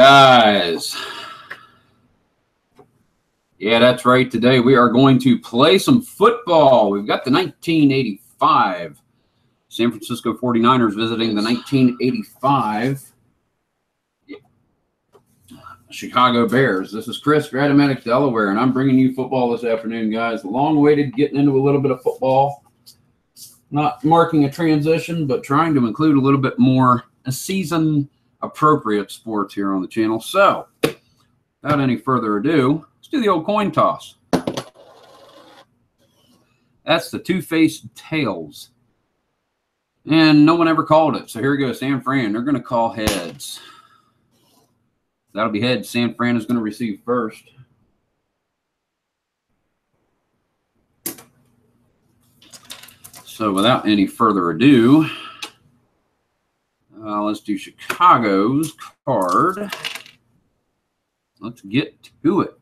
Guys, yeah, that's right. Today we are going to play some football. We've got the 1985 San Francisco 49ers visiting the 1985 Chicago Bears. This is Chris, strat-o-matic, Delaware, and I'm bringing you football this afternoon, guys. Long-awaited, getting into a little bit of football. Not marking a transition, but trying to include a little bit more season-appropriate sports here on the channel. So, without any further ado, let's do the old coin toss. That's the two-faced tails. And no one ever called it. So here we go, San Fran. They're going to call heads. That'll be heads. San Fran is going to receive first. So without any further ado, let's do Chicago's card. Let's get to it.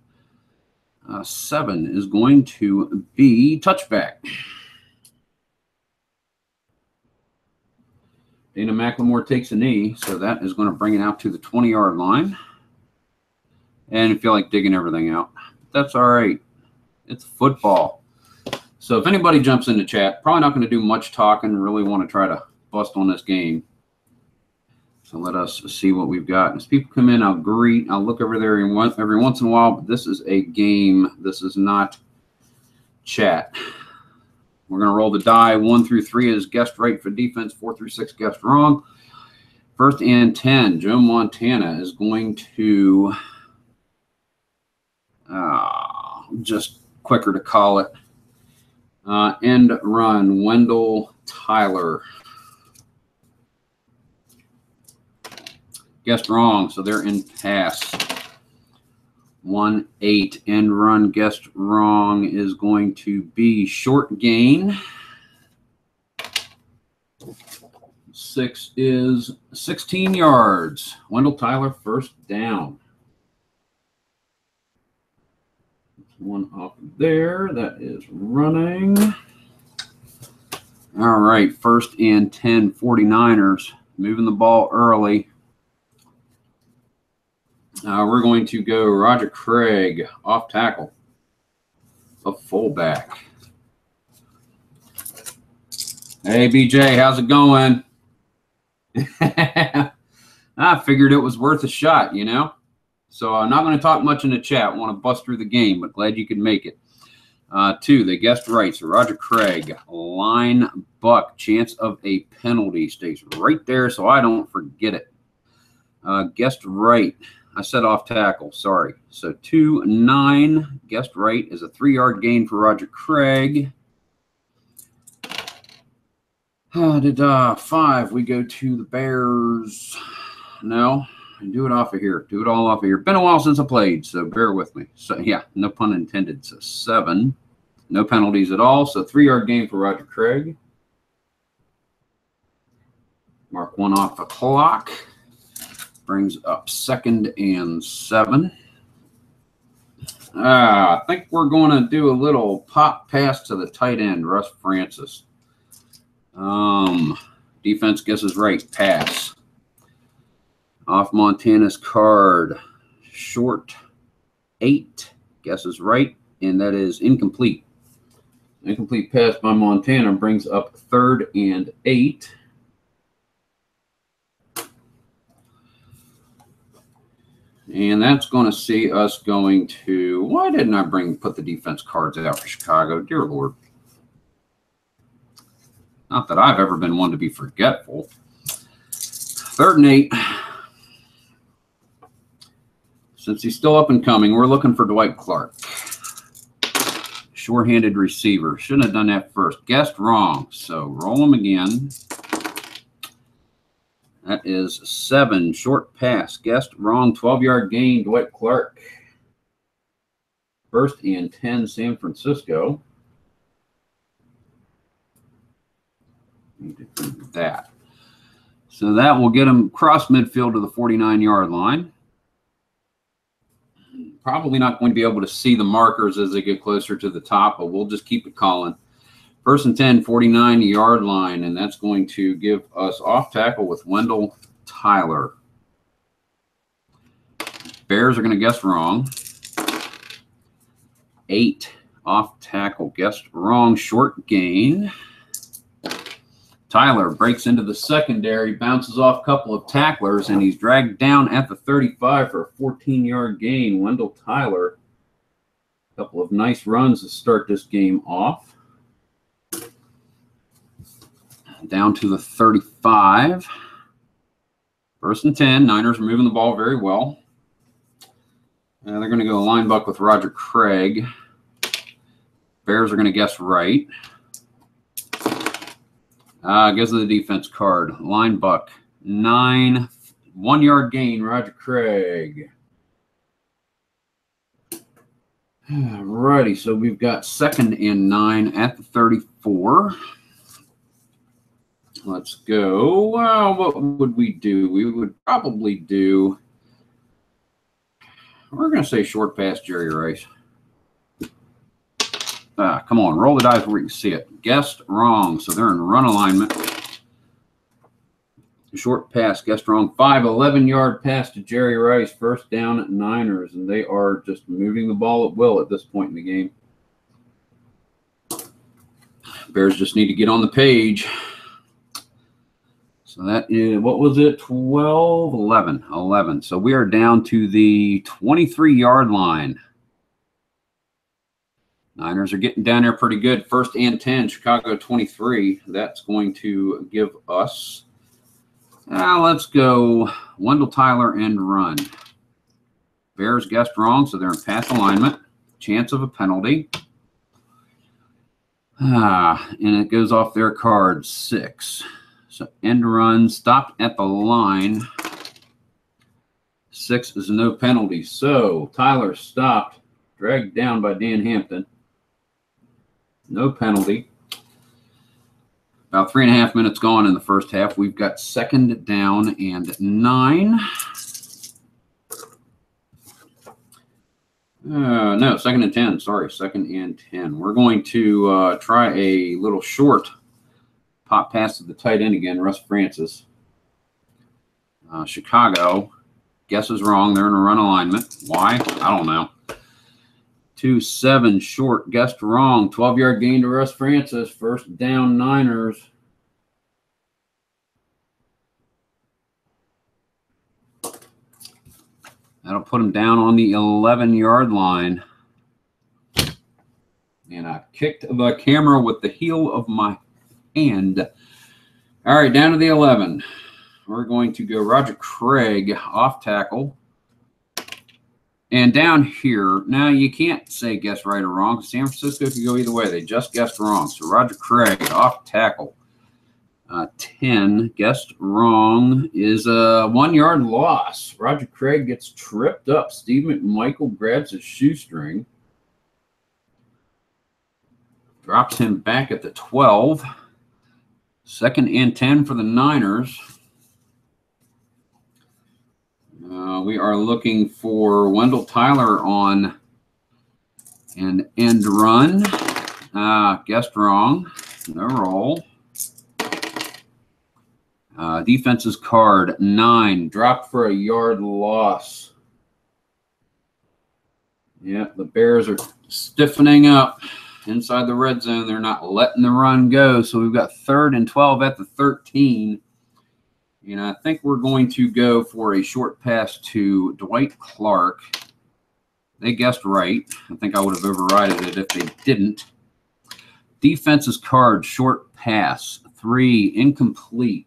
7 is going to be touchback. Dana McLemore takes a knee, so that is going to bring it out to the 20-yard line. And I feel like digging everything out. That's all right. It's football. So if anybody jumps into chat, probably not going to do much talking. Really want to try to bust on this game. So let us see what we've got. As people come in, I'll greet. I'll look over there every once in a while. But this is a game. This is not chat. We're going to roll the die. 1 through 3 is guessed right for defense. 4 through 6 guessed wrong. 1st and 10. Joe Montana is going to just quicker to call it. End run. Wendell Tyler. Guessed wrong, so they're in pass. 1-8 end run. Guessed wrong is going to be short gain. 6 is 16 yards. Wendell Tyler first down. One off there. That is running. All right, 1st and 10 49ers. Moving the ball early. We're going to go Roger Craig, off tackle, a fullback. Hey, BJ, how's it going? I figured it was worth a shot, you know. So I'm not going to talk much in the chat. I want to bust through the game, but glad you could make it. 2, they guessed right. So Roger Craig, line buck, chance of a penalty, stays right there so I don't forget it. Guessed right. I said off tackle, sorry. So 2-9, guessed right, is a 3-yard gain for Roger Craig. 5, we go to the Bears. No, do it off of here. Do it all off of here. Been a while since I played, so bear with me. So yeah, no pun intended. So 7, no penalties at all. So 3-yard gain for Roger Craig. Mark 1 off the clock. Brings up 2nd and 7. I think we're going to do a little pop pass to the tight end, Russ Francis. Defense guesses right, pass. Off Montana's card, short 8, guesses right, and that is incomplete. Incomplete pass by Montana brings up 3rd and 8. And that's going to see us going to, why didn't I put the defense cards out for Chicago? Dear Lord. Not that I've ever been one to be forgetful. 3rd and 8. Since he's still up and coming, we're looking for Dwight Clark. Sure-handed receiver. Shouldn't have done that first. Guessed wrong. So roll him again. That is 7, short pass. Guessed wrong, 12-yard gain, Dwight Clark. 1st and 10, San Francisco. Need to do that. So that will get him cross midfield to the 49-yard line. Probably not going to be able to see the markers as they get closer to the top, but we'll just keep it calling. 1st and 10, 49-yard line, and that's going to give us off tackle with Wendell Tyler. Bears are going to guess wrong. 8 off tackle, guessed wrong, short gain. Tyler breaks into the secondary, bounces off a couple of tacklers, and he's dragged down at the 35 for a 14-yard gain. Wendell Tyler, a couple of nice runs to start this game off. Down to the 35. First and 10. Niners are moving the ball very well. They're going to go line buck with Roger Craig. Bears are going to guess right. Gives the defense card. Line buck. 9. 1-yard gain, Roger Craig. Alrighty, so we've got 2nd and 9 at the 34. Let's go. Well, what would we do? We would probably do, we're going to say short pass Jerry Rice. Come on, roll the dice where we can see it. Guessed wrong, so they're in run alignment. Short pass, guessed wrong. 11-yard pass to Jerry Rice. First down at Niners, and they are just moving the ball at will at this point in the game. Bears just need to get on the page. So that is, what was it? 12, 11, 11. So we are down to the 23-yard line. Niners are getting down there pretty good. First and 10, Chicago 23. That's going to give us, let's go Wendell Tyler and run. Bears guessed wrong, so they're in pass alignment. Chance of a penalty. And it goes off their card, 6. So end run, stopped at the line. 6 is no penalty. So Tyler stopped, dragged down by Dan Hampton. No penalty. About 3.5 minutes gone in the first half. We've got 2nd down and 9. No, 2nd and 10. Sorry, 2nd and 10. We're going to try a little short pop pass to the tight end again, Russ Francis. Chicago guesses wrong. They're in a run alignment. Why? I don't know. 2-7 short, guessed wrong. 12-yard gain to Russ Francis. First down, Niners. That'll put him down on the 11-yard line. And I kicked the camera with the heel of my hand. All right, down to the 11. We're going to go Roger Craig off tackle. And down here, now you can't say guess right or wrong. San Francisco could go either way. They just guessed wrong. So Roger Craig off tackle. 10 guessed wrong is a 1-yard loss. Roger Craig gets tripped up. Steve McMichael grabs his shoestring. Drops him back at the 12. 2nd and 10 for the Niners. We are looking for Wendell Tyler on an end run. Guessed wrong. No roll. Defense's card, 9. Dropped for a yard loss. Yeah, the Bears are stiffening up inside the red zone. They're not letting the run go. So we've got 3rd and 12 at the 13. And I think we're going to go for a short pass to Dwight Clark. They guessed right. I think I would have overridden it if they didn't. Defense's card, short pass, 3, incomplete.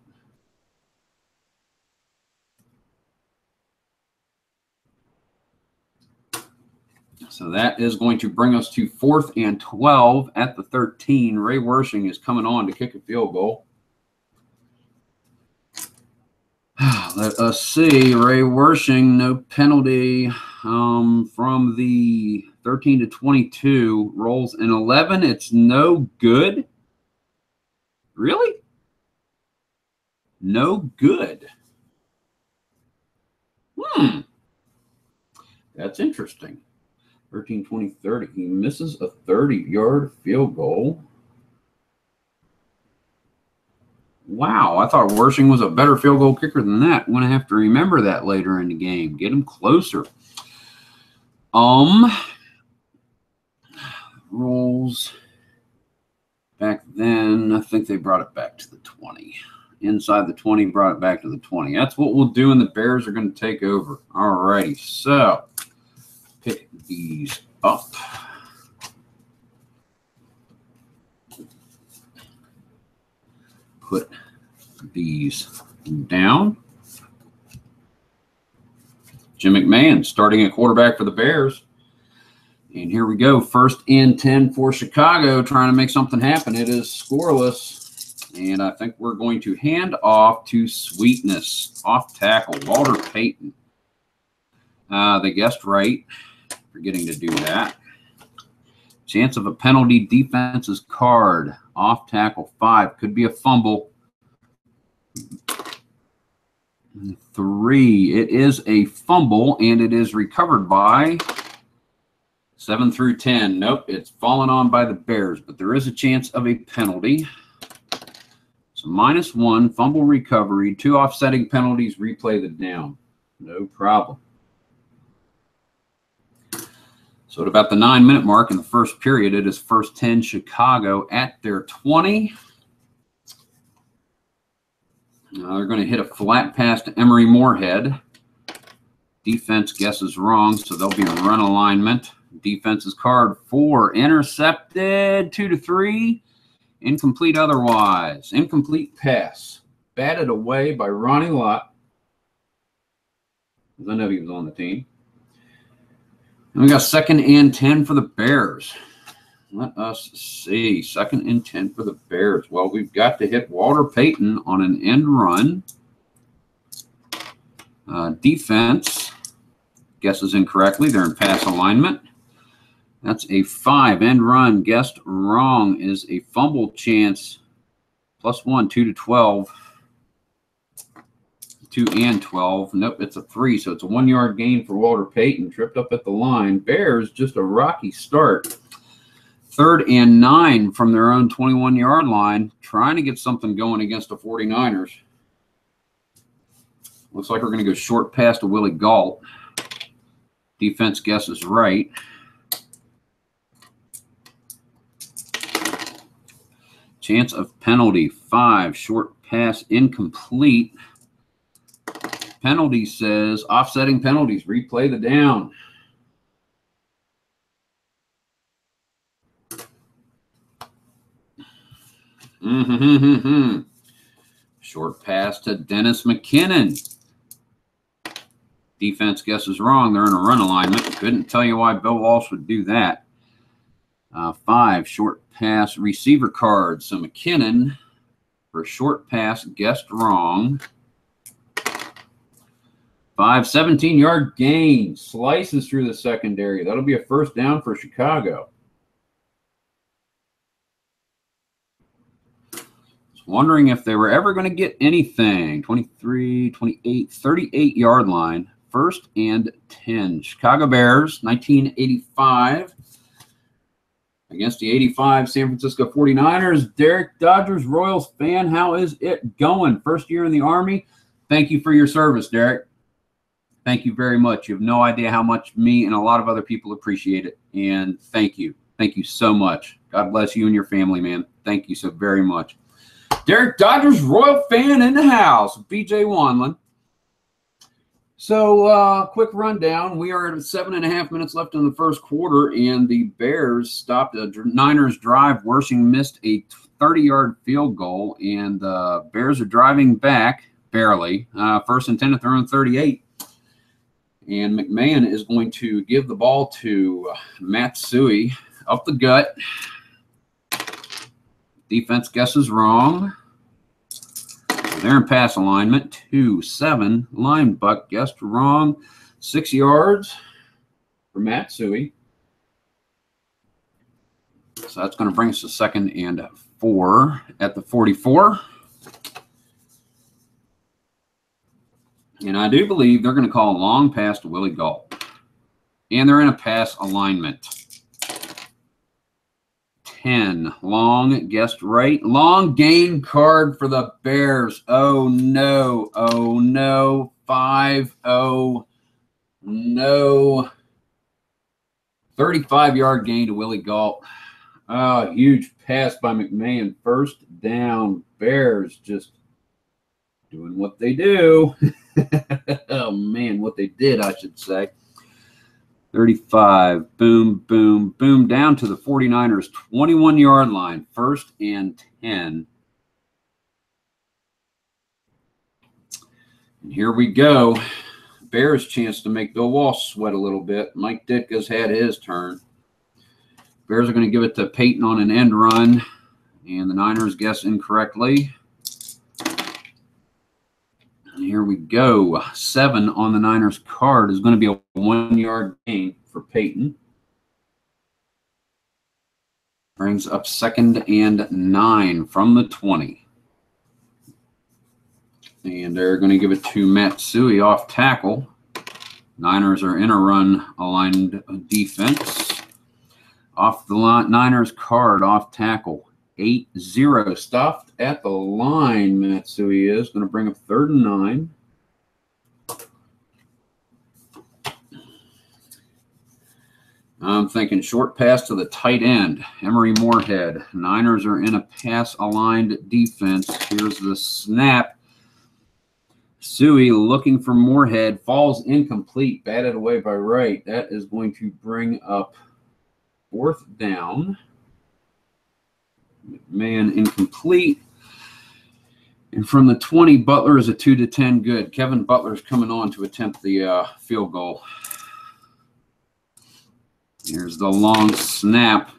So that is going to bring us to 4th and 12 at the 13. Ray Wershing is coming on to kick a field goal. Let us see. Ray Wershing, no penalty from the 13 to 22. Rolls an 11. It's no good. Really? No good. That's interesting. 13, 20, 30. He misses a 30-yard field goal. Wow, I thought Worshing was a better field goal kicker than that. I'm going to have to remember that later in the game. Get him closer. Rules back then, I think they brought it back to the 20. Inside the 20, brought it back to the 20. That's what we'll do, and the Bears are going to take over. All righty, so pick these up. Put these down. Jim McMahon starting at quarterback for the Bears. And here we go. 1st and 10 for Chicago, trying to make something happen. It is scoreless. And I think we're going to hand off to Sweetness. Off tackle, Walter Payton. They guessed right. Forgetting to do that. Chance of a penalty, defense's card. Off tackle, 5. Could be a fumble. 3. It is a fumble, and it is recovered by 7 through 10. Nope, it's fallen on by the Bears, but there is a chance of a penalty. So -1, fumble recovery, 2 offsetting penalties, replay the down. No problem. So at about the 9-minute mark in the first period, it is 1st 10 Chicago at their 20. They're going to hit a flat pass to Emery Moorhead. Defense guesses wrong, so there'll be a run alignment. Defense's card 4, intercepted, 2-3, incomplete otherwise. Incomplete pass, batted away by Ronnie Lott. I know he was on the team. And we got 2nd and 10 for the Bears. Let us see. 2nd and 10 for the Bears. Well, we've got to hit Walter Payton on an end run. Defense guesses incorrectly. They're in pass alignment. That's a 5. End run guessed wrong is a fumble chance. +1, 2-12. 2 and 12. Nope, it's a 3. So it's a 1-yard gain for Walter Payton. Tripped up at the line. Bears, just a rocky start. 3rd and 9 from their own 21-yard line. Trying to get something going against the 49ers. Looks like we're going to go short pass to Willie Galt. Defense guesses right. Chance of penalty, 5. Short pass incomplete. Penalty says offsetting penalties. Replay the down. Short pass to Dennis McKinnon. Defense guesses wrong. They're in a run alignment. Couldn't tell you why Bill Walsh would do that. 5, short pass receiver card. So McKinnon, for a short pass, guessed wrong. 5, 17-yard gain. Slices through the secondary. That'll be a 1st down for Chicago. Wondering if they were ever going to get anything. 23, 28, 38-yard line. 1st and 10. Chicago Bears, 1985. Against the 85 San Francisco 49ers. Derek, Dodgers Royals fan, how is it going? 1st year in the Army. Thank you for your service, Derek. Thank you very much. You have no idea how much me and a lot of other people appreciate it. And thank you. Thank you so much. God bless you and your family, man. Thank you so very much. Derek, Dodgers Royal fan in the house. BJ Wanlin. So, quick rundown. We are at 7.5 minutes left in the first quarter, and the Bears stopped a Niners drive. Worshing missed a 30-yard field goal, and the Bears are driving back, barely. 1st and 10 at their own 38. And McMahon is going to give the ball to Matsui up the gut. Defense guesses wrong. They're in pass alignment. 2-7. Line buck guessed wrong. 6 yards for Matsui. So that's going to bring us to 2nd and 4 at the 44. And I do believe they're going to call a long pass to Willie Galt. And they're in a pass alignment. 10. Long, guessed right. Long gain card for the Bears. Oh, no. Oh, no. 5-0. No. 35-yard gain to Willie Galt. Oh, huge pass by McMahon. First down. Bears just doing what they do. Oh, man, what they did, I should say. 35. Boom, boom, boom. Down to the 49ers' 21-yard line. First and 10. And here we go. Bears' chance to make Bill Walsh sweat a little bit. Mike Ditka's had his turn. Bears are going to give it to Peyton on an end run. And the Niners guess incorrectly. And here we go. 7 on the Niners card is going to be a 1-yard gain for Peyton. Brings up 2nd and 9 from the 20. And they're going to give it to Matsui off tackle. Niners are in a run aligned defense. Off the line, Niners card off tackle. 8-0. Stuffed at the line, Matsui is. Going to bring up 3rd and 9. I'm thinking short pass to the tight end, Emery Moorhead. Niners are in a pass-aligned defense. Here's the snap. Suey looking for Moorhead. Falls incomplete. Batted away by Wright. That is going to bring up 4th down. McMahon incomplete. And from the 20, Butler is a 2-10 good. Kevin Butler's coming on to attempt the field goal. Here's the long snap.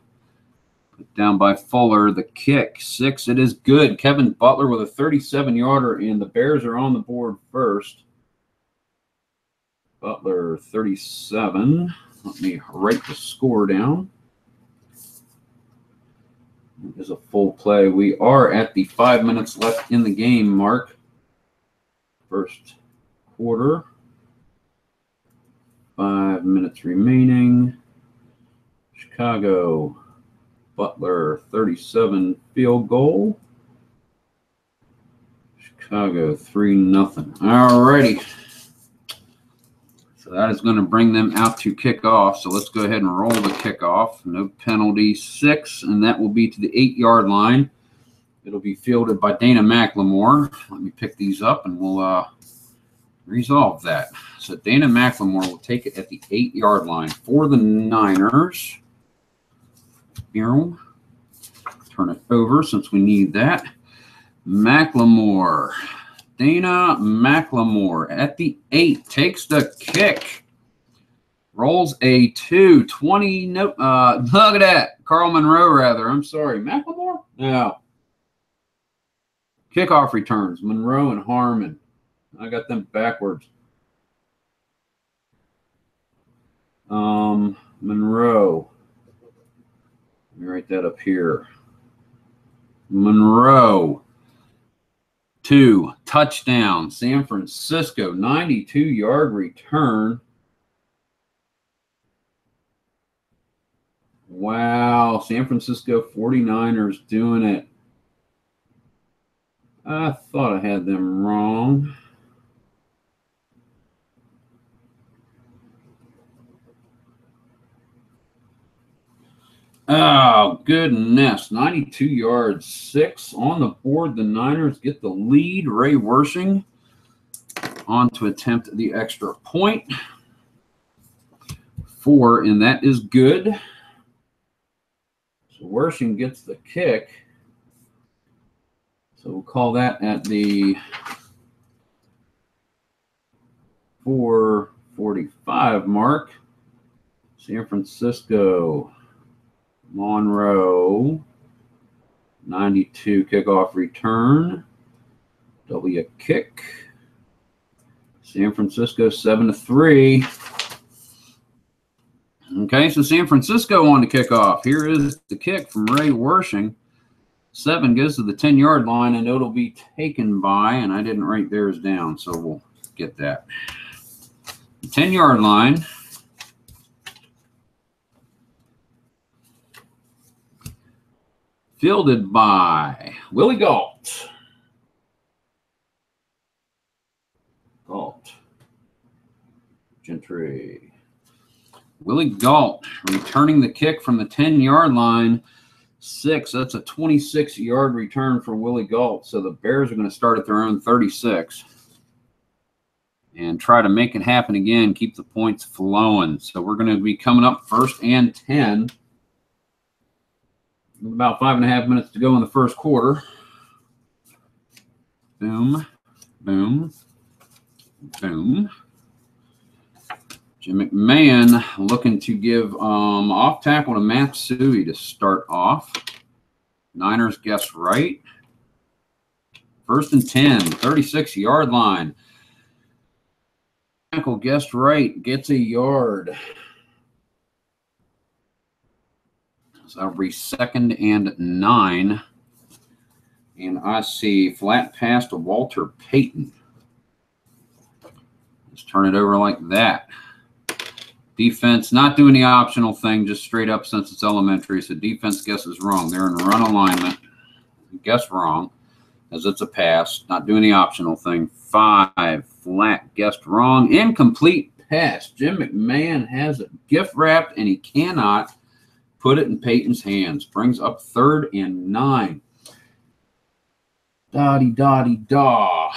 Put down by Fuller. The kick. 6. It is good. Kevin Butler with a 37-yarder, and the Bears are on the board first. Butler 37. Let me write the score down. It is a full play. We are at the 5 minutes left in the game mark. First quarter. 5 minutes remaining. Chicago, Butler, 37 field goal. Chicago, 3-0. All righty. So that is going to bring them out to kickoff. So let's go ahead and roll the kickoff. No penalty. 6, and that will be to the 8-yard line. It'll be fielded by Dana McLemore. Let me pick these up, and we'll resolve that. So Dana McLemore will take it at the 8-yard line for the Niners. Turn it over since we need that. McLemore. Dana McLemore at the 8 takes the kick. Rolls a 2. 20. Nope. Look at that. Carl Monroe, rather. I'm sorry. McLemore? No. Kickoff returns. Monroe and Harmon. I got them backwards. Monroe. Let me write that up here. Monroe. 2. Touchdown. San Francisco. 92-yard return. Wow. San Francisco 49ers doing it. I thought I had them wrong. Oh, goodness. 92 yards, 6 on the board. The Niners get the lead. Ray Wershing on to attempt the extra point. 4, and that is good. So Wershing gets the kick. So we'll call that at the 4:45 mark. San Francisco. Monroe, 92 kickoff return. W kick. San Francisco 7-3. Okay, so San Francisco on the kickoff. Here is the kick from Ray Wershing. 7 goes to the 10-yard line, and it'll be taken by, and I didn't write theirs down, so we'll get that. 10-yard line. Fielded by Willie Galt. Gentry. Willie Galt returning the kick from the 10-yard line. 6. That's a 26-yard return for Willie Galt. So the Bears are going to start at their own 36 and try to make it happen again, keep the points flowing. So we're going to be coming up 1st and 10. About 5.5 minutes to go in the first quarter. Boom, boom, boom. Jim McMahon looking to give off tackle to Matsui to start off. Niners guess right. 1st and 10, 36-yard line. Tackle guessed right, gets a yard. So that'll be 2nd and 9. And I see flat pass to Walter Payton. Just turn it over like that. Defense not doing the optional thing, just straight up since it's elementary. So defense guesses wrong. They're in run alignment. Guess wrong, as it's a pass. Not doing the optional thing. 5, flat, guessed wrong. Incomplete pass. Jim McMahon has it gift wrapped, and he cannot put it in Peyton's hands. Brings up 3rd and 9. Da-dee-da-dee-da.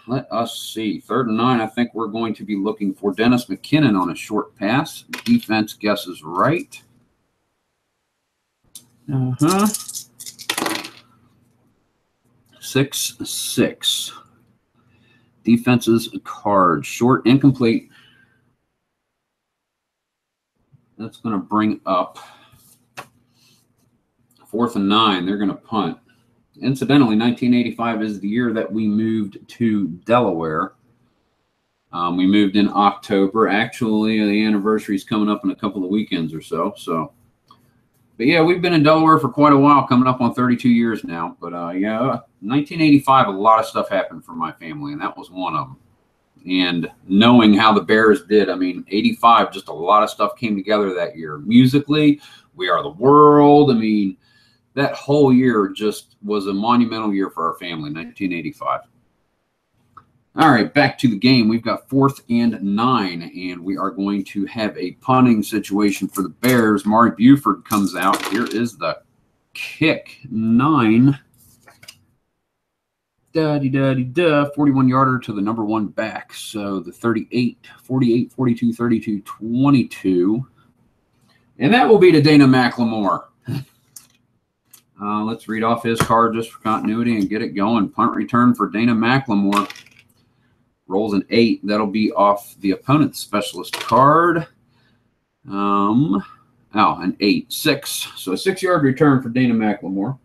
Let us see. 3rd and 9, I think we're going to be looking for Dennis McKinnon on a short pass. Defense guesses right. 6-6. Defense's card. Short, incomplete. That's going to bring up 4th and 9. They're going to punt. Incidentally, 1985 is the year that we moved to Delaware. We moved in October. Actually, the anniversary is coming up in a couple of weekends or so. But yeah, we've been in Delaware for quite a while, coming up on 32 years now. But yeah, 1985, a lot of stuff happened for my family, and that was one of them. And knowing how the Bears did, I mean, 85, just a lot of stuff came together that year. Musically, We Are the World. I mean, that whole year just was a monumental year for our family, 1985. All right, back to the game. We've got 4th and 9, and we are going to have a punting situation for the Bears. Mari Buford comes out. Here is the kick. 9. Da-dee-da-dee-da. 41-yarder to the number 1 back. So the 38, 48, 42, 32, 22. And that will be to Dana McLemore. Let's read off his card just for continuity and get it going. Punt return for Dana McLemore. Rolls an 8. That'll be off the opponent's specialist card. An 8. 6. So a 6-yard return for Dana McLemore.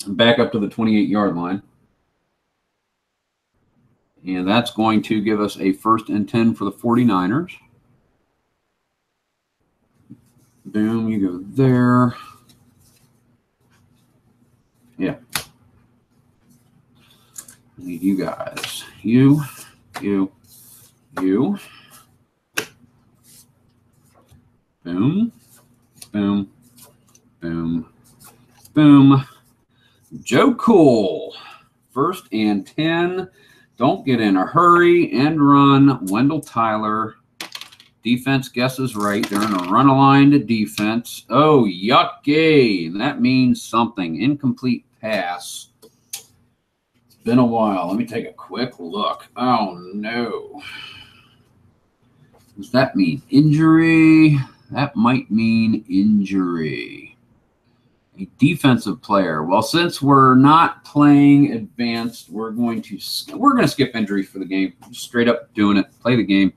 Back up to the 28-yard line. And that's going to give us a 1st and 10 for the 49ers. Boom, you go there. Yeah. I need you guys. You. Boom, boom, boom, boom. Joe Cool. 1st and 10. Don't get in a hurry. End run. Wendell Tyler. Defense guesses right. They're in a run-aligned defense. Oh, yucky. That means something. Incomplete pass. It's been a while. Let me take a quick look. Oh, no. Does that mean injury? That might mean injury. A defensive player. Well, since we're not playing advanced, we're going to skip injuries for the game. Just straight up doing it. Play the game.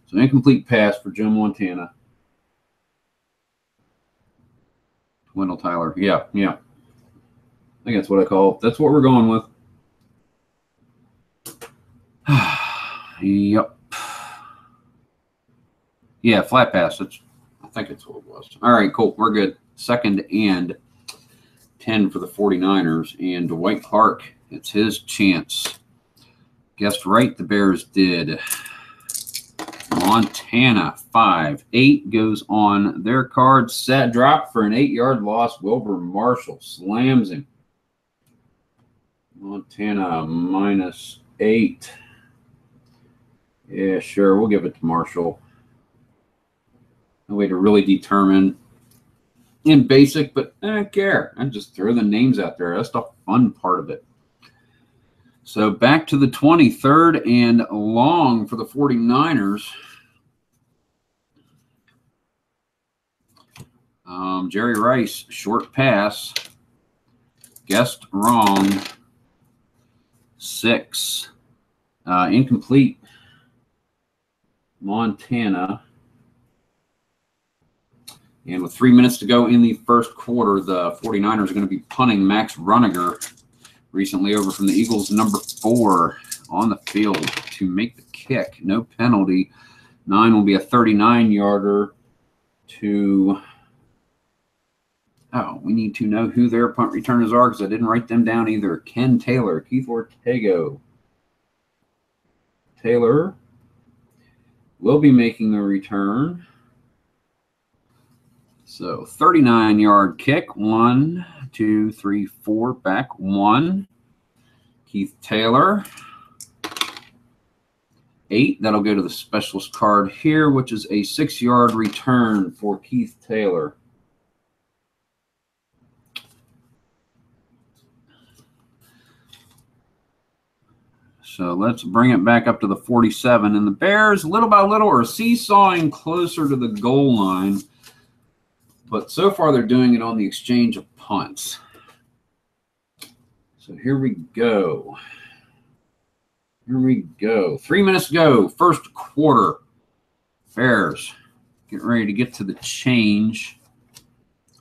So incomplete pass for Joe Montana. Wendell Tyler. Yeah. I think that's what I call it. That's what we're going with. Yep. Yeah, flat pass. I think it's what it was. All right, cool. We're good. 2nd and 10 for the 49ers. And Dwight Clark, it's his chance. Guessed right, the Bears did. Come Montana, 5. 8 goes on their card. Set drop for an 8-yard loss. Wilbur Marshall slams him. Montana -8. Yeah, sure. We'll give it to Marshall. No way to really determine in basic, but I don't care. I just throw the names out there. That's the fun part of it. So back to the 23rd and long for the 49ers. Jerry Rice, short pass. Guessed wrong. 6. Incomplete. Montana. And with 3 minutes to go in the first quarter, the 49ers are going to be punting Max Runniger, recently over from the Eagles, number 4, on the field to make the kick. No penalty. 9 will be a 39-yarder to... Oh, we need to know who their punt returners are because I didn't write them down either. Ken Taylor, Keith Ortego. Taylor will be making the return. So 39-yard kick. 1, 2, 3, 4. Back 1. Keith Taylor. 8. That'll go to the specialist card here, which is a 6-yard return for Keith Taylor. So let's bring it back up to the 47. And the Bears, little by little, are seesawing closer to the goal line. But so far, they're doing it on the exchange of punts. So here we go. Here we go. 3 minutes to go. First quarter. Bears getting ready to get to the change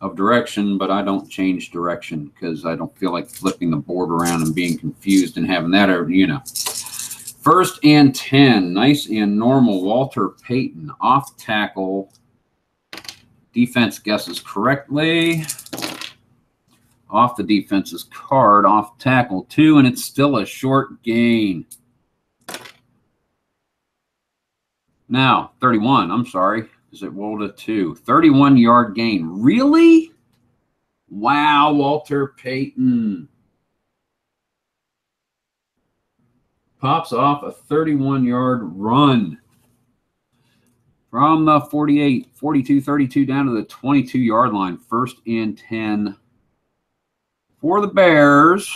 of direction, but I don't change direction because I don't feel like flipping the board around and being confused and having that, you know. 1st and 10. Nice and normal. Walter Payton off tackle. Defense guesses correctly. Off the defense's card, off tackle 2, and it's still a short gain. Now, 31, I'm sorry, because it rolled a 2. 31-yard gain. Really? Wow, Walter Payton. Pops off a 31-yard run. From the 48, 42, 32 down to the 22-yard line. 1st and 10 for the Bears.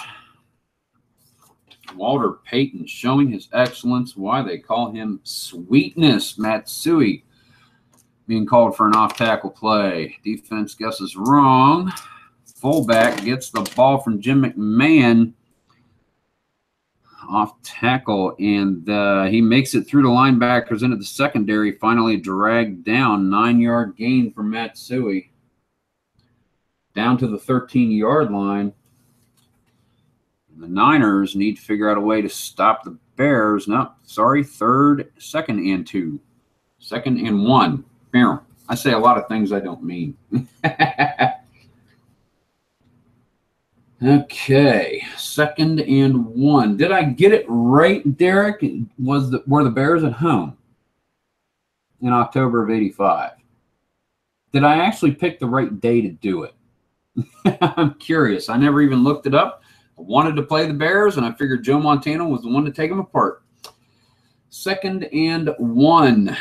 Walter Payton showing his excellence. Why they call him Sweetness Matsui. Being called for an off-tackle play. Defense guesses wrong. Fullback gets the ball from Jim McMahon. Off tackle, and he makes it through the linebackers into the secondary, finally dragged down. 9-yard gain for Matsui. Down to the 13-yard line. The Niners need to figure out a way to stop the Bears. No, sorry, 2nd and 2. 2nd and 1. I say a lot of things I don't mean. Okay, 2nd and 1. Did I get it right, Derek? Were the Bears at home in October of '85? Did I actually pick the right day to do it? I'm curious. I never even looked it up. I wanted to play the Bears, and I figured Joe Montana was the one to take them apart. 2nd and 1.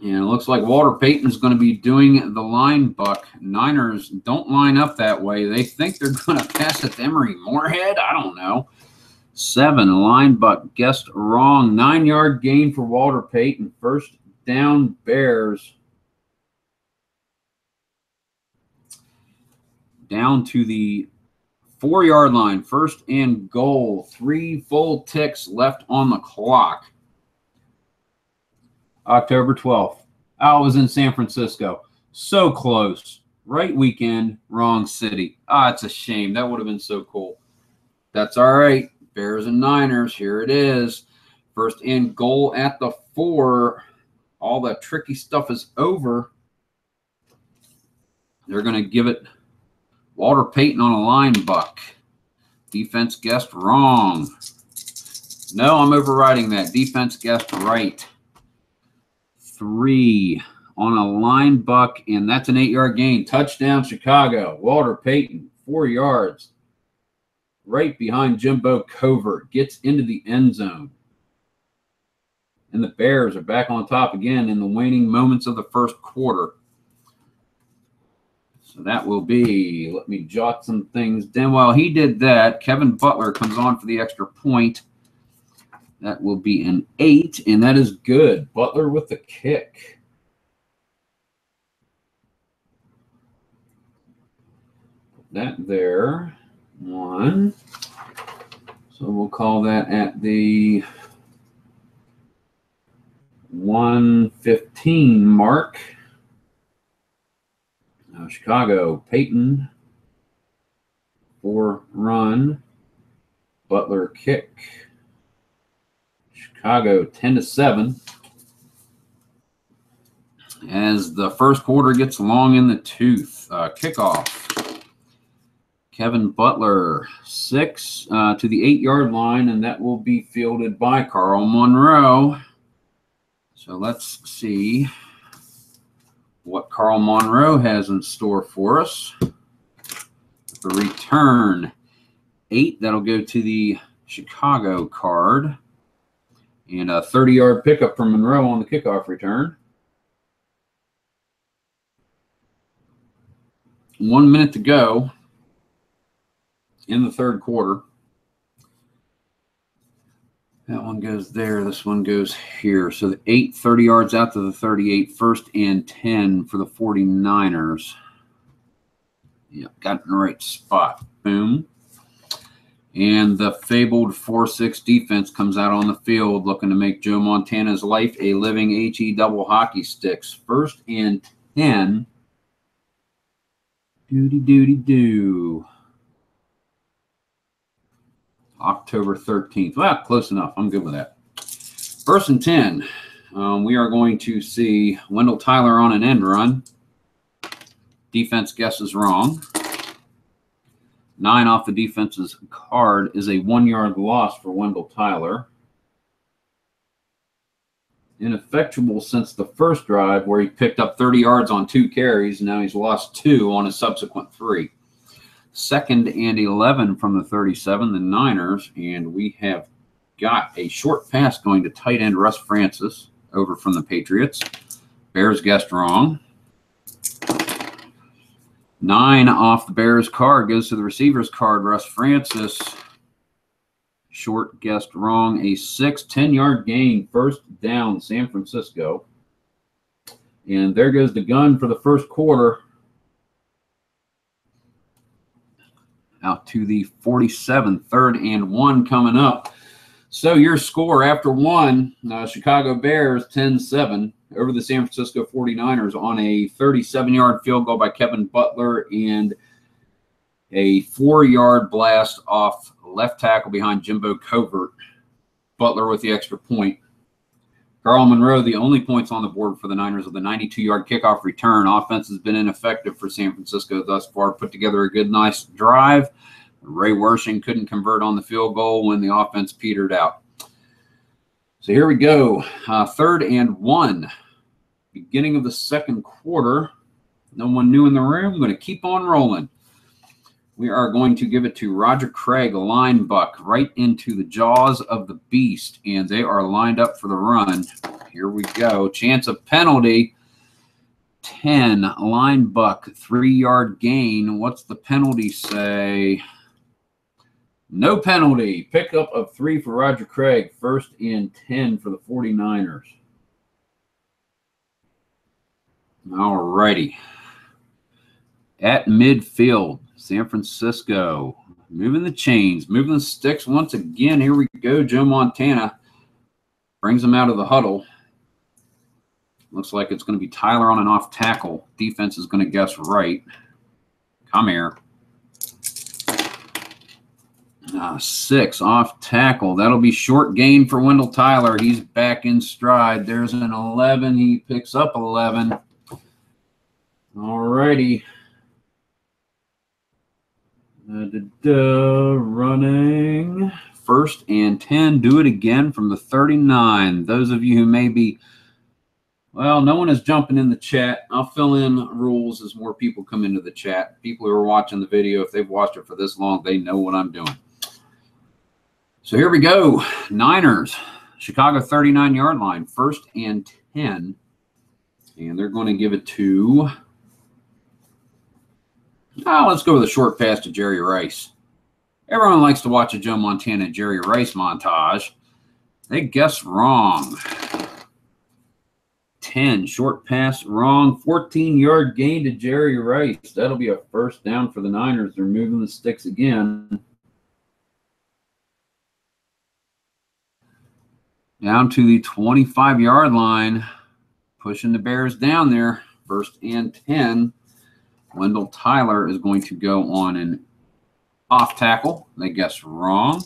And it looks like Walter Payton's going to be doing the line buck. Niners don't line up that way. They think they're going to pass it to Emery Moorhead. I don't know. 7, line buck guessed wrong. 9-yard gain for Walter Payton. 1st down, Bears. Down to the 4-yard line. 1st and goal. 3 full ticks left on the clock. October 12th. I was in San Francisco. So close. Right weekend, wrong city. It's a shame. That would have been so cool. That's all right. Bears and Niners. Here it is. 1st and goal at the 4. All that tricky stuff is over. They're going to give it Walter Payton on a line buck. Defense guessed wrong. No, I'm overriding that. Defense guessed right. 3 on a line buck, and that's an 8-yard gain. Touchdown, Chicago. Walter Payton, 4 yards. Right behind Jimbo Covert. Gets into the end zone. And the Bears are back on top again in the waning moments of the first quarter. So that will be, let me jot some things down. While he did that, Kevin Butler comes on for the extra point. That will be an 8, and that is good. Butler with the kick. Put that there. 1. So we'll call that at the 1:15 mark. Now Chicago, Payton, 4 run, Butler kick. Chicago 10-7. As the first quarter gets long in the tooth. Kickoff. Kevin Butler, 6 to the 8-yard line, and that will be fielded by Carl Monroe. So let's see what Carl Monroe has in store for us. The return, 8. That'll go to the Chicago card. And a 30-yard pickup from Monroe on the kickoff return. 1 minute to go in the third quarter. That one goes there. This one goes here. So the 8, 30 yards out to the 38. 1st and 10 for the 49ers. Yep, got it in the right spot. Boom. And the fabled 4-6 defense comes out on the field looking to make Joe Montana's life a living HE double hockey sticks. 1st and 10. Doody-doody-doo. October 13th. Well, close enough. I'm good with that. 1st and 10. We are going to see Wendell Tyler on an end run. Defense guesses wrong. 9 off the defense's card is a 1-yard loss for Wendell Tyler. Ineffectual since the first drive where he picked up 30 yards on 2 carries. Now he's lost 2 on a subsequent 3. 2nd and 11 from the 37, the Niners, and we have got a short pass going to tight end Russ Francis over from the Patriots. Bears guessed wrong. 9 off the Bears card goes to the receiver's card, Russ Francis. Short guessed wrong. A 6, 10-yard gain, 1st down, San Francisco. And there goes the gun for the first quarter. Out to the 47, 3rd and 1 coming up. So your score after 1, Chicago Bears 10-7 over the San Francisco 49ers on a 37-yard field goal by Kevin Butler and a 4-yard blast off left tackle behind Jimbo Covert. Butler with the extra point. Carl Monroe, the only points on the board for the Niners with a 92-yard kickoff return. Offense has been ineffective for San Francisco thus far. Put together a good, nice drive. Ray Wershing couldn't convert on the field goal when the offense petered out. So here we go. 3rd and 1. Beginning of the second quarter. No one new in the room. I'm going to keep on rolling. We are going to give it to Roger Craig, a line buck, right into the jaws of the beast, and they are lined up for the run. Here we go. Chance of penalty. 10, line buck, 3-yard gain. What's the penalty say? No penalty. Pickup of 3 for Roger Craig. 1st and 10 for the 49ers. All righty. At midfield, San Francisco moving the chains, moving the sticks once again. Here we go. Joe Montana brings them out of the huddle. Looks like it's going to be Tyler on an off tackle. Defense is going to guess right. Come here. 6 off tackle. That'll be short gain for Wendell Tyler. He's back in stride. There's an 11. He picks up 11. All righty. Running 1st and 10. Do it again from the 39. Those of you who may be, well, no one is jumping in the chat. I'll fill in rules as more people come into the chat. People who are watching the video, if they've watched it for this long, they know what I'm doing. So here we go. Niners, Chicago 39-yard line, 1st and 10. And they're going to give it to, let's go with a short pass to Jerry Rice. Everyone likes to watch a Joe Montana Jerry Rice montage. They guessed wrong. 10, short pass wrong. 14-yard gain to Jerry Rice. That'll be a 1st down for the Niners. They're moving the sticks again. Down to the 25-yard line. Pushing the Bears down there. 1st and 10. Wendell Tyler is going to go on an off tackle. They guessed wrong.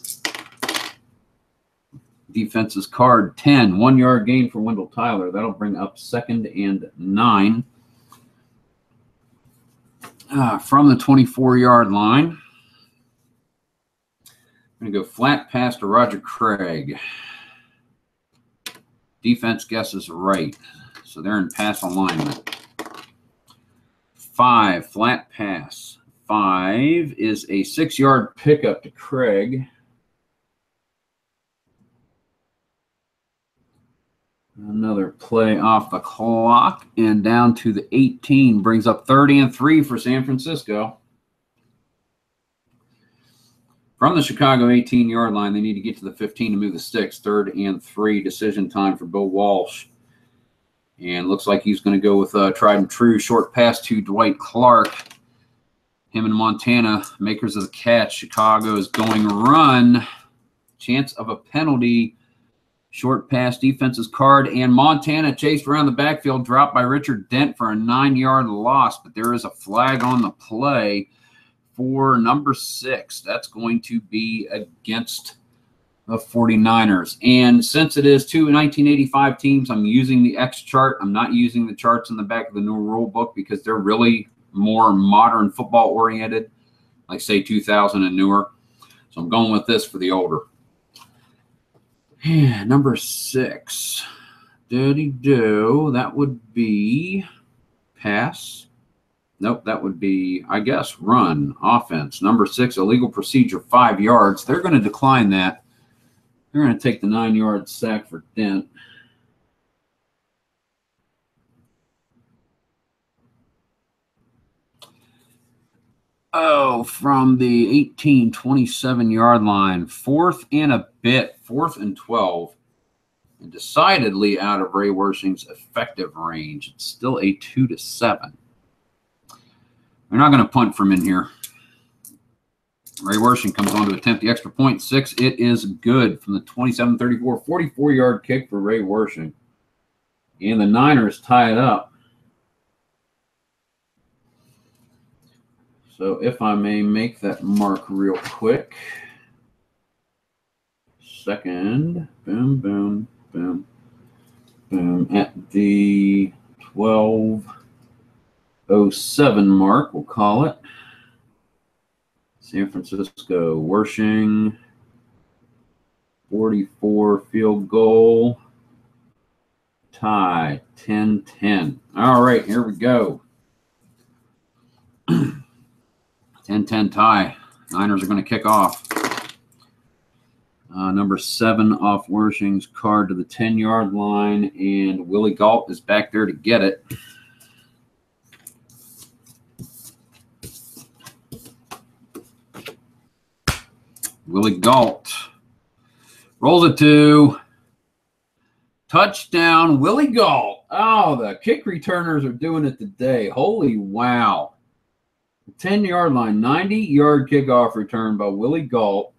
Defense's card 10. 1-yard gain for Wendell Tyler. That'll bring up 2nd and 9. From the 24-yard line. I'm going to go flat pass to Roger Craig. Defense guesses right. So they're in pass alignment. 5, flat pass. 5 is a 6-yard pickup to Craig. Another play off the clock and down to the 18. Brings up 3rd and 3 for San Francisco. From the Chicago 18-yard line, they need to get to the 15 to move the sticks. 3rd and 3. Decision time for Bill Walsh. And looks like he's going to go with a tried and true short pass to Dwight Clark. Him and Montana, makers of the catch. Chicago is going run. Chance of a penalty. Short pass, defense's card, and Montana chased around the backfield, dropped by Richard Dent for a 9-yard loss. But there is a flag on the play for number 6. That's going to be against the 49ers. And since it is 2 1985 teams, I'm using the X chart. I'm not using the charts in the back of the new rule book because they're really more modern football oriented, like say 2000 and newer. So I'm going with this for the older. Number 6. Do that would be pass. Nope, that would be, I guess, run, offense. Number 6, illegal procedure, 5 yards. They're going to decline that. They're going to take the 9-yard sack for Dent. Oh, from the 18, 27-yard line. 4th and a bit. 4th and 12. And decidedly out of Ray Wersching's effective range. It's still a 2-7. They're not going to punt from in here. Ray Wersching comes on to attempt the extra point. 6. It is good from the 27-34. 44-yard kick for Ray Wersching. And the Niners tie it up. So if I may make that mark real quick. 2nd. Boom, boom, boom, boom. At the 12:07 mark, we'll call it. San Francisco, Wersching. 44 field goal. Tie, 10-10. All right, here we go. 10-10 tie. Niners are going to kick off. Number 7 off Wersching's card to the 10-yard line, and Willie Galt is back there to get it. Willie Galt rolls it to touchdown, Willie Galt. Oh, the kick returners are doing it today. Holy wow. 10-yard line, 90-yard kickoff return by Willie Galt.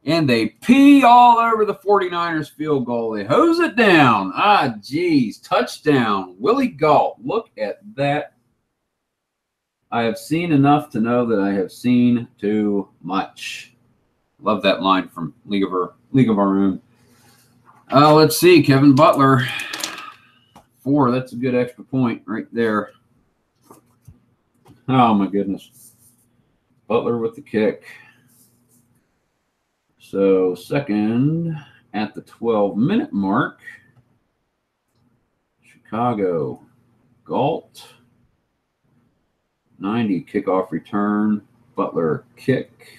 And they pee all over the 49ers field goal. They hose it down. Ah, geez. Touchdown. Willie Galt. Look at that. I have seen enough to know that I have seen too much. Love that line from League of Our Own. Let's see. Kevin Butler. 4. That's a good extra point right there. Oh, my goodness. Butler with the kick. So second at the 12-minute mark, Chicago, Galt, 90 kickoff return, Butler kick,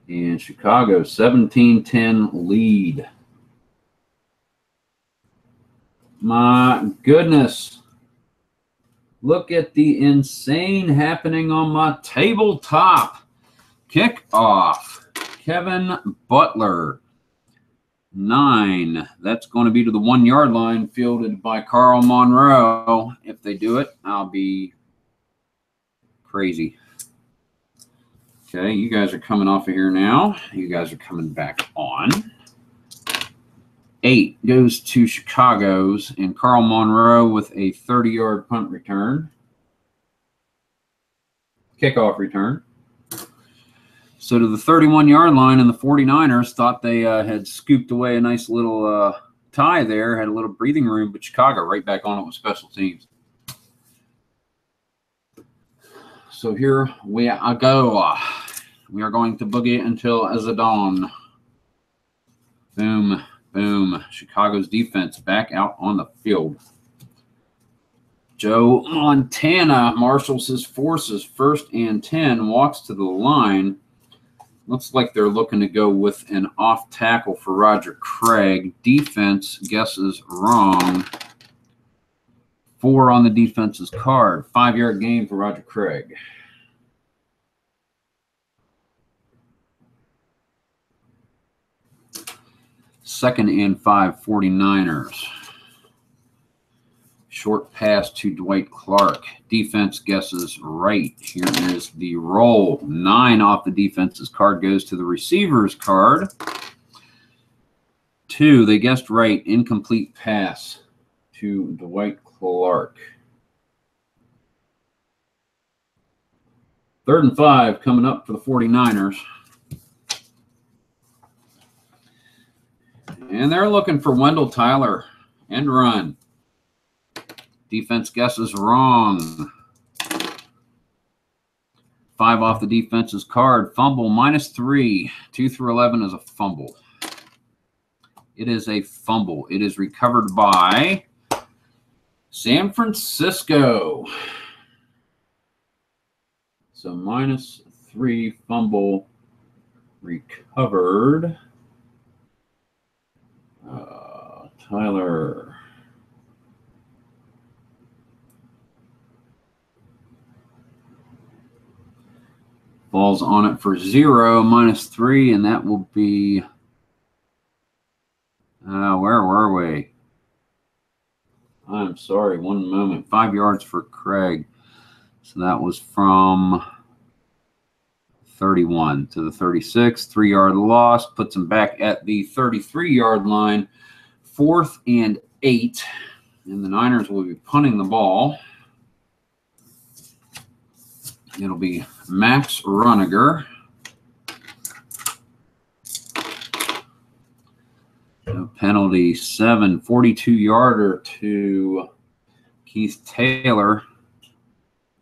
and Chicago 17-10 lead. My goodness. Look at the insane happening on my tabletop. Kickoff. Kevin Butler. 9. That's going to be to the 1-yard line, fielded by Carl Monroe. If they do it, I'll be crazy. Okay, you guys are coming off of here now. You guys are coming back on. 8 goes to Chicago's, and Carl Monroe with a 30-yard punt return. Kickoff return. So to the 31-yard line, and the 49ers thought they had scooped away a nice little tie there, had a little breathing room, but Chicago right back on it with special teams. So here we go. We are going to boogie until the dawn. Boom. Boom. Chicago's defense back out on the field. Joe Montana marshals his forces. 1st and 10. Walks to the line. Looks like they're looking to go with an off tackle for Roger Craig. Defense guesses wrong. 4 on the defense's card. 5-yard gain for Roger Craig. Second and 5, 49ers. Short pass to Dwight Clark. Defense guesses right. Here is the roll. 9 off the defense's card goes to the receiver's card. 2, they guessed right. Incomplete pass to Dwight Clark. 3rd and 5 coming up for the 49ers. And they're looking for Wendell Tyler. End run. Defense guesses wrong. 5 off the defense's card. Fumble -3. 2 through 11 is a fumble. It is a fumble. It is recovered by San Francisco. So -3 fumble recovered. Tyler. Falls on it for 0, -3, and that will be, where were we? I'm sorry, one moment. 5 yards for Craig. So that was from 31 to the 36, 3-yard loss, puts him back at the 33-yard line. 4th and 8, and the Niners will be punting the ball. It'll be Max Runiger. No penalty. 7, 42-yarder to Keith Taylor.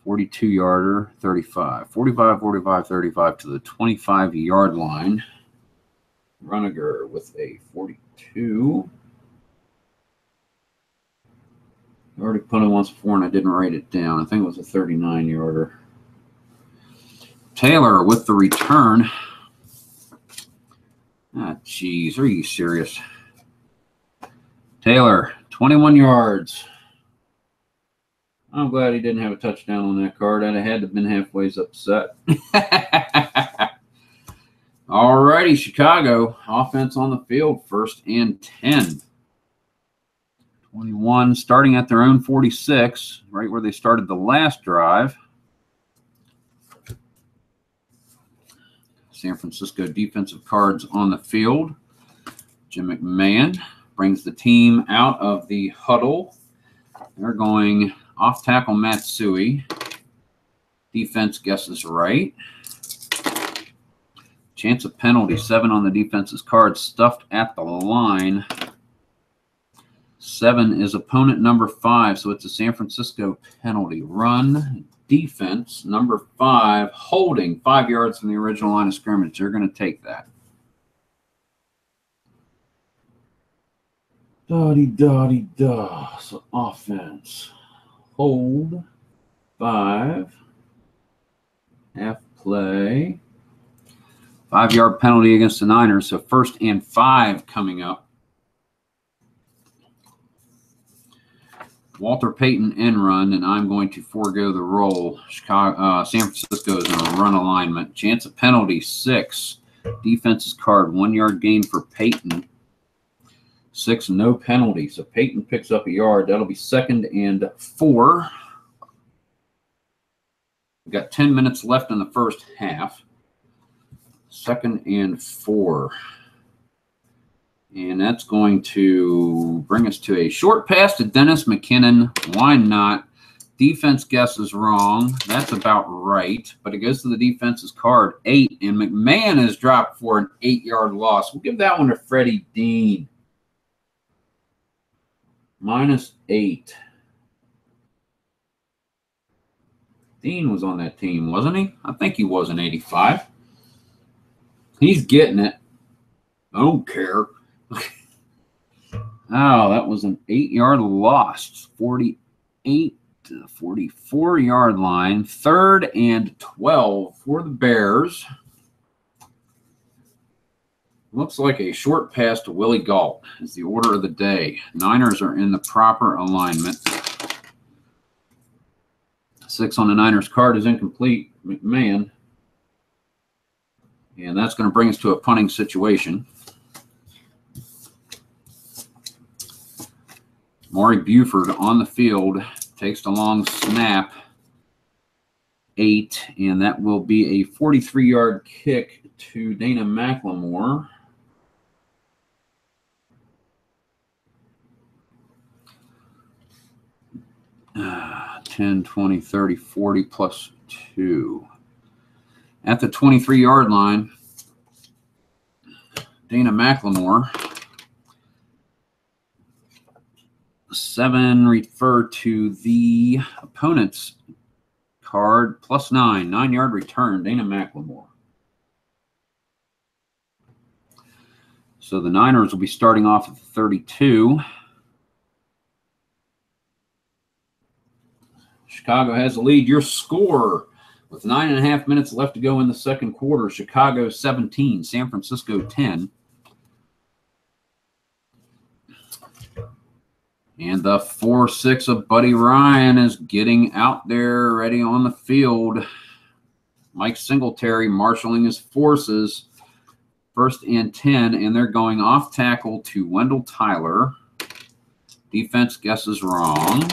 42-yarder, 35. 45, 45, 35 to the 25-yard line. Runiger with a 42. I already put it once before and I didn't write it down. I think it was a 39-yarder. Taylor with the return. Ah, geez, are you serious? Taylor, 21 yards. I'm glad he didn't have a touchdown on that card. I'd have had to have been halfway upset. All righty, Chicago. Offense on the field, 1st and 10. 21, starting at their own 46, right where they started the last drive. San Francisco defensive cards on the field. Jim McMahon brings the team out of the huddle. They're going off tackle Matsui. Defense guesses right. Chance of penalty, 7 on the defense's card, stuffed at the line. 7 is opponent number 5, so it's a San Francisco penalty. Run, defense, number 5, holding 5 yards from the original line of scrimmage. They're going to take that. Da-de-da-de-da. So offense, hold 5, half play, 5-yard penalty against the Niners. So 1st and 5 coming up. Walter Payton end run, and I'm going to forego the roll. San Francisco is going to run alignment. Chance of penalty, 6. Defense's card, 1-yard gain for Payton. 6, no penalty. So Payton picks up a yard. That'll be 2nd and 4. We've got 10 minutes left in the first half. 2nd and 4. And that's going to bring us to a short pass to Dennis McKinnon. Why not? Defense guesses wrong. That's about right. But it goes to the defense's card, 8. And McMahon is dropped for an 8-yard loss. We'll give that one to Freddie Dean. -8. Dean was on that team, wasn't he? I think he was in 85. He's getting it. I don't care. Oh, that was an 8-yard loss. 48 to the 44-yard line. 3rd and 12 for the Bears. Looks like a short pass to Willie Gault is the order of the day. Niners are in the proper alignment. 6 on the Niners card is incomplete. McMahon. And that's going to bring us to a punting situation. Maury Buford on the field, takes the long snap, 8, and that will be a 43-yard kick to Dana McLemore. Uh, 10, 20, 30, 40 plus 2. At the 23-yard line, Dana McLemore. 7 refer to the opponent's card, plus 9. 9-yard return, Dana McLemore. So the Niners will be starting off at the 32. Chicago has the lead. Your score with 9.5 minutes left to go in the second quarter. Chicago 17, San Francisco 10. And the 4-6 of Buddy Ryan is getting out there, ready on the field. Mike Singletary marshaling his forces. 1st and 10, and they're going off tackle to Wendell Tyler. Defense guesses wrong.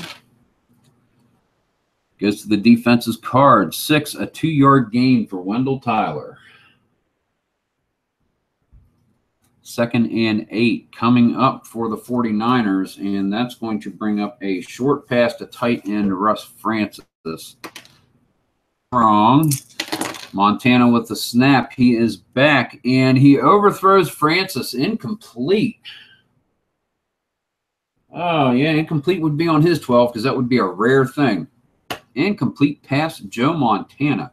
Goes to the defense's card. 6, a 2-yard gain for Wendell Tyler. 2nd and 8 coming up for the 49ers, and that's going to bring up a short pass to tight end Russ Francis. Wrong. Montana with the snap. He is back, and he overthrows Francis. Incomplete. Oh, yeah, incomplete would be on his 12 because that would be a rare thing. Incomplete pass, Joe Montana.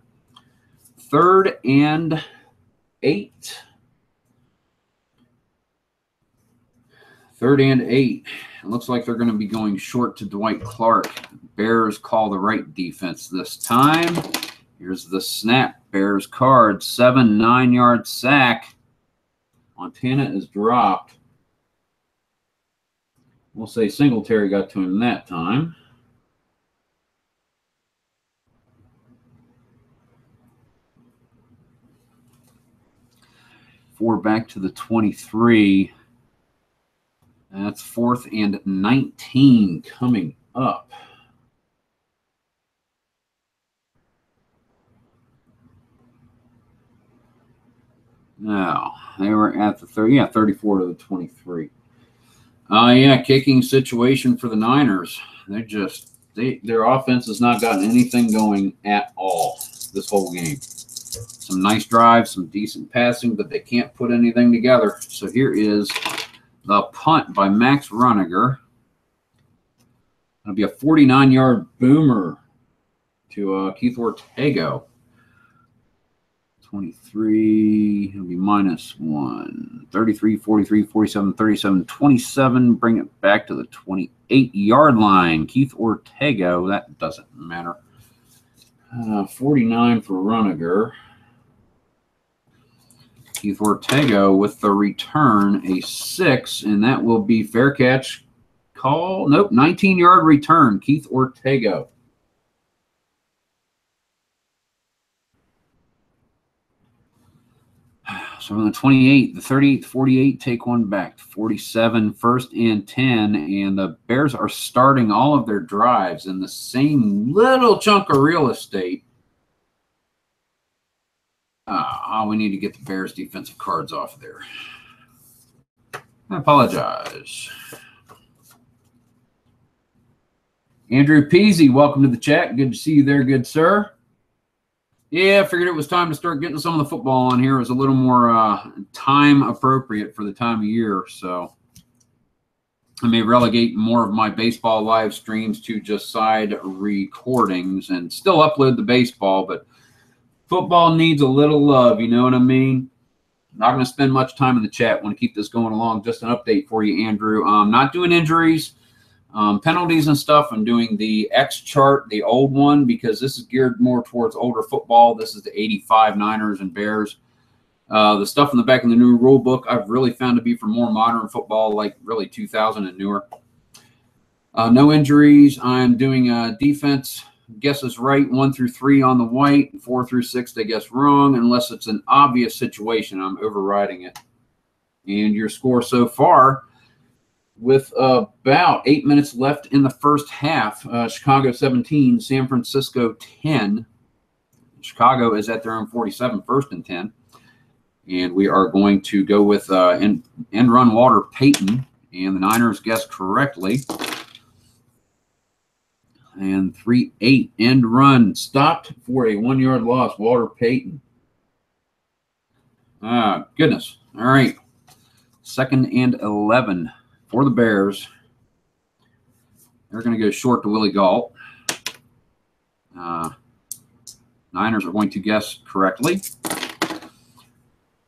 3rd and 8. 3rd and 8. It looks like they're going to be going short to Dwight Clark. Bears call the right defense this time. Here's the snap. Bears card. 7, 9-yard sack. Montana is dropped. We'll say Singletary got to him that time. Four back to the 23. That's 4th and 19 coming up. Now, they were at the 34 to the 23. Yeah, kicking situation for the Niners. Their offense has not gotten anything going at all this whole game. Some nice drives, some decent passing, but they can't put anything together. So here is the punt by Max Runiger. It'll be a 49-yard boomer to Keith Ortego. 23, it'll be -1. 33, 43, 47, 37, 27. Bring it back to the 28-yard line. Keith Ortego, that doesn't matter. 49 for Runiger. Keith Ortego with the return, a 6, and that will be fair catch call. Nope, 19-yard return, Keith Ortego. So from the 28, the 38, the 48, take one back. 47, 1st and 10, and the Bears are starting all of their drives in the same little chunk of real estate. We need to get the Bears defensive cards off there. I apologize. Andrew Peasy, welcome to the chat. Good to see you there, good sir. Yeah, I figured it was time to start getting some of the football on here. It was a little more time appropriate for the time of year, so I may relegate more of my baseball live streams to just side recordings and still upload the baseball, but football needs a little love, you know what I mean? Not going to spend much time in the chat. Want to keep this going along. Just an update for you, Andrew. Not doing injuries, penalties and stuff. I'm doing the X chart, the old one, because this is geared more towards older football. This is the 85 Niners and Bears. The stuff in the back of the new rule book I've really found to be for more modern football, like really 2000 and newer. No injuries. I'm doing defense. Guesses right 1 through 3 on the white, 4 through 6 they guess wrong, unless it's an obvious situation. I'm overriding it. And your score so far, with about 8 minutes left in the first half, Chicago 17, San Francisco 10. Chicago is at their own 47, 1st and 10. And we are going to go with end run Walter Payton, and the Niners guessed correctly. And 3-8 end run stopped for a 1-yard loss. Walter Payton. Goodness. All right. 2nd and 11 for the Bears. They're going to go short to Willie Galt. Niners are going to guess correctly.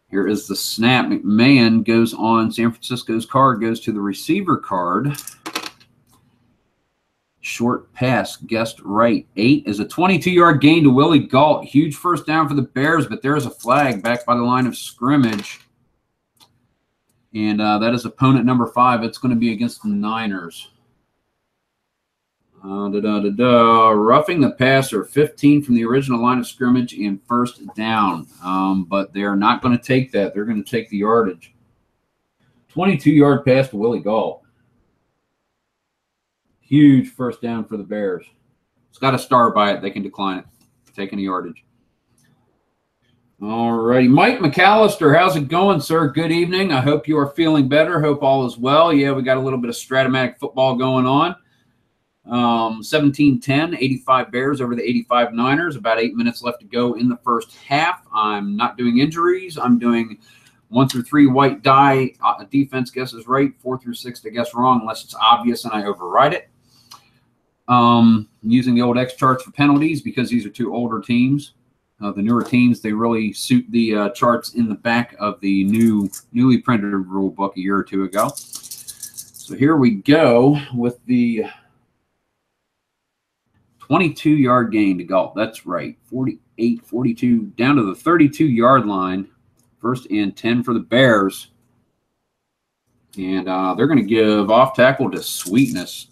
Here is the snap. McMahon goes on San Francisco's card, goes to the receiver card. Short pass, guessed right. 8 is a 22-yard gain to Willie Galt. Huge first down for the Bears, but there's a flag back by the line of scrimmage. And that is opponent number 5. It's going to be against the Niners. Roughing the passer, 15 from the original line of scrimmage and 1st down. But they're not going to take that. They're going to take the yardage. 22-yard pass to Willie Galt. Huge first down for the Bears. It's got a star by it. They can decline it. Taking the yardage. All righty. Mike McAllister, how's it going, sir? Good evening. I hope you are feeling better. Hope all is well. Yeah, we got a little bit of strat-o-matic football going on. 17-10, 85 Bears over the 85 Niners. About 8 minutes left to go in the first half. I'm not doing injuries. I'm doing 1 through 3 white die. Defense guesses right. 4 through 6 to guess wrong unless it's obvious and I override it. Using the old X charts for penalties because these are 2 older teams. The newer teams, they really suit the charts in the back of the newly printed rule book a year or 2 ago. So here we go with the 22-yard gain to Galt. That's right. 48, 42, down to the 32-yard line. 1st and 10 for the Bears. And they're going to give off tackle to Sweetness.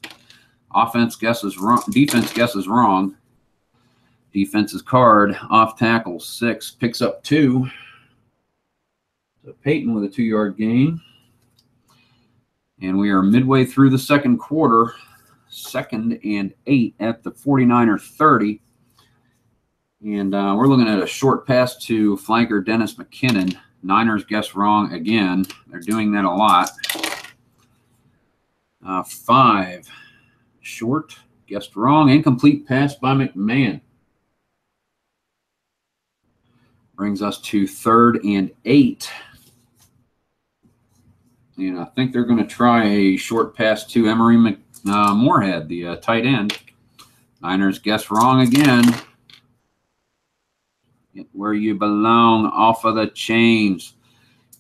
Offense guesses wrong. Defense guesses wrong. Defense's card, off tackle 6, picks up 2. So Peyton with a 2-yard gain. And we are midway through the second quarter. 2nd and 8 at the 49er 30. And we're looking at a short pass to flanker Dennis McKinnon. Niners guess wrong again. They're doing that a lot. 5. Short, guessed wrong. Incomplete pass by McMahon. Brings us to 3rd and 8. And I think they're going to try a short pass to Emery Moorhead, the tight end. Niners guess wrong again. Get where you belong, off of the chains.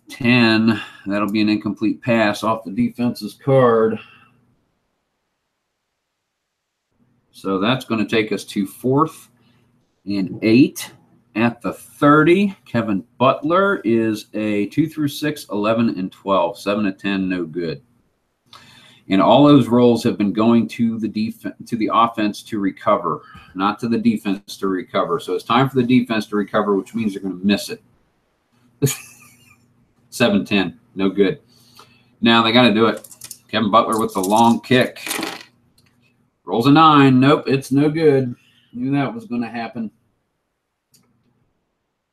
10. That'll be an incomplete pass off the defense's card. So that's going to take us to 4th and 8 at the 30. Kevin Butler is a 2 through 6, 11 and 12. 7 to 10, no good. And all those rolls have been going to the offense to recover, not to the defense to recover. So it's time for the defense to recover, which means they're going to miss it. 7-10, no good. Now they got to do it. Kevin Butler with the long kick. Rolls a 9. Nope, it's no good. Knew that was going to happen.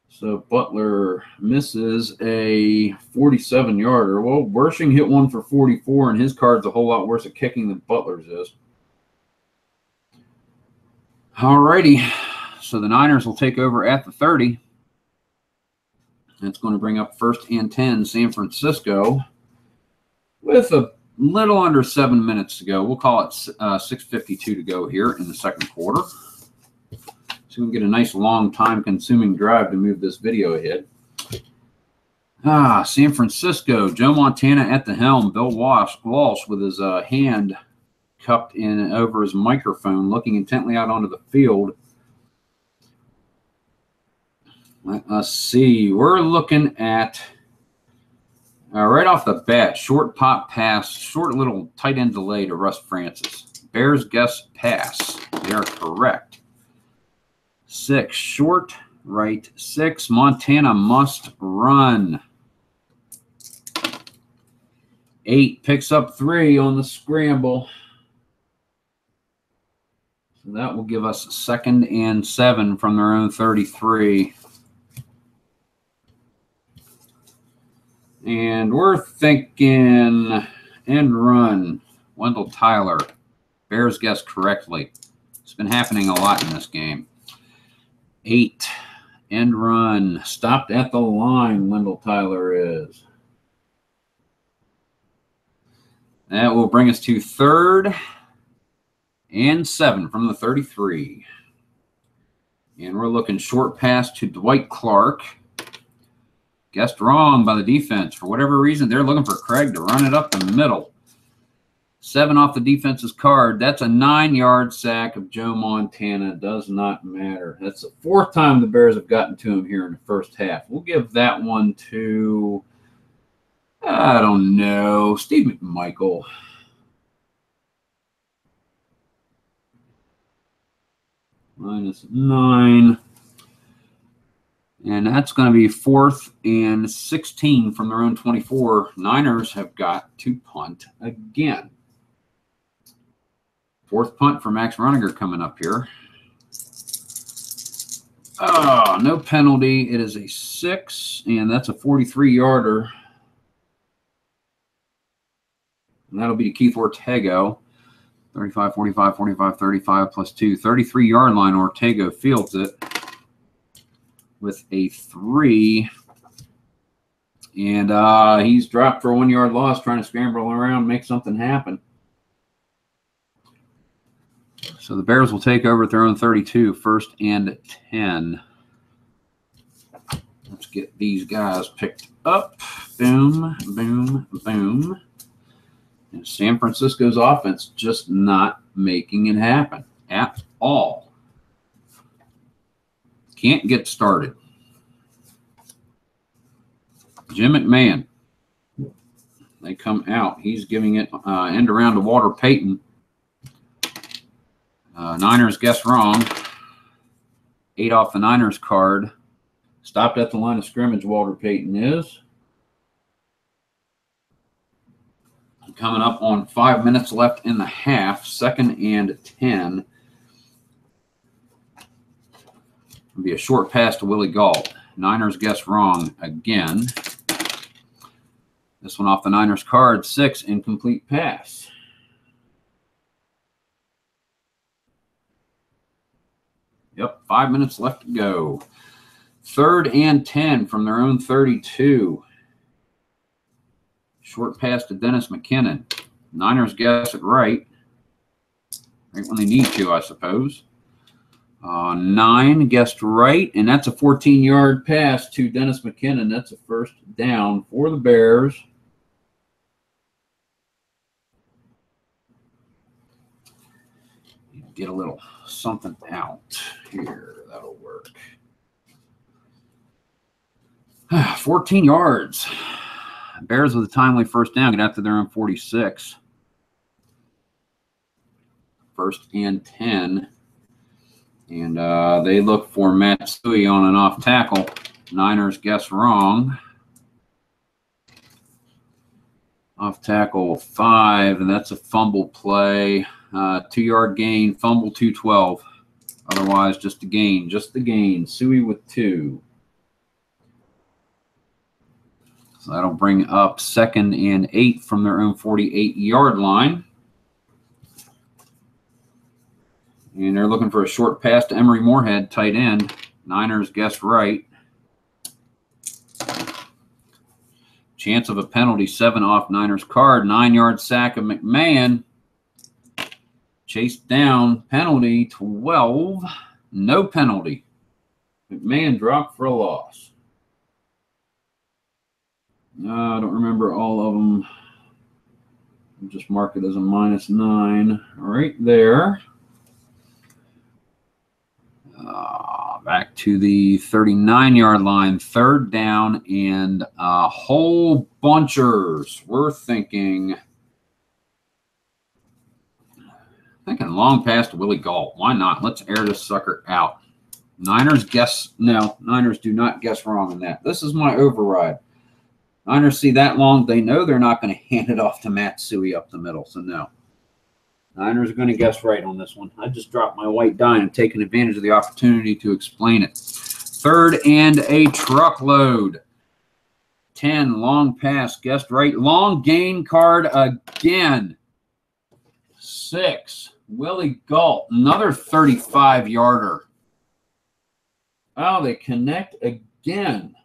So Butler misses a 47-yarder. Well, Wershing hit one for 44, and his card's a whole lot worse at kicking than Butler's is. All righty. So the Niners will take over at the 30. That's going to bring up 1st and 10, San Francisco, with a little under 7 minutes to go. We'll call it 6:52 to go here in the second quarter. So we can get a nice long time-consuming drive to move this video ahead. San Francisco, Joe Montana at the helm. Bill Walsh with his hand cupped in over his microphone, looking intently out onto the field. Let us see. We're looking at, right off the bat, short pop pass, short little tight end delay to Russ Francis. Bears guess pass. They are correct. 6, short, right 6. Montana must run. 8 picks up 3 on the scramble. So that will give us 2nd and 7 from their own 33. And we're thinking end run. Wendell Tyler. Bears guessed correctly. It's been happening a lot in this game. 8. End run. Stopped at the line, Wendell Tyler is. That will bring us to 3rd and 7 from the 33. And we're looking short pass to Dwight Clark. Guessed wrong by the defense. For whatever reason, they're looking for Craig to run it up the middle. 7 off the defense's card. That's a 9-yard sack of Joe Montana. Does not matter. That's the 4th time the Bears have gotten to him here in the first half. We'll give that one to, I don't know, Steve McMichael. -9. And that's going to be 4th and 16 from their own 24. Niners have got to punt again. 4th punt for Max Roniger coming up here. Oh, no penalty. It is a 6, and that's a 43-yarder. And that'll be to Keith Ortego. 35, 45, 45, 35 plus 2. 33-yard line. Ortego fields it with a 3. And he's dropped for a 1-yard loss, trying to scramble around, make something happen. So the Bears will take over at their own 32, 1st and 10. Let's get these guys picked up. Boom, boom, boom. And San Francisco's offense just not making it happen at all. Can't get started. Jim McMahon. They come out. He's giving it end around to Walter Payton. Niners guess wrong. 8 off the Niners card. Stopped at the line of scrimmage, Walter Payton is. Coming up on 5 minutes left in the half. 2nd and 10. It'll be a short pass to Willie Gault. Niners guess wrong again. This one off the Niners card. 6, incomplete pass. Yep, 5 minutes left to go. 3rd and 10 from their own 32. Short pass to Dennis McKinnon. Niners guess it right. right when they need to, I suppose. 9 guessed right, and that's a 14-yard pass to Dennis McKinnon. That's a first down for the Bears. Get a little something out here. That'll work. 14 yards. Bears with a timely first down. Get out to their own 46. First and 10. And they look for Matsui on an off tackle. Niners guess wrong. Off tackle 5, and that's a fumble play. 2-yard gain, fumble 212. Otherwise, just a gain. Just the gain. Suey with 2. So that'll bring up 2nd and 8 from their own 48-yard line. And they're looking for a short pass to Emery Moorhead, tight end. Niners guess right. Chance of a penalty, 7 off Niners card. 9-yard sack of McMahon. Chased down, penalty, 12. No penalty. McMahon dropped for a loss. I don't remember all of them. I'll just mark it as a -9 right there. Back to the 39-yard line, 3rd down, and whole bunchers. We're thinking long pass to Willie Galt. Why not? Let's air this sucker out. Niners guess no. Niners do not guess wrong on that. This is my override. Niners see that long, they know they're not going to hand it off to Matsui up the middle, so no. Niners are going to guess right on this one. I just dropped my white die and taken advantage of the opportunity to explain it. 3rd and a truckload. 10, long pass, guessed right. Long gain card again. 6, Willie Galt, another 35-yarder. Oh, they connect again.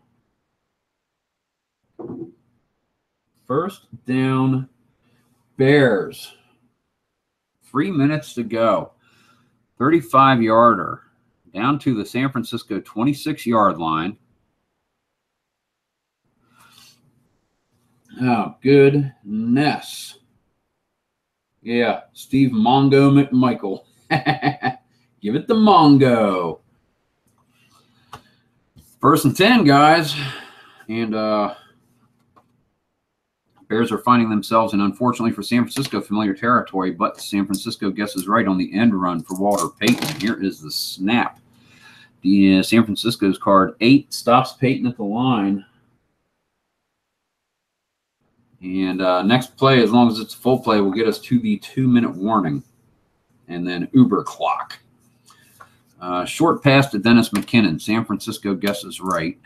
First down, Bears. 3 minutes to go. 35-yarder down to the San Francisco 26-yard line. Oh, goodness. Yeah, Steve Mongo McMichael. Give it to Mongo. 1st and 10, guys. And Bears are finding themselves in, unfortunately for San Francisco, familiar territory, but San Francisco guesses right on the end run for Walter Payton. Here is the snap. The San Francisco's card 8 stops Payton at the line. And next play, as long as it's a full play, will get us to the 2-minute warning. And then Uber clock. Short pass to Dennis McKinnon. San Francisco guesses right.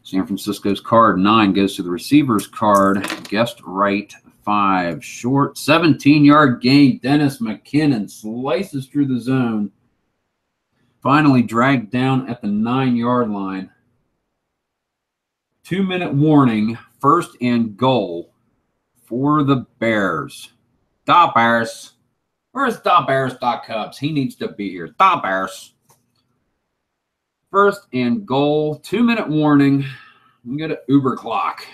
San Francisco's card 9 goes to the receiver's card. Guessed right 5. Short 17-yard gain. Dennis McKinnon slices through the zone. Finally dragged down at the 9-yard line. 2-minute warning. 1st and goal for the Bears. Da Bears. Where's Da Bears, Da Cubs? He needs to be here. Da Bears. 1st and goal. 2-minute warning. We get an Uber clock.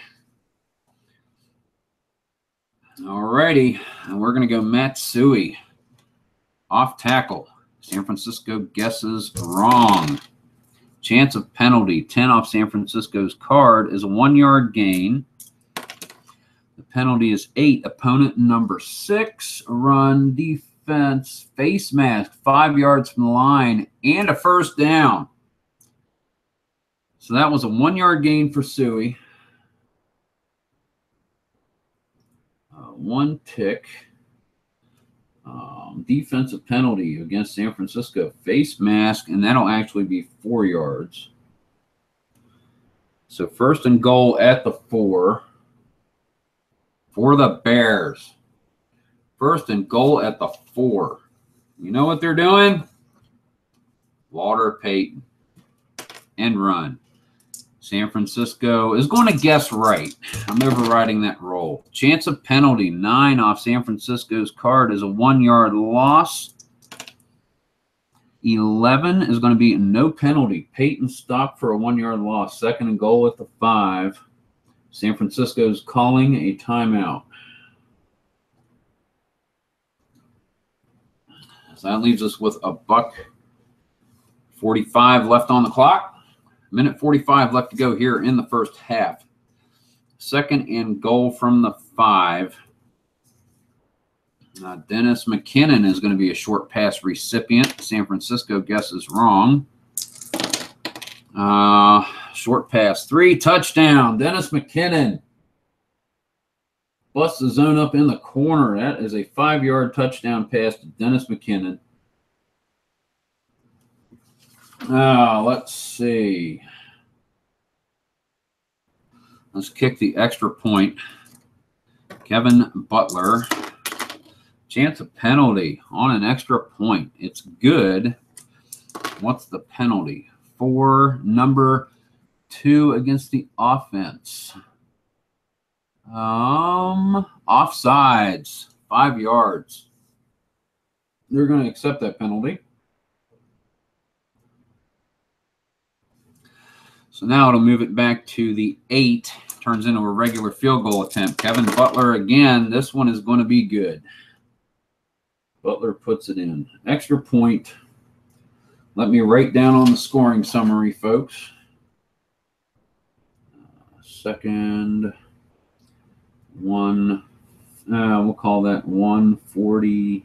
All righty. And we're going to go Matsui. Off tackle. San Francisco guesses wrong. Chance of penalty. 10 off San Francisco's card is a 1-yard gain. The penalty is 8. Opponent number 6. Run defense. Face mask. 5 yards from the line. And a first down. So that was a 1-yard gain for Suey. 1 tick. Defensive penalty against San Francisco. Face mask, and that'll actually be 4 yards. So 1st and goal at the 4 for the Bears. 1st and goal at the 4. You know what they're doing? Walter Payton. End run. San Francisco is going to guess right. I'm overriding that roll. Chance of penalty, 9 off San Francisco's card is a 1-yard loss. 11 is going to be no penalty. Peyton stopped for a 1-yard loss. 2nd and goal at the 5. San Francisco's calling a timeout. So that leaves us with a $1:45 left on the clock. 1:45 left to go here in the first half. 2nd and goal from the 5. Dennis McKinnon is going to be a short pass recipient. San Francisco guesses wrong. Short pass, 3, touchdown. Dennis McKinnon busts the zone up in the corner. That is a 5-yard touchdown pass to Dennis McKinnon. Let's see. Let's kick the extra point. Kevin Butler. Chance of penalty on an extra point. It's good. What's the penalty? For number 2 against the offense. Offsides. 5 yards. They're going to accept that penalty. So now it'll move it back to the 8. Turns into a regular field goal attempt. Kevin Butler again. This one is going to be good. Butler puts it in. Extra point. Let me write down on the scoring summary, folks. 2nd, 1. We'll call that 140.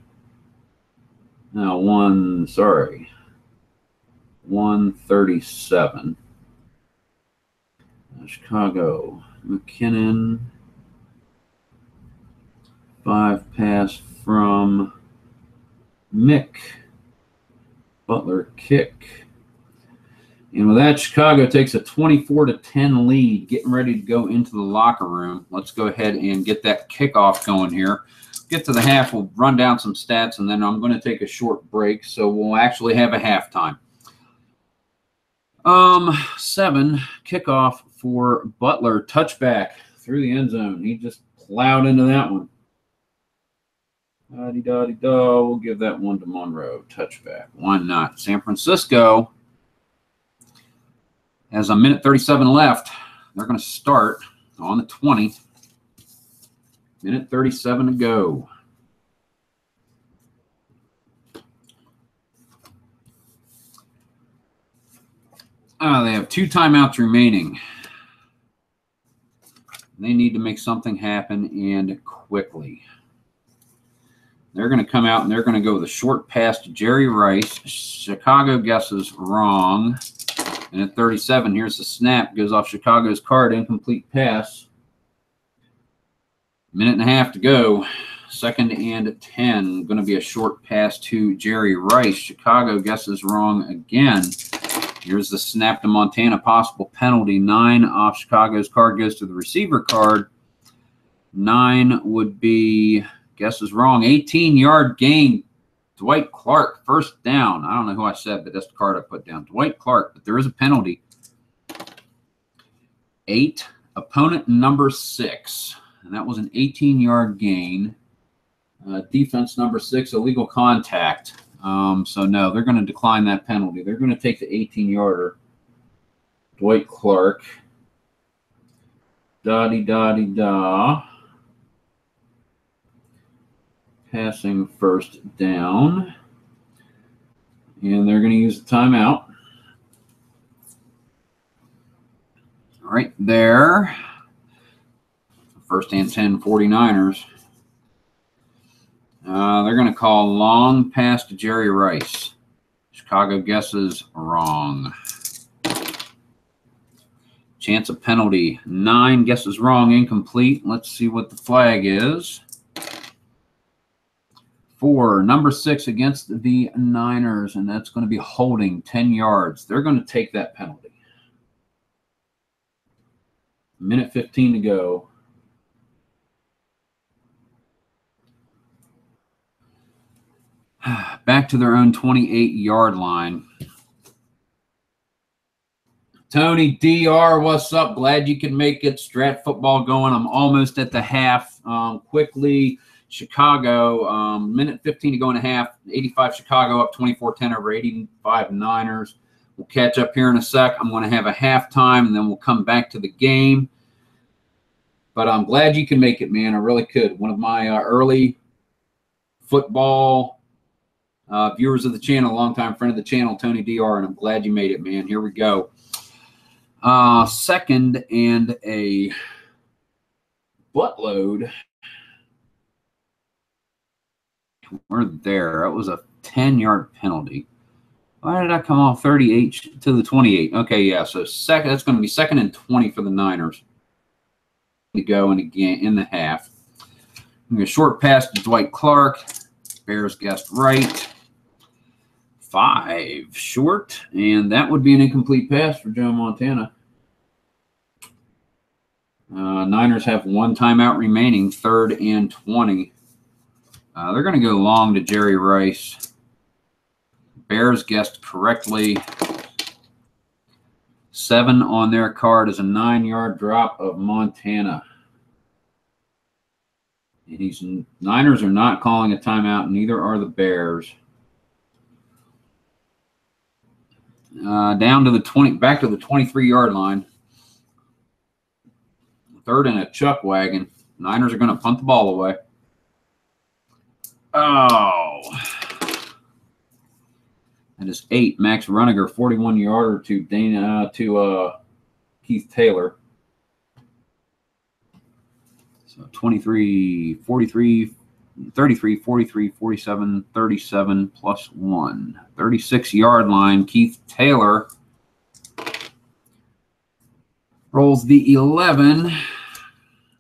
No, 137. Chicago. McKinnon. 5 pass from Mick. Butler kick. And with that, Chicago takes a 24-10 lead, getting ready to go into the locker room. Let's go ahead and get that kickoff going here. Get to the half, we'll run down some stats, and then I'm going to take a short break, so we'll actually have a halftime. 7, kickoff for Butler, touchback through the end zone. He just plowed into that one. Da-dee-da-dee-da. We'll give that one to Monroe. Touchback. Why not? San Francisco has a 1:37 left. They're going to start on the 20. 1:37 to go. They have 2 timeouts remaining. They need to make something happen, and quickly. They're going to come out and they're going to go with a short pass to Jerry Rice. Chicago guesses wrong. And at 37, here's the snap. Goes off Chicago's card. Incomplete pass. 1.5 to go. 2nd and 10. Going to be a short pass to Jerry Rice. Chicago guesses wrong again. Here's the snap to Montana. Possible penalty. 9 off Chicago's card goes to the receiver card. 9 would be... Guess is wrong. 18-yard gain. Dwight Clark, first down. I don't know who I said, but that's the card I put down. Dwight Clark, but there is a penalty. 8, opponent number 6. And that was an 18-yard gain. Defense number 6, illegal contact. So, no, they're going to decline that penalty. They're going to take the 18-yarder. Dwight Clark. Da-dee-da-dee-da. Passing first down. And they're going to use the timeout. Right there. First and 10, 49ers. They're going to call long pass to Jerry Rice. Chicago guesses wrong. Chance of penalty. 9 guesses wrong, incomplete. Let's see what the flag is. 4, number 6 against the Niners, and that's going to be holding 10 yards. They're going to take that penalty. 1:15 to go. Back to their own 28-yard line. Tony DR, what's up? Glad you can make it. Strat football going. I'm almost at the half. Quickly, Chicago, minute 15 to go in a half. 85 Chicago up 24-10 over 85 Niners. We'll catch up here in a sec. I'm going to have a halftime, and then we'll come back to the game. But I'm glad you can make it, man. I really could. One of my early football viewers of the channel, longtime friend of the channel, Tony DR, and I'm glad you made it, man. Here we go. Second and a buttload. We're there. That was a 10-yard penalty. Why did I come off 38 to the 28? Okay, yeah. So second, that's going to be 2nd and 20 for the Niners to go in again in the half. A short pass to Dwight Clark. Bears guessed right. 5 short, and that would be an incomplete pass for Joe Montana. Niners have 1 timeout remaining, 3rd and 20. They're going to go long to Jerry Rice. Bears guessed correctly. 7 on their card is a 9-yard drop of Montana. And Niners are not calling a timeout, neither are the Bears. Down to the 20, back to the 23-yard line. 3rd and a chuck wagon. Niners are going to punt the ball away. Oh. That is 8. Max Runiger, 41-yarder to Keith Taylor. So 23, 43, 33, 43, 47, 37 plus 1. 36-yard line. Keith Taylor rolls the 11.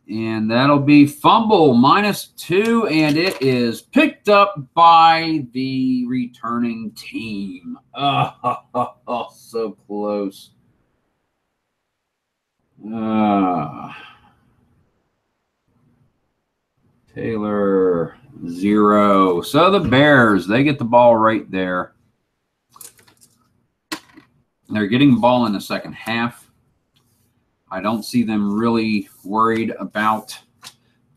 And that'll be fumble -2. And it is picked up by the returning team. Oh, so close. Taylor, 0. So the Bears, they get the ball right there. They're getting the ball in the second half. I don't see them really worried about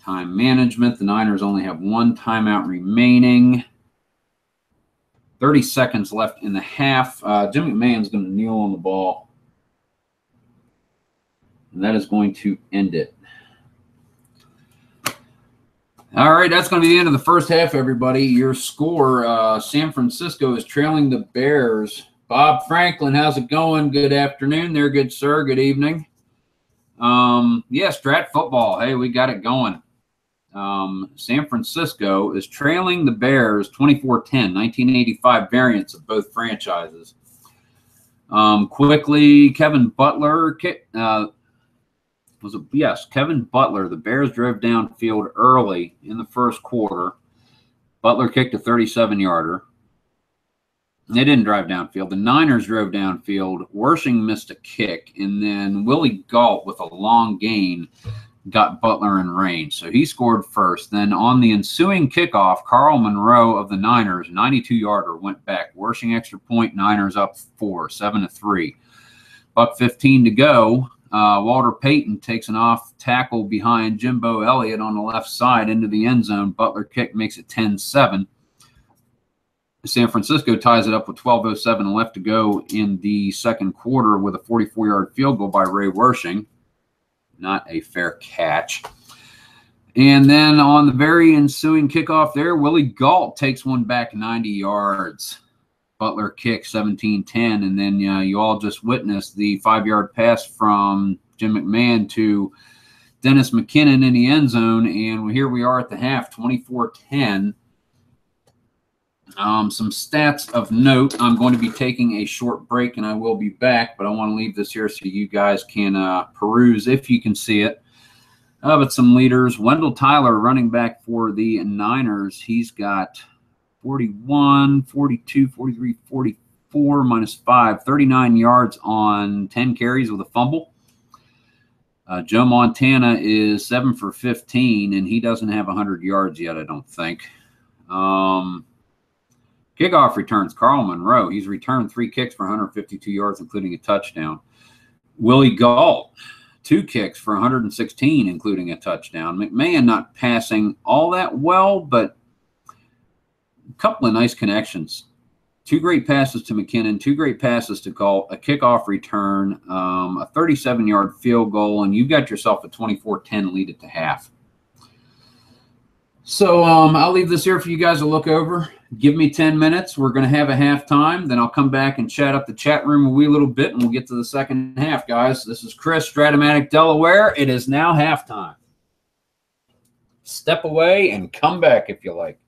time management. The Niners only have 1 timeout remaining. 30 seconds left in the half. Jim McMahon's going to kneel on the ball. And that is going to end it. All right, that's going to be the end of the first half, everybody. Your score, San Francisco is trailing the Bears. Bob Franklin, how's it going? Good afternoon there, good sir. Good evening. Yeah, Strat football. Hey, we got it going. San Francisco is trailing the Bears 24-10, 1985 variants of both franchises. Quickly, Kevin Butler Kevin Butler. The Bears drove downfield early in the first quarter. Butler kicked a 37-yarder. They didn't drive downfield. The Niners drove downfield. Worshing missed a kick, and then Willie Galt with a long gain got Butler in range. So he scored first. Then on the ensuing kickoff, Carl Monroe of the Niners, 92-yarder, went back. Worshing extra point, Niners up 4, 7-3. $1:15 to go. Walter Payton takes an off tackle behind Jimbo Elliott on the left side into the end zone. Butler kick makes it 10-7. San Francisco ties it up with 12:07 left to go in the second quarter with a 44-yard field goal by Ray Worshing. Not a fair catch. And then on the very ensuing kickoff there, Willie Galt takes one back 90 yards. Butler kick 17-10. And then you all just witnessed the 5-yard pass from Jim McMahon to Dennis McKinnon in the end zone. And here we are at the half, 24-10. Some stats of note. I'm going to be taking a short break, and I will be back, but I want to leave this here so you guys can peruse if you can see it. But some leaders. Wendell Tyler, running back for the Niners. He's got 41, 42, 43, 44, minus 5, 39 yards on 10 carries with a fumble. Joe Montana is 7 for 15, and he doesn't have 100 yards yet, I don't think. Kickoff returns, Carl Monroe. He's returned 3 kicks for 152 yards, including a touchdown. Willie Galt, 2 kicks for 116, including a touchdown. McMahon not passing all that well, but a couple of nice connections. 2 great passes to McKinnon, 2 great passes to Galt, a kickoff return, a 37-yard field goal, and you've got yourself a 24-10 lead at the half. So I'll leave this here for you guys to look over. Give me 10 minutes. We're going to have a halftime. Then I'll come back and chat up the chat room a wee little bit, and we'll get to the second half, guys. This is Chris, strat-o-matic, Delaware. It is now halftime. Step away and come back if you like.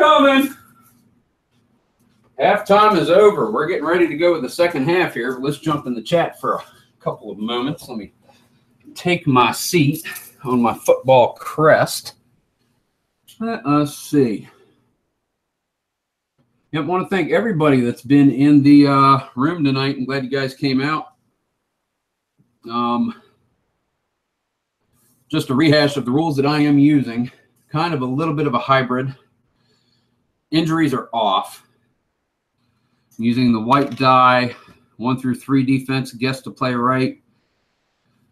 coming. Halftime is over. We're getting ready to go with the second half here. Let's jump in the chat for a couple of moments. Let me take my seat on my football crest. Let us see. Yep, I want to thank everybody that's been in the room tonight. I'm glad you guys came out. Just a rehash of the rules that I am using. Kind of a little bit of a hybrid. Injuries are off. I'm using the white die, 1 through 3 defense gets to play right.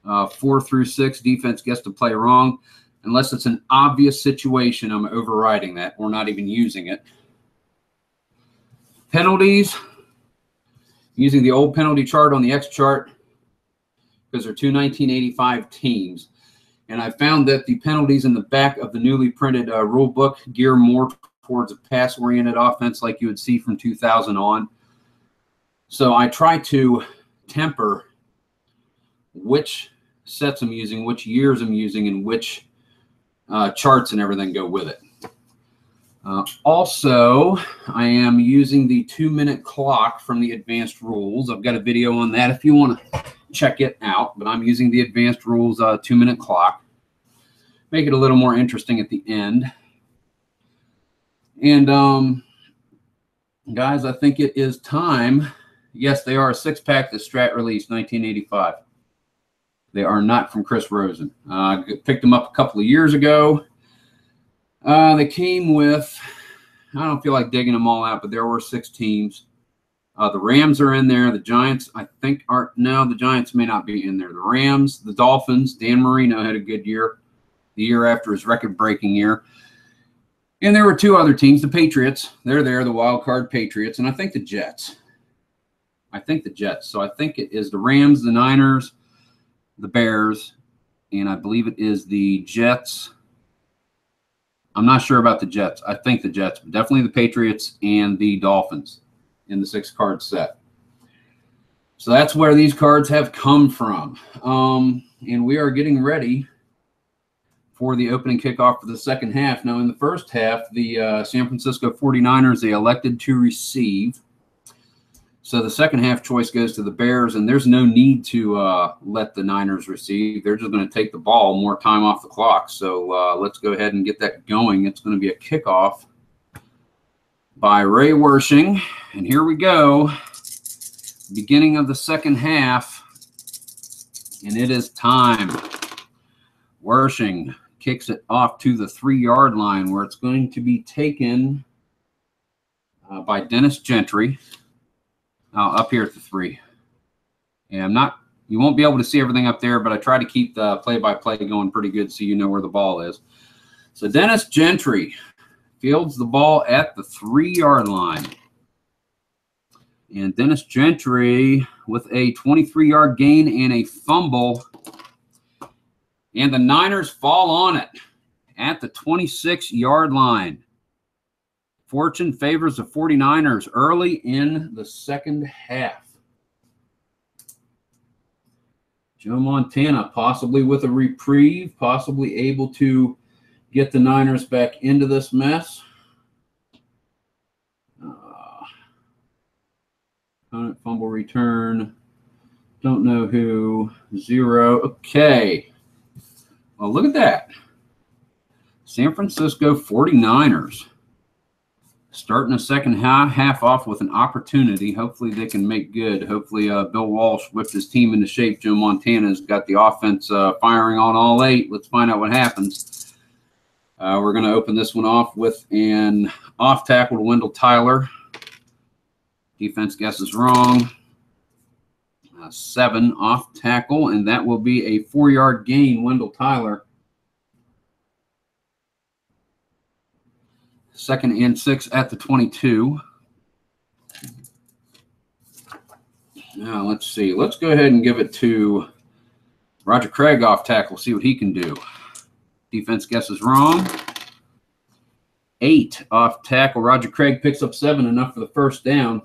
4 through 6 defense gets to play wrong. Unless it's an obvious situation, I'm overriding that. We're not even using it. Penalties. Using the old penalty chart on the X chart because they're two 1985 teams. And I found that the penalties in the back of the newly printed rule book gear more towards a pass-oriented offense like you would see from 2000 on. So I try to temper which sets I'm using, which years I'm using, and which charts and everything go with it. Also, I am using the 2-minute clock from the advanced rules. I've got a video on that if you want to check it out, but I'm using the advanced rules 2-minute clock. Make it a little more interesting at the end. And guys, I think it is time. Yes, they are a 6-pack, the Strat release, 1985. They are not from Chris Rosen. I picked them up a couple of years ago. They came with, I don't feel like digging them all out, but there were 6 teams. The Rams are in there. The Giants, I think, are, no, the Giants may not be in there. The Rams, the Dolphins, Dan Marino had a good year, the year after his record-breaking year. And there were 2 other teams, the Patriots. They're there, the wild card Patriots, and I think the Jets. So I think it is the Rams, the Niners, the Bears, and I believe it is the Jets. I'm not sure about the Jets. I think the Jets, but definitely the Patriots and the Dolphins in the 6-card set. So that's where these cards have come from. And we are getting ready for the opening kickoff for the second half. Now, in the first half, the San Francisco 49ers, they elected to receive. So the second half choice goes to the Bears, and there's no need to let the Niners receive. They're just going to take the ball, more time off the clock. So let's go ahead and get that going. It's going to be a kickoff by Ray Wershing. And here we go. Beginning of the second half, and it is time. Wershing kicks it off to the 3-yard line where it's going to be taken by Dennis Gentry. Up here at the 3. And you won't be able to see everything up there, but I try to keep the play-by-play going pretty good so you know where the ball is. So Dennis Gentry fields the ball at the 3-yard line. And Dennis Gentry with a 23-yard gain and a fumble. And the Niners fall on it at the 26-yard line. Fortune favors the 49ers early in the second half. Joe Montana possibly with a reprieve, possibly able to get the Niners back into this mess. Opponent fumble return. Don't know who. 0. Okay. Well, look at that. San Francisco 49ers. Starting the second half off with an opportunity. Hopefully they can make good. Hopefully Bill Walsh whipped his team into shape. Joe Montana's got the offense firing on all 8. Let's find out what happens. We're going to open this one off with an off tackle to Wendell Tyler. Defense guesses wrong. 7 off tackle, and that will be a 4-yard gain, Wendell Tyler. 2nd and 6 at the 22. Now, let's see. Let's go ahead and give it to Roger Craig off tackle, see what he can do. Defense guesses wrong. 8 off tackle. Roger Craig picks up 7, enough for the first down.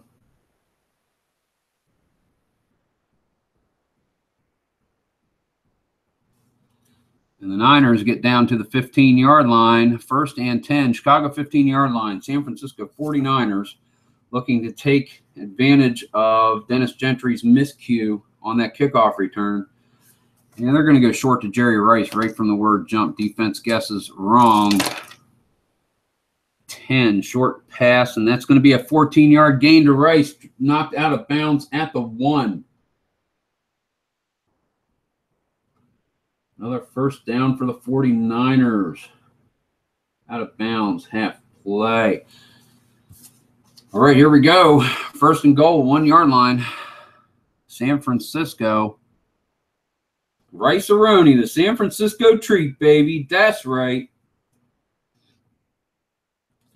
And the Niners get down to the 15-yard line. 1st and 10, Chicago 15-yard line. San Francisco 49ers looking to take advantage of Dennis Gentry's miscue on that kickoff return. And they're going to go short to Jerry Rice right from the word jump. Defense guesses wrong. 10, short pass, and that's going to be a 14-yard gain to Rice, knocked out of bounds at the 1. Another first down for the 49ers. Out of bounds, half play. All right, here we go. 1st and goal, 1-yard line. San Francisco. Rice-A-Roni, the San Francisco treat, baby. That's right.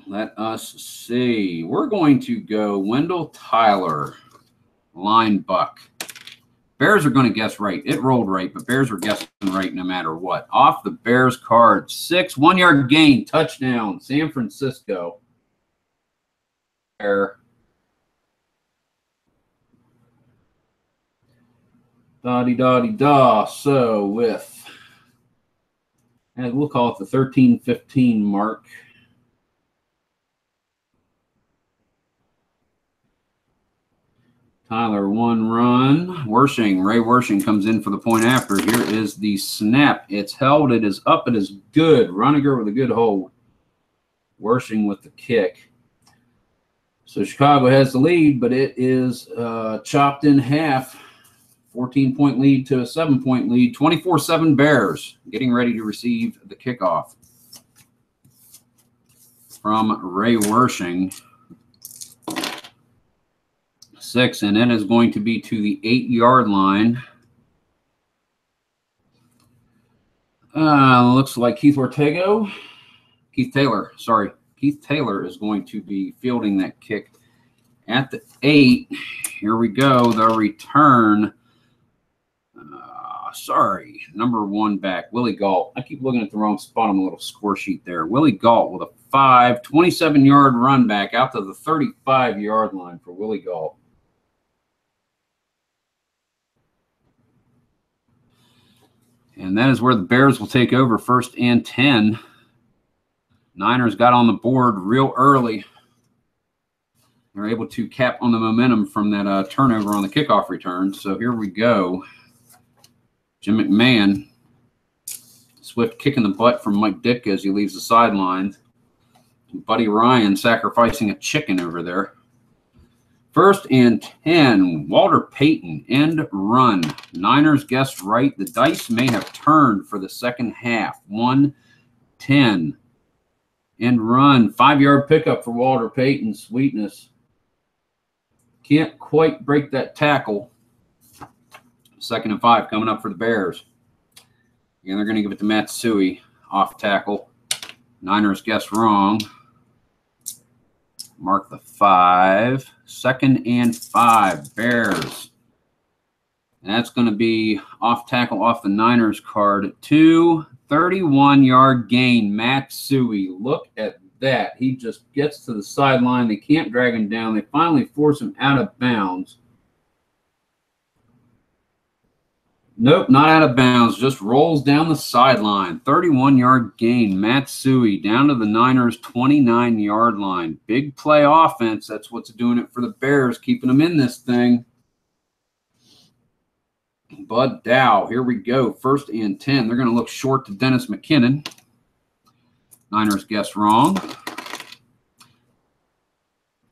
Let us see. We're going to go Wendell Tyler, line buck. Bears are going to guess right. It rolled right, but Bears are guessing right no matter what. Off the Bears card. 6, 1-yard gain, touchdown, San Francisco. Da-de-da-de-da. So with, and we'll call it the 13-15 mark. Tyler, 1 run. Ray Wershing comes in for the point after. Here is the snap. It's held. It is up. It is good. Roniger with a good hold. Wershing with the kick. So Chicago has the lead, but it is chopped in half. 14-point lead to a 7-point lead. 24-7 Bears getting ready to receive the kickoff from Ray Wershing. 6, and it is going to be to the 8-yard line. Looks like Keith Taylor is going to be fielding that kick at the 8. Here we go. The return. Number 1 back, Willie Galt. I keep looking at the wrong spot on the little score sheet there. Willie Galt with a 27-yard run back out to the 35-yard line for Willie Galt. And that is where the Bears will take over, 1st and 10. Niners got on the board real early. They're able to cap on the momentum from that turnover on the kickoff return. So here we go. Jim McMahon. Swift kick in the butt from Mike Ditka as he leaves the sidelines. Buddy Ryan sacrificing a chicken over there. 1st and 10, Walter Payton, end run. Niners guessed right. The dice may have turned for the second half. 1-10, end run. 5-yard pickup for Walter Payton. Sweetness. Can't quite break that tackle. 2nd and 5 coming up for the Bears. And they're going to give it to Matsui. Off tackle. Niners guessed wrong. Mark the 5. 2nd and 5, Bears. And that's going to be off tackle off the Niners card. 31-yard gain, Matsui. Look at that. He just gets to the sideline. They can't drag him down. They finally force him out of bounds. Nope, not out of bounds. Just rolls down the sideline. 31-yard gain. Matsui down to the Niners' 29-yard line. Big play offense. That's what's doing it for the Bears, keeping them in this thing. Bud Dow. Here we go. 1st and 10. They're going to look short to Dennis McKinnon. Niners guessed wrong.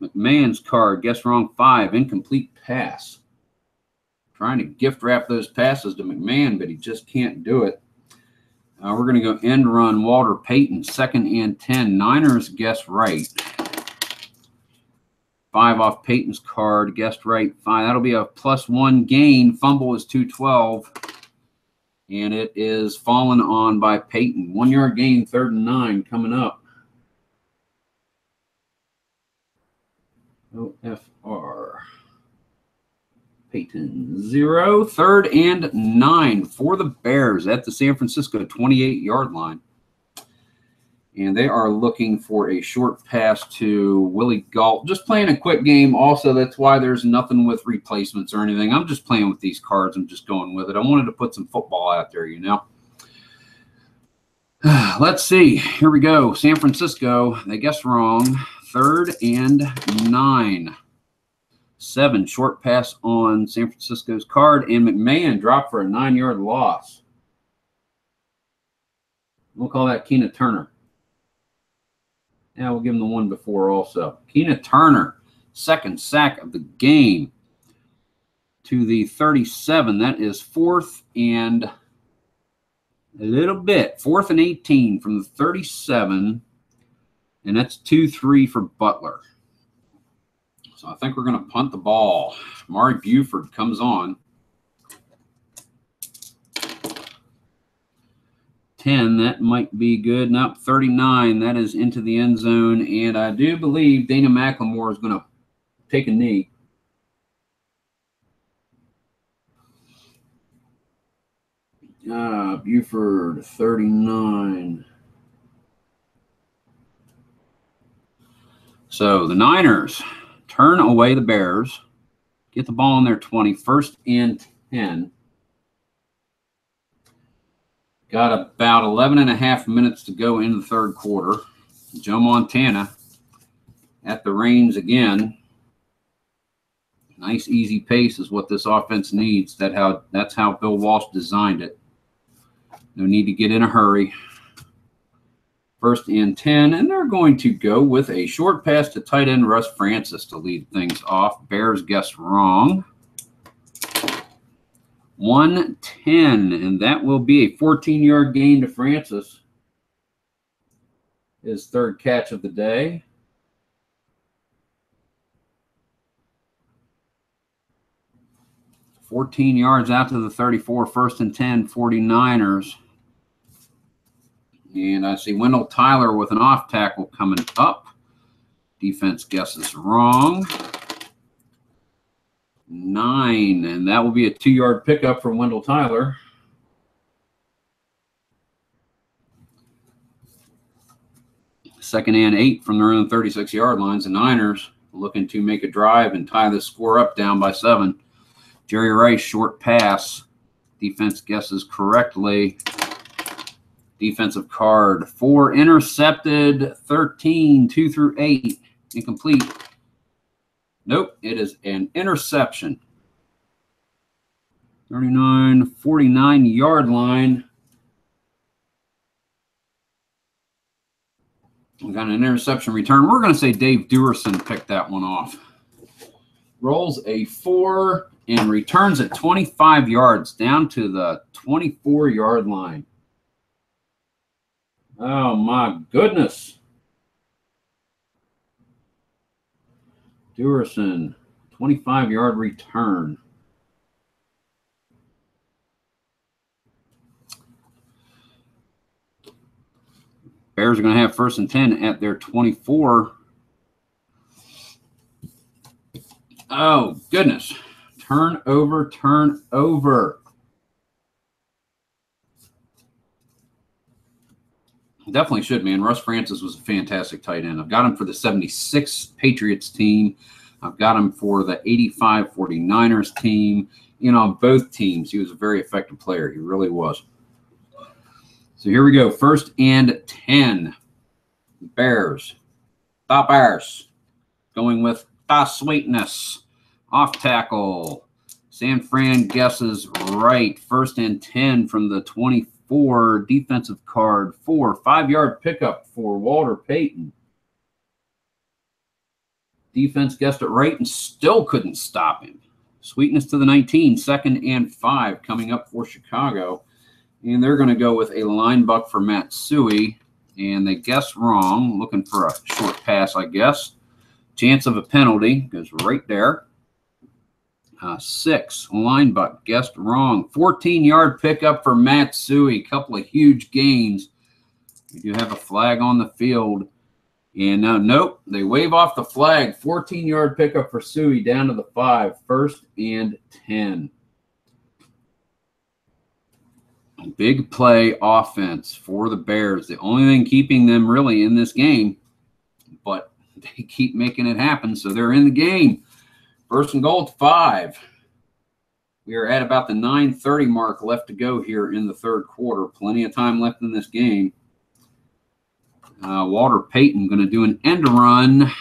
McMahon's card. Guessed wrong 5. Incomplete pass. Trying to gift wrap those passes to McMahon, but he just can't do it. We're going to go end run Walter Payton, 2nd and 10. Niners guessed right. 5 off Payton's card, guessed right. 5. That'll be a +1 gain. Fumble is 212. And it is fallen on by Payton. 1-yard gain, 3rd and 9 coming up. OFR. Payton 0. 3rd and 9 for the Bears at the San Francisco 28-yard line. And they are looking for a short pass to Willie Galt. Just playing a quick game. Also, that's why there's nothing with replacements or anything. I'm just playing with these cards. I'm just going with it. I wanted to put some football out there, you know. Let's see. Here we go. San Francisco, they guessed wrong. 3rd and 9. 7, short pass on San Francisco's card, and McMahon dropped for a 9-yard loss. We'll call that Keena Turner. Yeah, we'll give him the one before also. Keena Turner, 2nd sack of the game to the 37. That is 4th and a little bit. 4th and 18 from the 37, and that's 2-3 for Butler. So I think we're going to punt the ball. Mari Buford comes on. 10, that might be good. Nope, 39, that is into the end zone. And I do believe Dana McLemore is going to take a knee. Buford, 39. So the Niners turn away the Bears. Get the ball on their 20. 1st and 10. Got about 11.5 minutes to go in the 3rd quarter. Joe Montana at the reins again. Nice, easy pace is what this offense needs. That's how Bill Walsh designed it. No need to get in a hurry. 1st and 10, and they're going to go with a short pass to tight end Russ Francis to lead things off. Bears guessed wrong. 110, and that will be a 14-yard gain to Francis. His 3rd catch of the day. $14 yards out to the 34, 1st and 10, 49ers. And I see Wendell Tyler with an off tackle coming up. Defense guesses wrong. 9, and that will be a 2-yard pickup for Wendell Tyler. Second and 8 from their own 36-yard lines. The Niners looking to make a drive and tie the score up down by 7. Jerry Rice, short pass. Defense guesses correctly. Defensive card. 4 intercepted. 13, 2 through 8. Incomplete. Nope, it is an interception. 39, 49-yard line. We got an interception return. We're going to say Dave Dewerson picked that one off. Rolls a 4 and returns at 25 yards down to the 24-yard line. Oh, my goodness. Dewerson, 25-yard return. Bears are going to have 1st and 10 at their 24. Oh, goodness. Turnover, turnover. Definitely should, man. Russ Francis was a fantastic tight end. I've got him for the 76 Patriots team. I've got him for the 85 49ers team. You know, on both teams, he was a very effective player. He really was. So here we go. 1st and 10. Bears. The Bears. Going with the Sweetness. Off tackle. San Fran guesses right. 1st and 10 from the 24. Defensive card. 4. 5-yard pickup for Walter Payton. Defense guessed it right and still couldn't stop him. Sweetness to the 19. 2nd and 5 coming up for Chicago. And they're going to go with a line buck for Matt Suey. And they guessed wrong. Looking for a short pass, I guess. Chance of a penalty goes right there. 6, line buck, guessed wrong. 14-yard pickup for Matt Suey. Couple of huge gains. We do have a flag on the field. And nope, they wave off the flag. 14-yard pickup for Suey down to the 5. 1st and 10. Big play offense for the Bears. The only thing keeping them really in this game, but they keep making it happen, so they're in the game. 1st and goal at 5. We are at about the 9:30 mark left to go here in the 3rd quarter. Plenty of time left in this game. Walter Payton going to do an end run.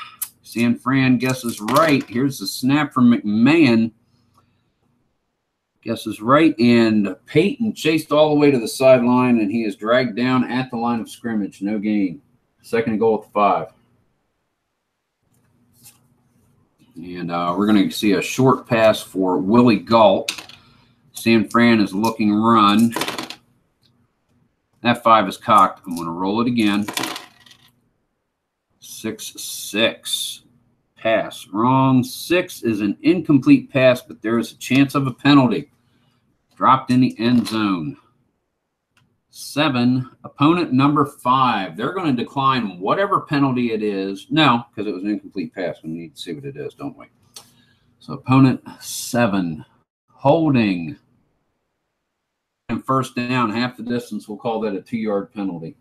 San Fran guesses right. Here's the snap from McMahon. Guesses right, and Payton chased all the way to the sideline, and he is dragged down at the line of scrimmage. No gain. Second and goal at the 5. And we're going to see a short pass for Willie Galt. San Fran is looking run. That 5 is cocked. I'm going to roll it again. 6-6. Pass. Wrong. 6 is an incomplete pass, but there is a chance of a penalty. Dropped in the end zone. 7. Opponent number 5. They're going to decline whatever penalty it is. No, because it was an incomplete pass. We need to see what it is, don't we? So opponent 7. Holding. And first down, half the distance. We'll call that a 2-yard penalty.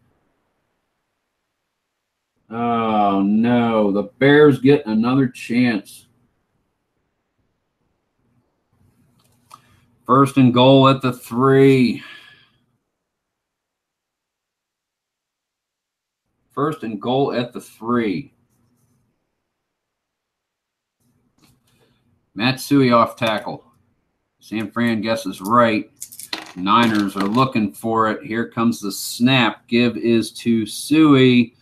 Oh, no. The Bears get another chance. First and goal at the 3. First and goal at the 3. Matsui off tackle. San Fran guesses right. Niners are looking for it. Here comes the snap. Give is to Suey.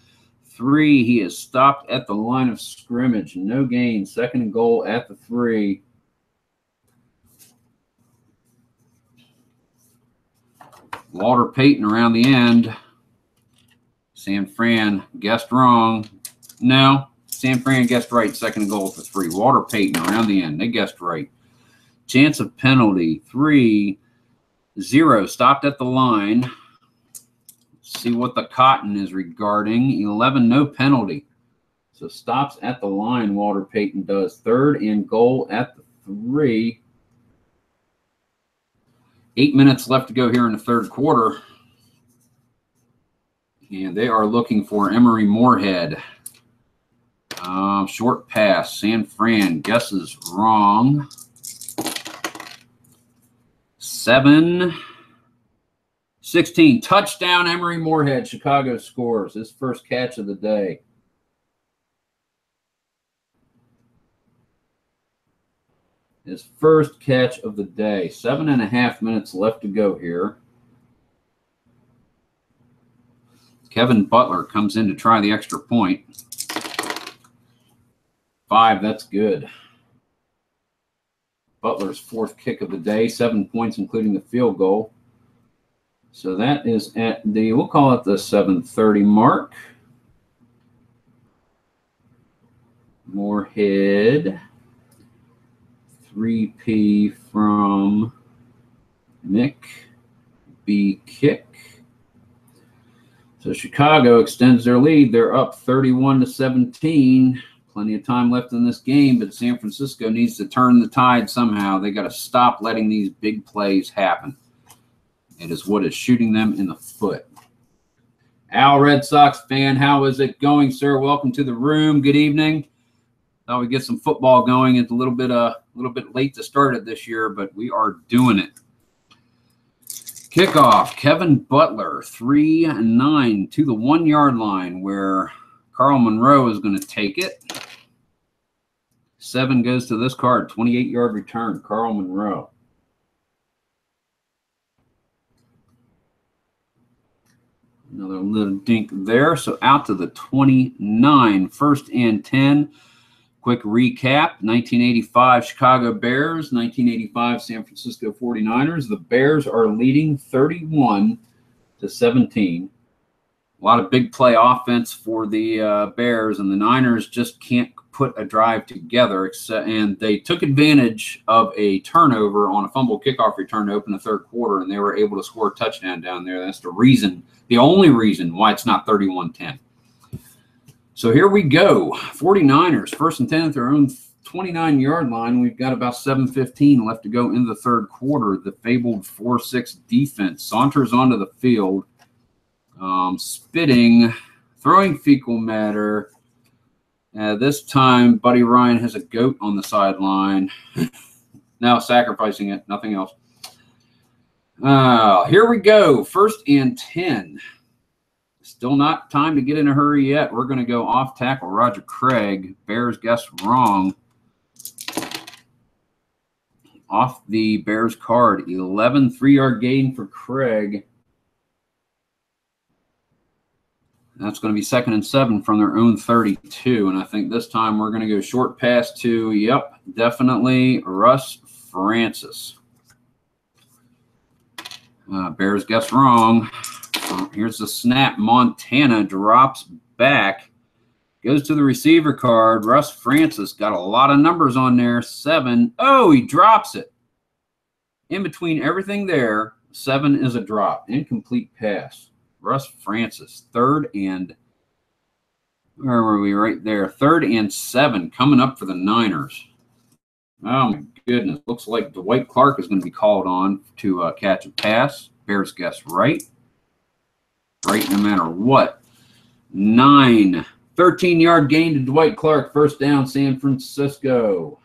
3. He is stopped at the line of scrimmage. No gain. Second and goal at the 3. Walter Payton around the end. San Fran guessed wrong. No, San Fran guessed right. Second and goal at the 3. Walter Payton around the end. They guessed right. Chance of penalty. 3-0. Stopped at the line. See what the cotton is regarding. 11, no penalty. So stops at the line, Walter Payton does. Third and goal at the 3. 8 minutes left to go here in the third quarter. And they are looking for Emery Moorhead. Short pass. San Fran guesses wrong. 7-16. Touchdown, Emery Moorhead. Chicago scores. His first catch of the day. His first catch of the day. 7.5 minutes left to go here. Kevin Butler comes in to try the extra point. 5, that's good. Butler's fourth kick of the day. 7 points, including the field goal. So that is at the, we'll call it the 7:30 mark. Moorhead. 3P from Mick. B kick. So Chicago extends their lead. They're up 31-17. Plenty of time left in this game, but San Francisco needs to turn the tide somehow. They got to stop letting these big plays happen. It is what is shooting them in the foot. Al, Red Sox fan, how is it going, sir? Welcome to the room. Good evening. Thought we'd get some football going. It's a little bit late to start it this year, but we are doing it. Kickoff, Kevin Butler, 3-9 to the 1-yard line where Carl Monroe is going to take it. 7 goes to this card, 28-yard return, Carl Monroe. Another little dink there, so out to the 29, 1st and 10. Quick recap, 1985 Chicago Bears, 1985 San Francisco 49ers. The Bears are leading 31-17. A lot of big play offense for the Bears, and the Niners just can't put a drive together. And they took advantage of a turnover on a fumble kickoff return to open the third quarter, and they were able to score a touchdown down there. That's the only reason why it's not 31-10. So here we go. 49ers, 1st and 10 at their own 29-yard line. We've got about 7:15 left to go in the third quarter. The fabled 4-6 defense saunters onto the field, spitting, throwing fecal matter. This time, Buddy Ryan has a goat on the sideline. Now sacrificing it, nothing else. Here we go. 1st and 10. still not time to get in a hurry yet. We're going to go off tackle Roger Craig. Bears guessed wrong. Off the Bears card, 11 3-yard gain for Craig. That's going to be 2nd and 7 from their own 32. And I think this time we're going to go short pass to, yep, definitely Russ Francis. Bears guessed wrong. Here's the snap. Montana drops back. Goes to the receiver card. Russ Francis got a lot of numbers on there. 7. Oh, he drops it. In between everything there, 7 is a drop. Incomplete pass. Russ Francis, 3rd and, where were we? Right there. 3rd and 7 coming up for the Niners. Oh, my goodness. Looks like Dwight Clark is going to be called on to catch a pass. Bears guess right. Right no matter what. 9. 13-yard gain to Dwight Clark. First down, San Francisco.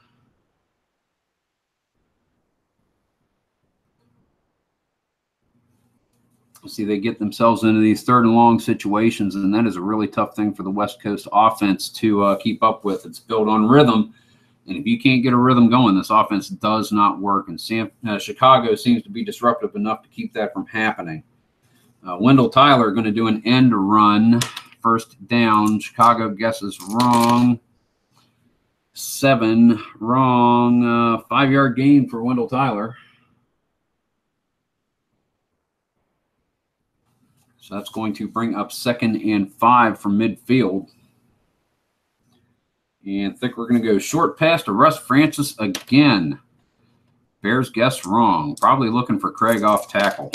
See, they get themselves into these 3rd and long situations, and that is a really tough thing for the West Coast offense to keep up with. It's built on rhythm, and if you can't get a rhythm going, this offense does not work, and Chicago seems to be disruptive enough to keep that from happening. Wendell Tyler going to do an end run. First down. Chicago guesses wrong. 7 wrong. 5-yard gain for Wendell Tyler. So that's going to bring up 2nd and 5 from midfield. And I think we're going to go short pass to Russ Francis again. Bears guessed wrong. Probably looking for Craig off tackle.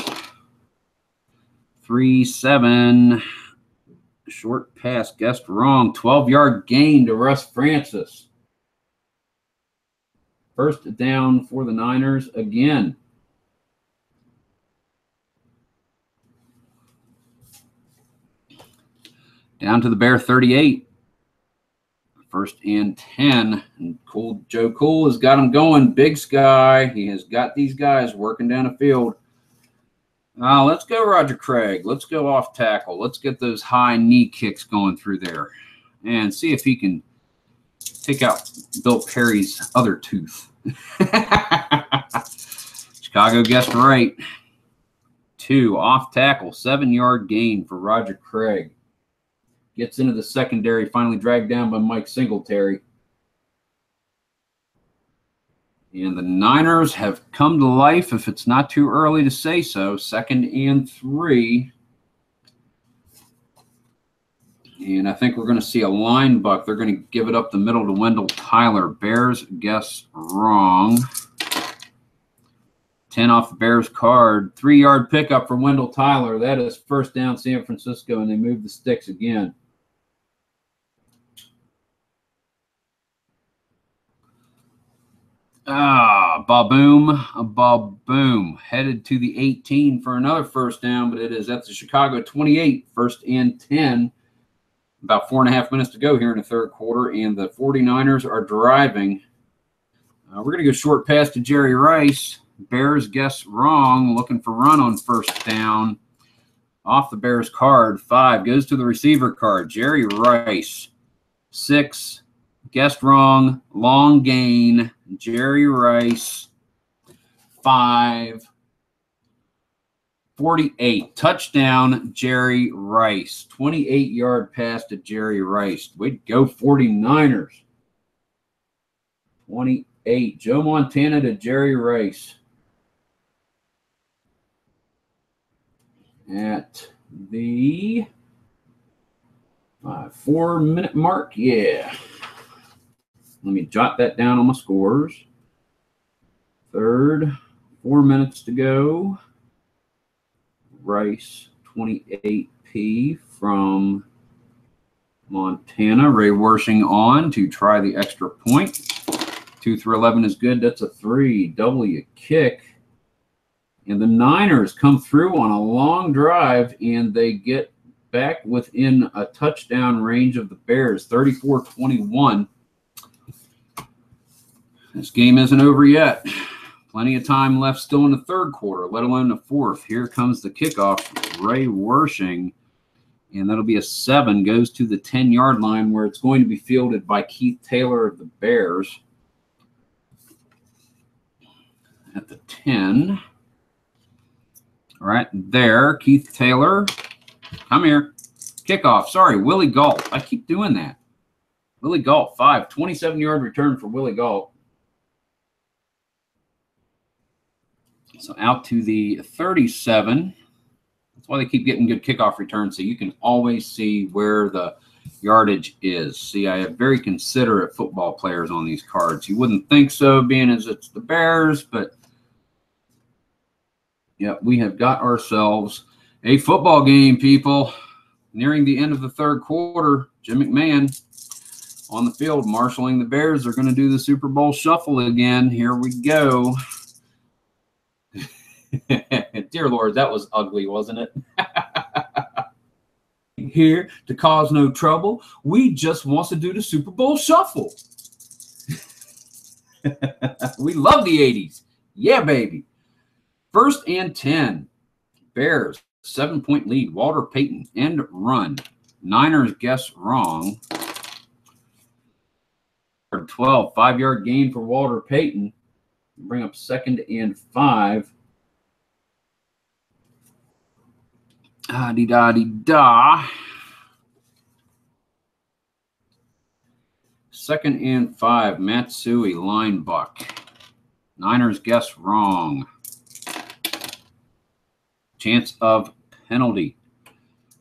3-7. Short pass guessed wrong. 12-yard gain to Russ Francis. First down for the Niners again. Down to the Bear 38. 1st and 10. And Joe Cool has got him going. Big Sky. He has got these guys working down the field. Let's go Roger Craig. Let's go off tackle. Let's get those high knee kicks going through there. And see if he can take out Bill Perry's other tooth. Chicago guessed right. 2 off tackle. 7-yard gain for Roger Craig. Gets into the secondary, finally dragged down by Mike Singletary. And the Niners have come to life, if it's not too early to say so. 2nd and 3. And I think we're going to see a line buck. They're going to give it up the middle to Wendell Tyler. Bears guess wrong. 10 off the Bears card. 3-yard pickup for Wendell Tyler. That is first down San Francisco, and they move the sticks again. Ba-boom. Headed to the 18 for another first down, but it is at the Chicago 28, 1st and 10. About 4.5 minutes to go here in the 3rd quarter, and the 49ers are driving. We're going to go short pass to Jerry Rice. Bears guess wrong, looking for run on first down. Off the Bears card, 5 goes to the receiver card. Jerry Rice, 6. Guessed wrong. Long gain. Jerry Rice. 5. 48. Touchdown, Jerry Rice. 28-yard pass to Jerry Rice. Way to go, 49ers. 28. Joe Montana to Jerry Rice. At the 4-minute mark. Yeah. Let me jot that down on my scores. 3rd, 4 minutes to go. Rice, 28P from Montana. Ray Wershing on to try the extra point. 2 through 11 is good. That's a 3. W kick. And the Niners come through on a long drive, and they get back within a touchdown range of the Bears, 34-21. This game isn't over yet. Plenty of time left still in the 3rd quarter, let alone the 4th. Here comes the kickoff, Ray Wershing. And that'll be a 7, goes to the 10-yard line where it's going to be fielded by Keith Taylor of the Bears at the 10. Right there, Keith Taylor. Come here. Kickoff. Sorry, Willie Galt. I keep doing that. Willie Galt, 5. 27-yard return for Willie Galt. So out to the 37. That's why they keep getting good kickoff returns, so you can always see where the yardage is. See, I have very considerate football players on these cards. You wouldn't think so, being as it's the Bears, but yeah, we have got ourselves a football game, people. Nearing the end of the third quarter, Jim McMahon on the field marshaling the Bears. They're going to do the Super Bowl shuffle again. Here we go. Dear Lord, that was ugly, wasn't it? Here to cause no trouble. We just want to do the Super Bowl shuffle. We love the 80s. Yeah, baby. 1st and 10. Bears, 7-point lead. Walter Payton, end run. Niners guess wrong. 12, 5-yard gain for Walter Payton. Bring up 2nd and 5. Ah-dee-da-dee-da. 2nd and 5. Matsui, line buck. Niners guess wrong. Chance of penalty.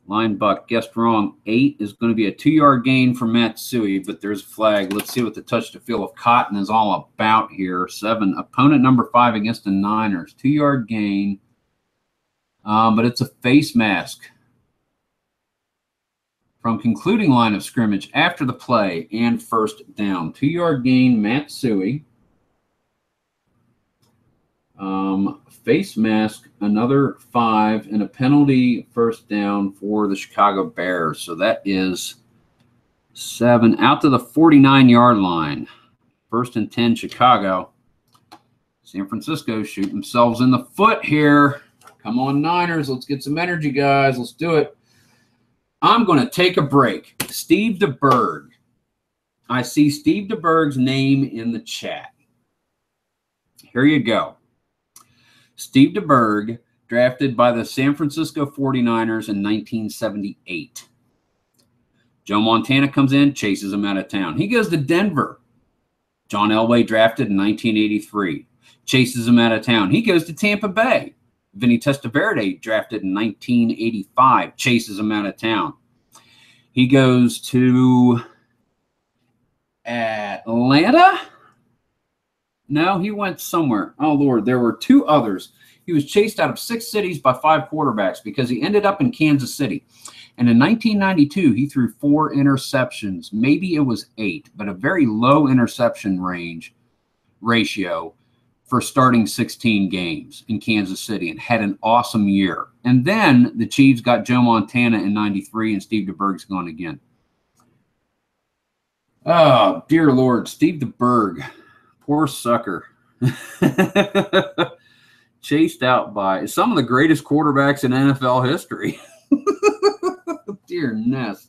Line buck guessed wrong. 8 is going to be a 2-yard gain for Matsui, but there's a flag. Let's see what the touch to feel of cotton is all about here. 7. Opponent number 5 against the Niners. 2-yard gain. But it's a face mask. From concluding line of scrimmage after the play and 1st down. 2-yard gain, Matsui. Face mask, another 5, and a penalty 1st down for the Chicago Bears. So that is 7 out to the 49-yard line. 1st and 10, Chicago. San Francisco shoot themselves in the foot here. Come on, Niners. Let's get some energy, guys. Let's do it. I'm going to take a break. Steve DeBerg. I see Steve DeBerg's name in the chat. Here you go. Steve DeBerg, drafted by the San Francisco 49ers in 1978. Joe Montana comes in, chases him out of town. He goes to Denver. John Elway, drafted in 1983. Chases him out of town. He goes to Tampa Bay. Vinny Testaverde, drafted in 1985. Chases him out of town. He goes to Atlanta? No, he went somewhere. Oh, Lord, there were 2 others. He was chased out of 6 cities by 5 quarterbacks because he ended up in Kansas City. And in 1992, he threw 4 interceptions. Maybe it was 8, but a very low interception ratio for starting 16 games in Kansas City and had an awesome year. And then the Chiefs got Joe Montana in 93, and Steve DeBerg's gone again. Oh, dear Lord, Steve DeBerg. Poor sucker. Chased out by some of the greatest quarterbacks in NFL history. Dear Ness.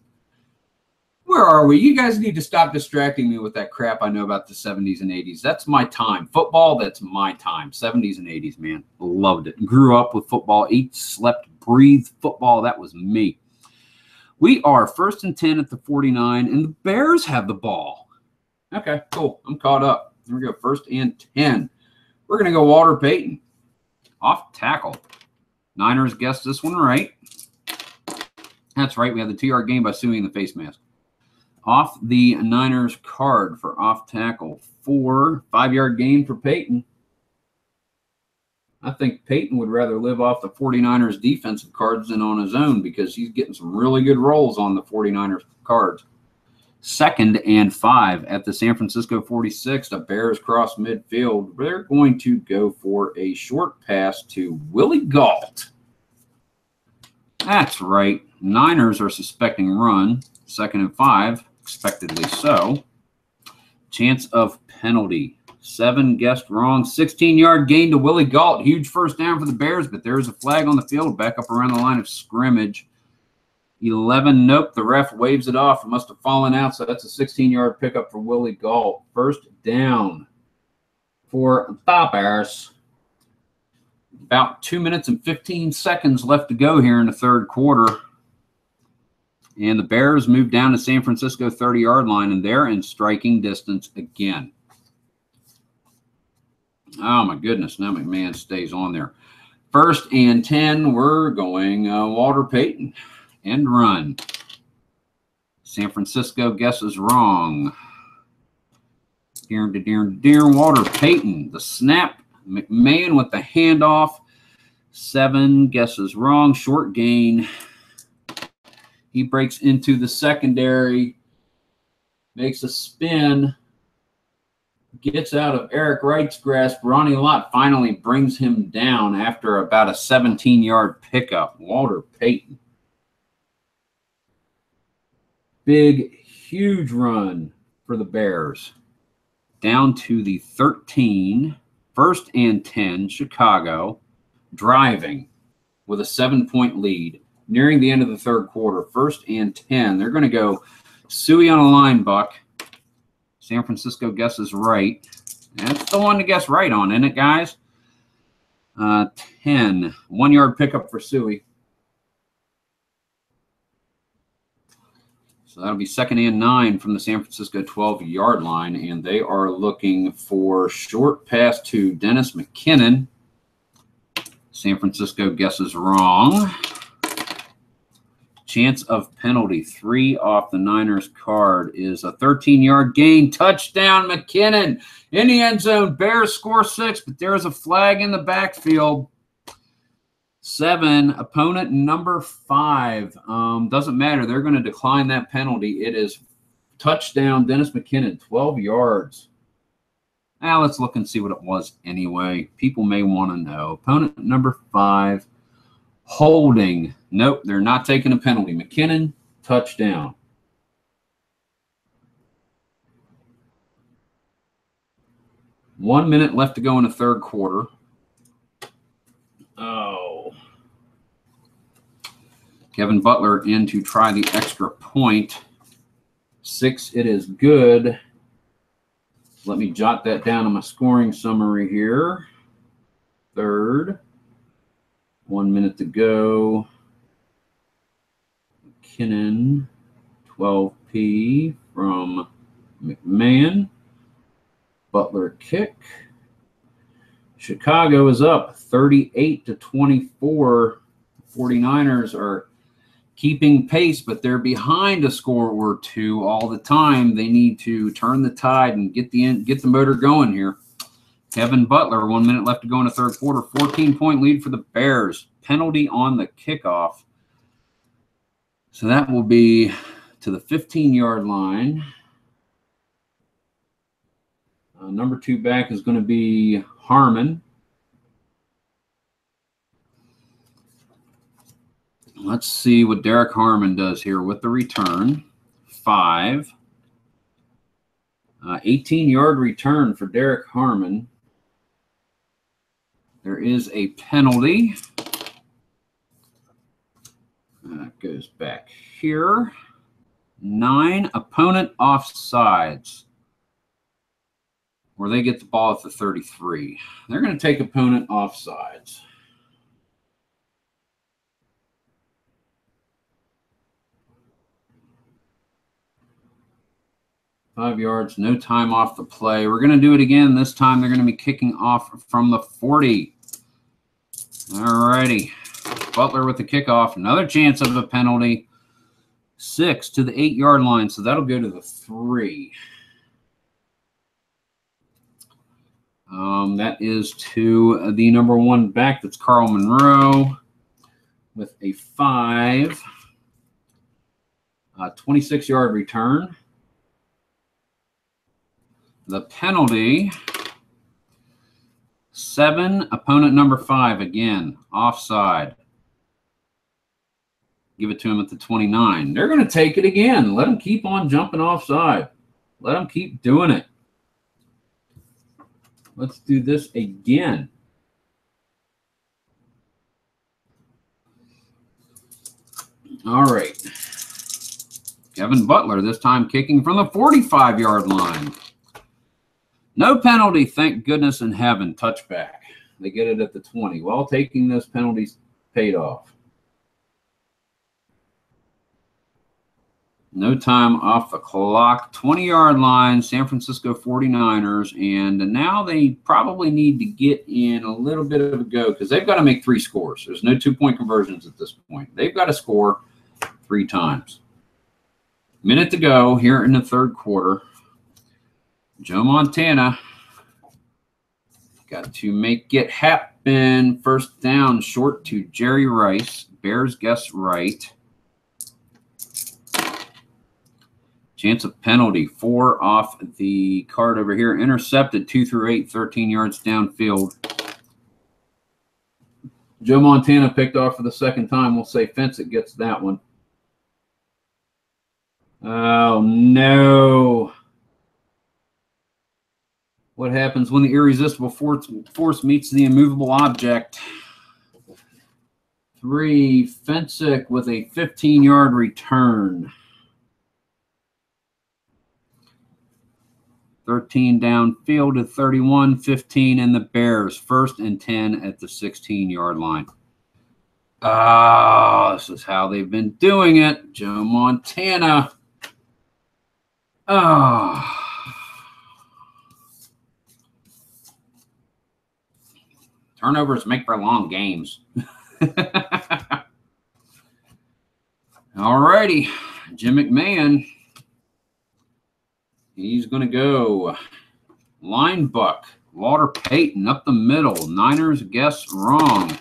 Where are we? You guys need to stop distracting me with that crap I know about the 70s and 80s. That's my time. Football, that's my time. 70s and 80s, man. Loved it. Grew up with football. Ate, slept, breathed football. That was me. We are 1st and 10 at the 49, and the Bears have the ball. Okay, cool. I'm caught up. Here we go. 1st and 10. We're going to go Walter Payton. Off tackle. Niners guessed this one right. That's right. We had the 2-yard gain by suing the face mask. Off the Niners card for off tackle. 4. 5-yard gain for Payton. I think Payton would rather live off the 49ers defensive cards than on his own because he's getting some really good rolls on the 49ers cards. 2nd and 5 at the San Francisco 46. The Bears cross midfield. They're going to go for a short pass to Willie Galt. That's right. Niners are suspecting run. 2nd and 5, expectedly so. Chance of penalty. 7 guessed wrong. 16-yard gain to Willie Galt. Huge 1st down for the Bears, but there's a flag on the field back up around the line of scrimmage. 11. Nope, the ref waves it off. It must have fallen out, so that's a 16-yard pickup for Willie Galt. First down for the Bears. About 2 minutes and 15 seconds left to go here in the third quarter. And the Bears move down to San Francisco 30-yard line, and they're in striking distance again. Oh, my goodness. Now McMahon stays on there. First and 10, we're going Walter Payton and run. San Francisco guesses wrong. Dear Walter Payton. The snap. McMahon with the handoff. 7 guesses wrong. Short gain. He breaks into the secondary. Makes a spin. Gets out of Eric Wright's grasp. Ronnie Lott finally brings him down after about a 17-yard pickup. Walter Payton. Big, huge run for the Bears. Down to the 13. First and 10, Chicago. Driving with a 7-point lead. Nearing the end of the third quarter. First and 10. They're going to go Suey on a line, Buck. San Francisco guesses right. That's the one to guess right on, isn't it, guys? 10. 1-yard pickup for Suey. So that'll be second and 9 from the San Francisco 12-yard line, and they are looking for short pass to Dennis McKinnon. San Francisco guesses wrong. Chance of penalty. 3 off the Niners card is a 13-yard gain. Touchdown, McKinnon in the end zone. Bears score 6, but there's a flag in the backfield. 7, opponent number 5. Doesn't matter. They're going to decline that penalty. It is touchdown, Dennis McKinnon, 12 yards. Now let's look and see what it was anyway. People may want to know. Opponent number 5, holding. Nope, they're not taking a penalty. McKinnon, touchdown. One minute left to go in the third quarter. Oh. Kevin Butler in to try the extra point. 6, it is good. Let me jot that down in my scoring summary here. Third. 1 minute to go. McKinnon, 12P from McMahon. Butler kick. Chicago is up 38-24. 49ers are keeping pace, but they're behind a score or 2 all the time. They need to turn the tide and get the motor going here. Kevin Butler, 1 minute left to go in the third quarter. 14-point lead for the Bears. Penalty on the kickoff. So that will be to the 15-yard line. Number 2 back is going to be Harmon. Let's see what Derek Harmon does here with the return. 5. 18-yard return for Derek Harmon. There is a penalty. That goes back here. 9, opponent offsides. Where they get the ball at the 33. They're going to take opponent offsides. Five yards, no time off the play. We're going to do it again. This time they're going to be kicking off from the 40. All righty. Butler with the kickoff. Another chance of a penalty. 6 to the 8-yard line, so that'll go to the 3. That is to the number 1 back. That's Carl Monroe with a 5. 26-yard return. The penalty, 7, opponent number 5, again, offside. Give it to him at the 29. They're going to take it again. Let them keep on jumping offside. Let them keep doing it. Let's do this again. All right. Kevin Butler, this time kicking from the 45-yard line. No penalty, thank goodness in heaven. Touchback. They get it at the 20. Well, taking those penalties paid off. No time off the clock. 20-yard line, San Francisco 49ers. And now they probably need to get in a little bit of a go because they've got to make 3 scores. There's no 2-point conversions at this point. They've got to score 3 times. Minute to go here in the third quarter. Joe Montana got to make it happen. First down, short to Jerry Rice. Bears guess right. Chance of penalty, 4 off the card over here. Intercepted 2 through 8, 13 yards downfield. Joe Montana picked off for the second time. We'll say Fence gets that one. Oh, no. What happens when the irresistible force meets the immovable object? 3, Fensick with a 15-yard return. 13 downfield to 31, 15 in the Bears. 1st and 10 at the 16-yard line. Oh, this is how they've been doing it. Joe Montana. Oh. Turnovers make for long games. All righty. Jim McMahon. He's going to go line buck. Walter Payton up the middle. Niners guess wrong.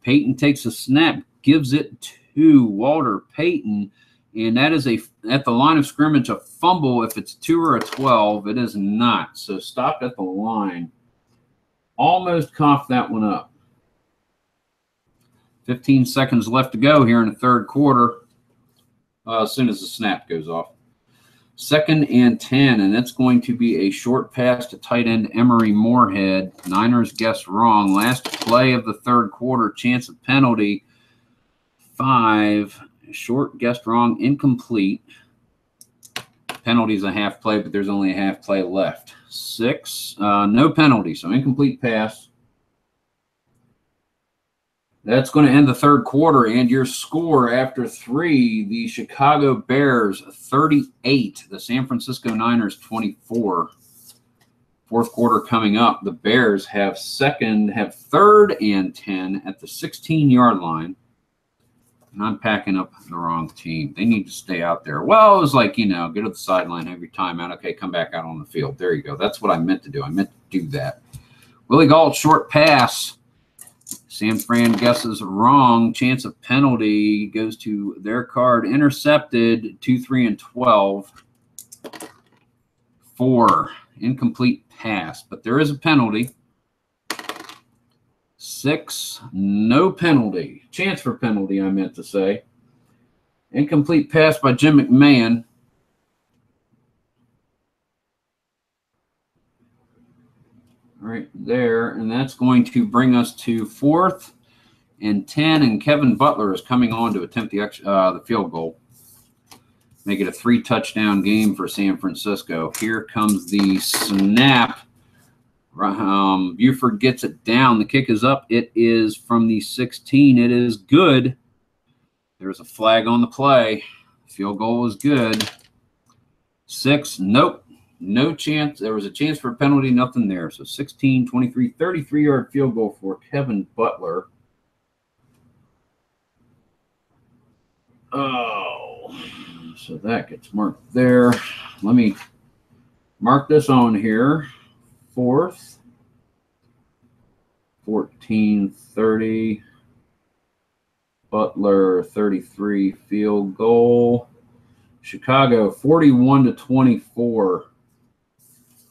Payton takes a snap, gives it to Walter Payton, and that is at the line of scrimmage a fumble. If it's 2 or a 12, it is not. So stopped at the line. Almost coughed that one up. 15 seconds left to go here in the third quarter. As soon as the snap goes off. 2nd and 10, and that's going to be a short pass to tight end Emery Moorhead. Niners guess wrong. Last play of the third quarter, chance of penalty. 5, short guessed wrong, incomplete. Penalty's a half play, but there's only a half play left. 6, no penalty, so incomplete pass. That's going to end the third quarter, and your score after 3, the Chicago Bears 38, the San Francisco Niners 24. Fourth quarter coming up. The Bears have 3rd and 10 at the 16-yard line. And I'm packing up the wrong team. They need to stay out there. Well, it was like, go to the sideline every time out. Okay, come back out on the field. There you go. That's what I meant to do. I meant to do that. Willie Gault, short pass. San Fran guesses wrong. Chance of penalty goes to their card. Intercepted, 2, 3, and 12. 4, incomplete pass. But there is a penalty. 6, no penalty. Chance for penalty, I meant to say. Incomplete pass by Jim McMahon. Right there, and that's going to bring us to 4th and 10, and Kevin Butler is coming on to attempt the field goal. Make it a 3-touchdown game for San Francisco. Here comes the snap. Buford gets it down. The kick is up. It is from the 16. It is good. There's a flag on the play. Field goal is good. 6, nope. No chance. There was a chance for a penalty, nothing there. So 16, 23, 33-yard field goal for Kevin Butler. Oh, so that gets marked there. Let me mark this on here. 4th, 14, 30. Butler, 33, field goal. Chicago, 41-24.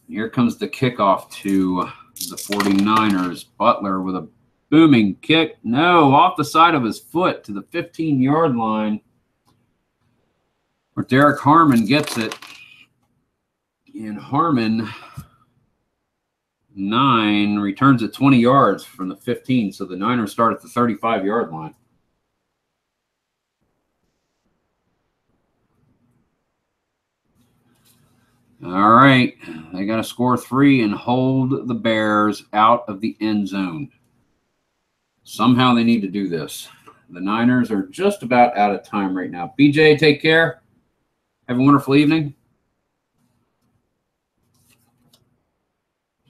Here comes the kickoff to the 49ers. Butler with a booming kick. No, off the side of his foot to the 15-yard line, where Derek Harmon gets it. And Harmon, 9, returns it 20 yards from the 15. So the Niners start at the 35-yard line. All right. They got to score 3 and hold the Bears out of the end zone. Somehow they need to do this. The Niners are just about out of time right now. BJ, take care. Have a wonderful evening.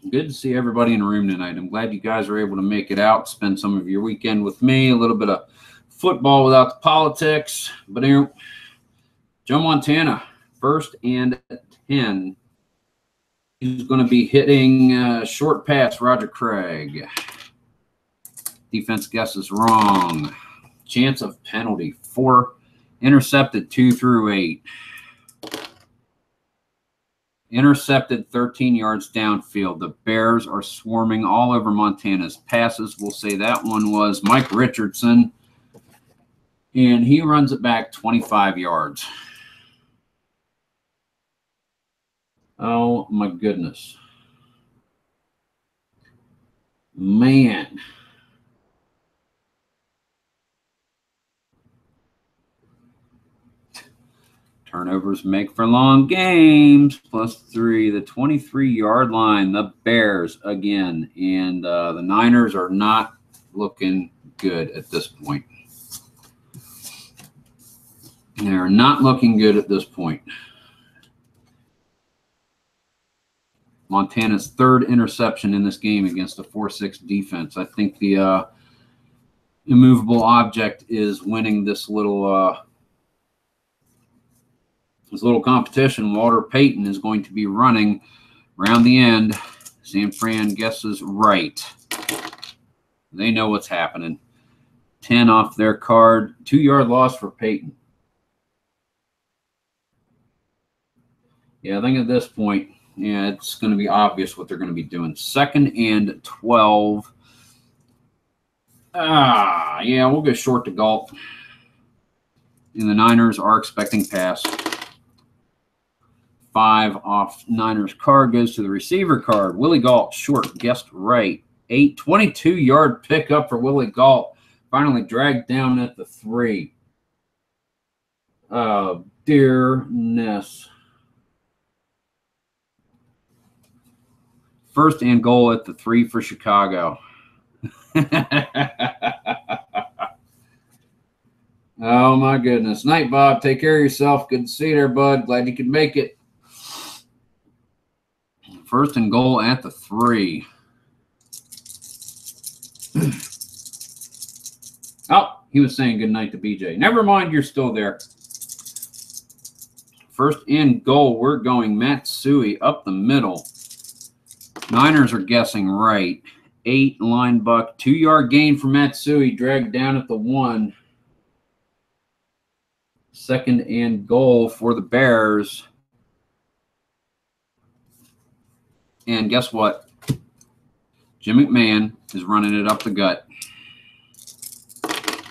Good to see everybody in the room tonight. I'm glad you guys are able to make it out, spend some of your weekend with me, a little bit of football without the politics. But anyway, Joe Montana, 1st and 10. He's going to be hitting short pass, Roger Craig. Defense guesses wrong. Chance of penalty, 4. Intercepted 2 through 8. Intercepted 13 yards downfield. The Bears are swarming all over Montana's passes. We'll say that one was Mike Richardson. And he runs it back 25 yards. Oh, my goodness. Man. Turnovers make for long games. +3, the 23-yard line. The Bears again. And the Niners are not looking good at this point. They're not looking good at this point. Montana's 3rd interception in this game against a 4-6 defense. I think the immovable object is winning this little competition. Walter Payton is going to be running around the end. San Fran guesses right. They know what's happening. 10 off their card. 2-yard loss for Payton. Yeah, I think at this point, yeah, it's going to be obvious what they're going to be doing. 2nd and 12. Yeah, we'll go short to Galt. And the Niners are expecting pass. 5 off Niners card goes to the receiver card. Willie Galt, short, guessed right. 22-yard pickup for Willie Galt. Finally dragged down at the 3. Oh, dearness. 1st and goal at the 3 for Chicago. Oh, my goodness. Night, Bob. Take care of yourself. Good to see you there, bud. Glad you could make it. 1st and goal at the 3. Oh, he was saying good night to BJ. Never mind, you're still there. 1st and goal. We're going Matsui up the middle. Niners are guessing right. 8 line buck. 2-yard gain for Matsui. Dragged down at the 1. 2nd and goal for the Bears. And guess what? Jim McMahon is running it up the gut.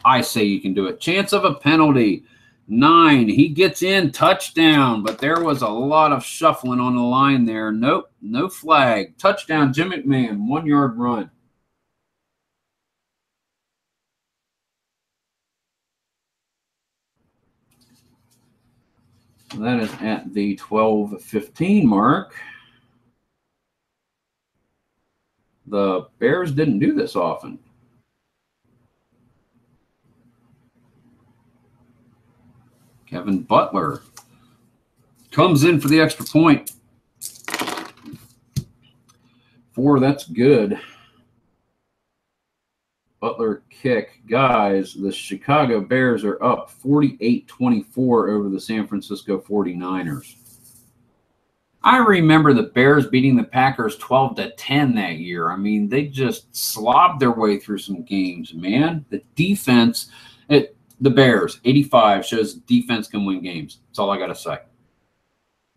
I say you can do it. Chance of a penalty. 9. He gets in. Touchdown. But there was a lot of shuffling on the line there. Nope. No flag. Touchdown, Jim McMahon. 1-yard run. That is at the 12:15 mark. The Bears didn't do this often. Kevin Butler comes in for the extra point. 4, that's good. Butler kick. Guys, the Chicago Bears are up 48-24 over the San Francisco 49ers. I remember the Bears beating the Packers 12-10 that year. I mean, they just slobbed their way through some games, man. The defense, the Bears, 85, shows defense can win games. That's all I got to say.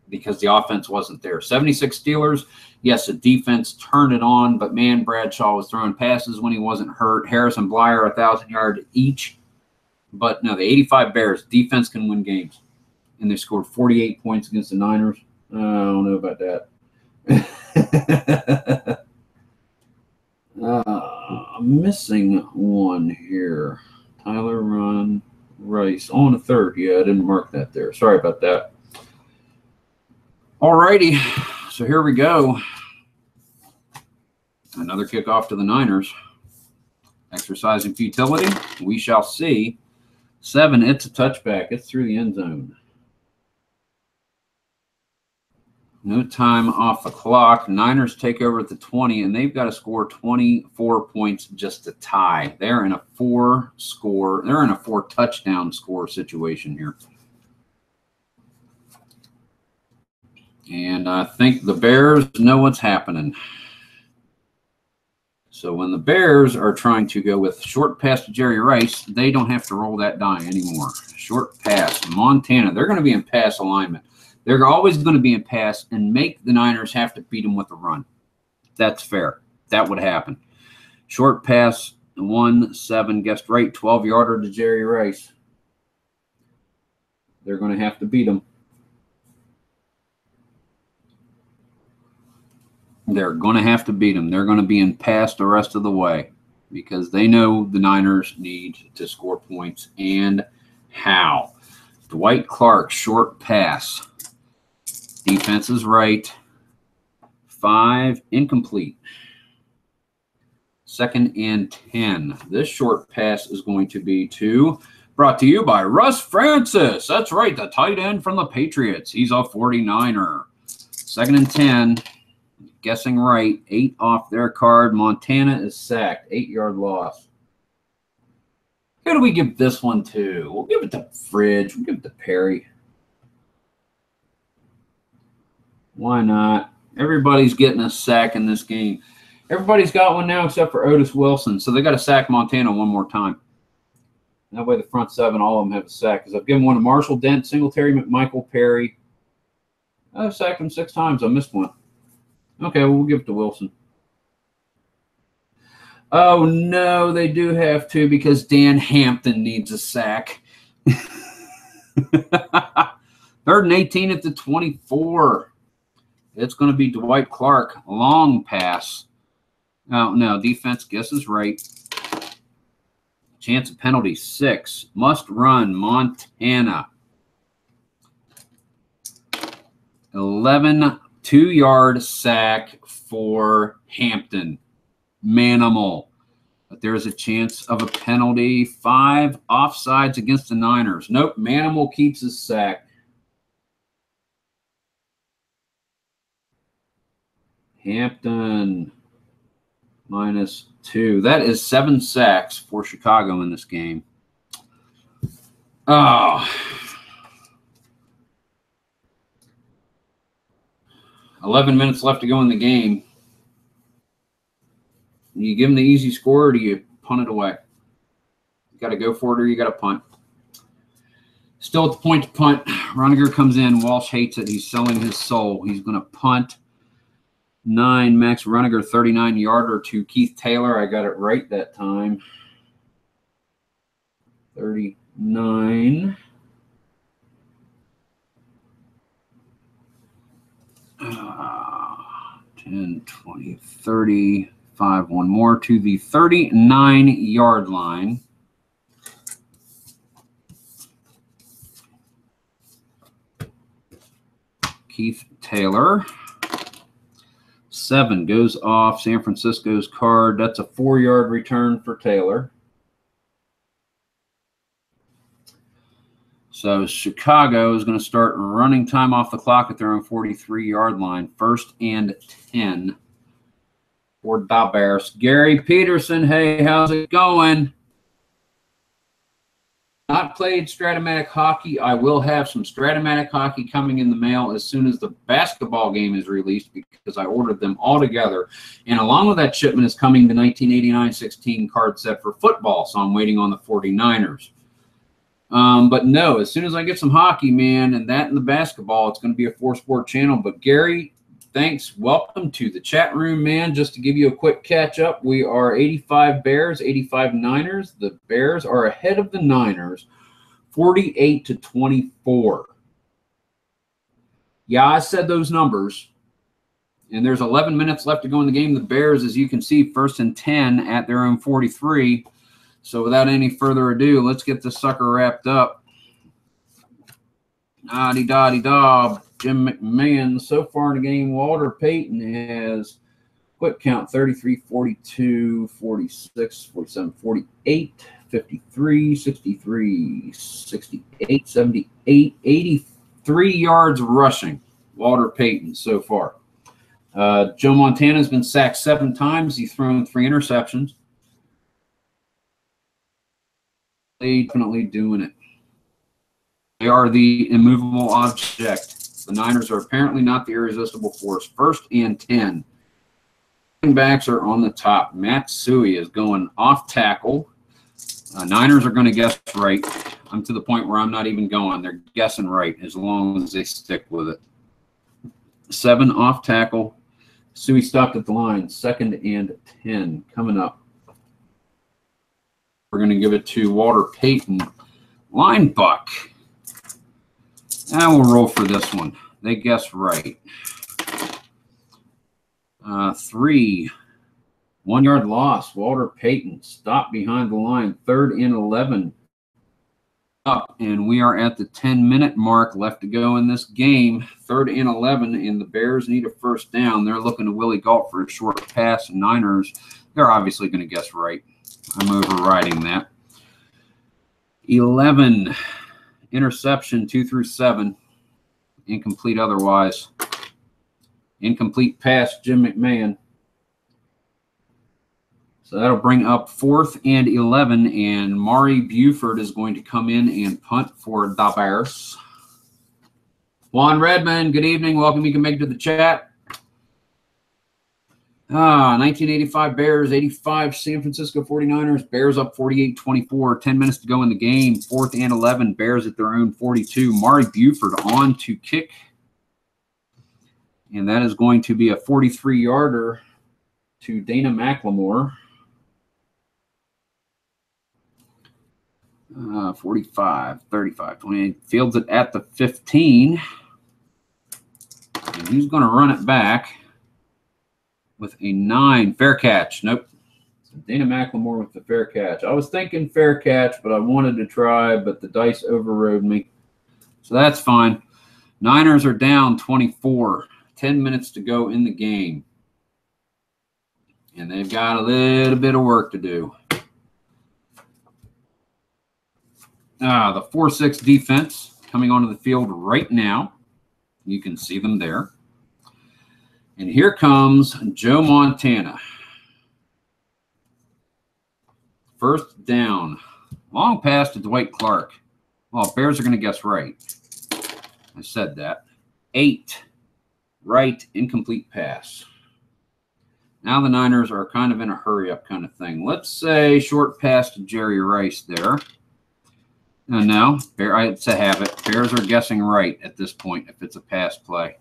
Because the offense wasn't there. 76 Steelers, yes, the defense turned it on, but man, Bradshaw was throwing passes when he wasn't hurt. Harris and Blyer, 1,000 yards each. But no, the 85 Bears, defense can win games. And they scored 48 points against the Niners. I don't know about that. I'm missing one here. Tyler Ron Rice on the 3rd. Yeah, I didn't mark that there. Sorry about that. Alrighty, so here we go. Another kickoff to the Niners. Exercising futility. We shall see. 7, it's a touchback. It's through the end zone. No time off the clock. Niners take over at the 20, and they've got to score 24 points just to tie. They're in a 4-touchdown score situation here. And I think the Bears know what's happening. So when the Bears are trying to go with short pass to Jerry Rice, they don't have to roll that die anymore. Short pass. Montana, they're going to be in pass alignment. They're always going to be in pass and make the Niners have to beat them with a run. That's fair. That would happen. Short pass, 1-7, guessed right, 12-yarder to Jerry Rice. They're going to have to beat them. They're going to have to beat them. They're going to be in pass the rest of the way because they know the Niners need to score points. And how? Dwight Clark, short pass. Defense is right. 5, incomplete. 2nd and 10. This short pass is going to be brought to you by Russ Francis. That's right, the tight end from the Patriots. He's a 49er. 2nd and 10. Guessing right. 8 off their card. Montana is sacked. 8-yard loss. Who do we give this one to? We'll give it to Fridge. We'll give it to Perry. Why not? Everybody's getting a sack in this game. Everybody's got one now except for Otis Wilson. So they got to sack Montana one more time. That way the front 7, all of them have a sack. Because I've given one to Marshall, Dent, Singletary, McMichael, Perry. I've sacked him 6 times. I missed one. Okay, well, we'll give it to Wilson. Oh, no, they do have to because Dan Hampton needs a sack. 3rd and 18 at the 24. It's going to be Dwight Clark. Long pass. Oh, no, defense guesses right. Chance of penalty, 6. Must run, Montana. 11, 2-yard sack for Hampton. Manimal. But there's a chance of a penalty. 5 offsides against the Niners. Nope, Manimal keeps his sack. Hampton -2. That is 7 sacks for Chicago in this game. Oh. 11 minutes left to go in the game. You give them the easy score, or do you punt it away? You got to go for it, or you got to punt. Still at the point to punt. Roniger comes in. Walsh hates it. He's selling his soul. He's going to punt. 9, Max Roniger, 39-yarder to Keith Taylor. I got it right that time. 39. 10, 20, 35. One more to the 39-yard line. Keith Taylor. 7 goes off San Francisco's card. That's a 4-yard return for Taylor. So Chicago is going to start running time off the clock at their own 43-yard line. 1st and 10 for the Bears. Gary Peterson, hey, how's it going? Not played strat-o-matic hockey. I will have some strat-o-matic hockey coming in the mail as soon as the basketball game is released because I ordered them all together. And along with that shipment is coming the 1989-16 card set for football, so I'm waiting on the 49ers. But no, as soon as I get some hockey, man, and that and the basketball, it's going to be a 4-sport channel. But Gary, thanks. Welcome to the chat room, man. Just to give you a quick catch up, we are 85 Bears, 85 Niners. The Bears are ahead of the Niners, 48-24. Yeah, I said those numbers. And there's 11 minutes left to go in the game. The Bears, as you can see, 1st and 10 at their own 43. So without any further ado, let's get this sucker wrapped up. Da. Jim McMahon. So far in the game, Walter Payton has quick count 33, 42, 46, 47, 48, 53, 63, 68, 78, 83 yards rushing. Walter Payton so far. Joe Montana has been sacked 7 times. He's thrown 3 interceptions. Definitely doing it. They are the immovable object. The Niners are apparently not the irresistible force. 1st and 10. Running backs are on the top. Matt Suey is going off tackle. Niners are going to guess right. I'm to the point where I'm not even going. They're guessing right as long as they stick with it. 7 off tackle. Suey stopped at the line. 2nd and 10 coming up. We're going to give it to Walter Payton. Line buck. And we'll roll for this one. They guessed right. 3. 1 yard loss. Walter Payton stopped behind the line. 3rd and 11. Up, and we are at the 10-minute mark left to go in this game. 3rd and 11, and the Bears need a 1st down. They're looking to Willie Gault for a short pass. Niners, they're obviously going to guess right. I'm overriding that. 11. Interception, 2 through 7. Incomplete otherwise. Incomplete pass, Jim McMahon. So that'll bring up 4th and 11, and Mari Buford is going to come in and punt for the Bears. Juan Redmond, good evening. Welcome. You can make it to the chat. 1985 Bears, 85 San Francisco 49ers. Bears up 48-24. 10 minutes to go in the game. 4th and 11. Bears at their own 42. Mari Buford on to kick. And that is going to be a 43-yarder to Dana McLemore. 45, 35, 28. Fields it at the 15. And he's going to run it back with a 9. Fair catch. Nope. So Dana McLemore with the fair catch. I was thinking fair catch, but I wanted to try, but the dice overrode me. So that's fine. Niners are down 24. 10 minutes to go in the game. And they've got a little bit of work to do. The 4-6 defense coming onto the field right now. You can see them there. And here comes Joe Montana. 1st down. Long pass to Dwight Clark. Well, Bears are going to guess right. I said that. 8. Right, incomplete pass. Now the Niners are kind of in a hurry-up kind of thing. Let's say short pass to Jerry Rice there. No, it's a habit. Bears are guessing right at this point if it's a pass play.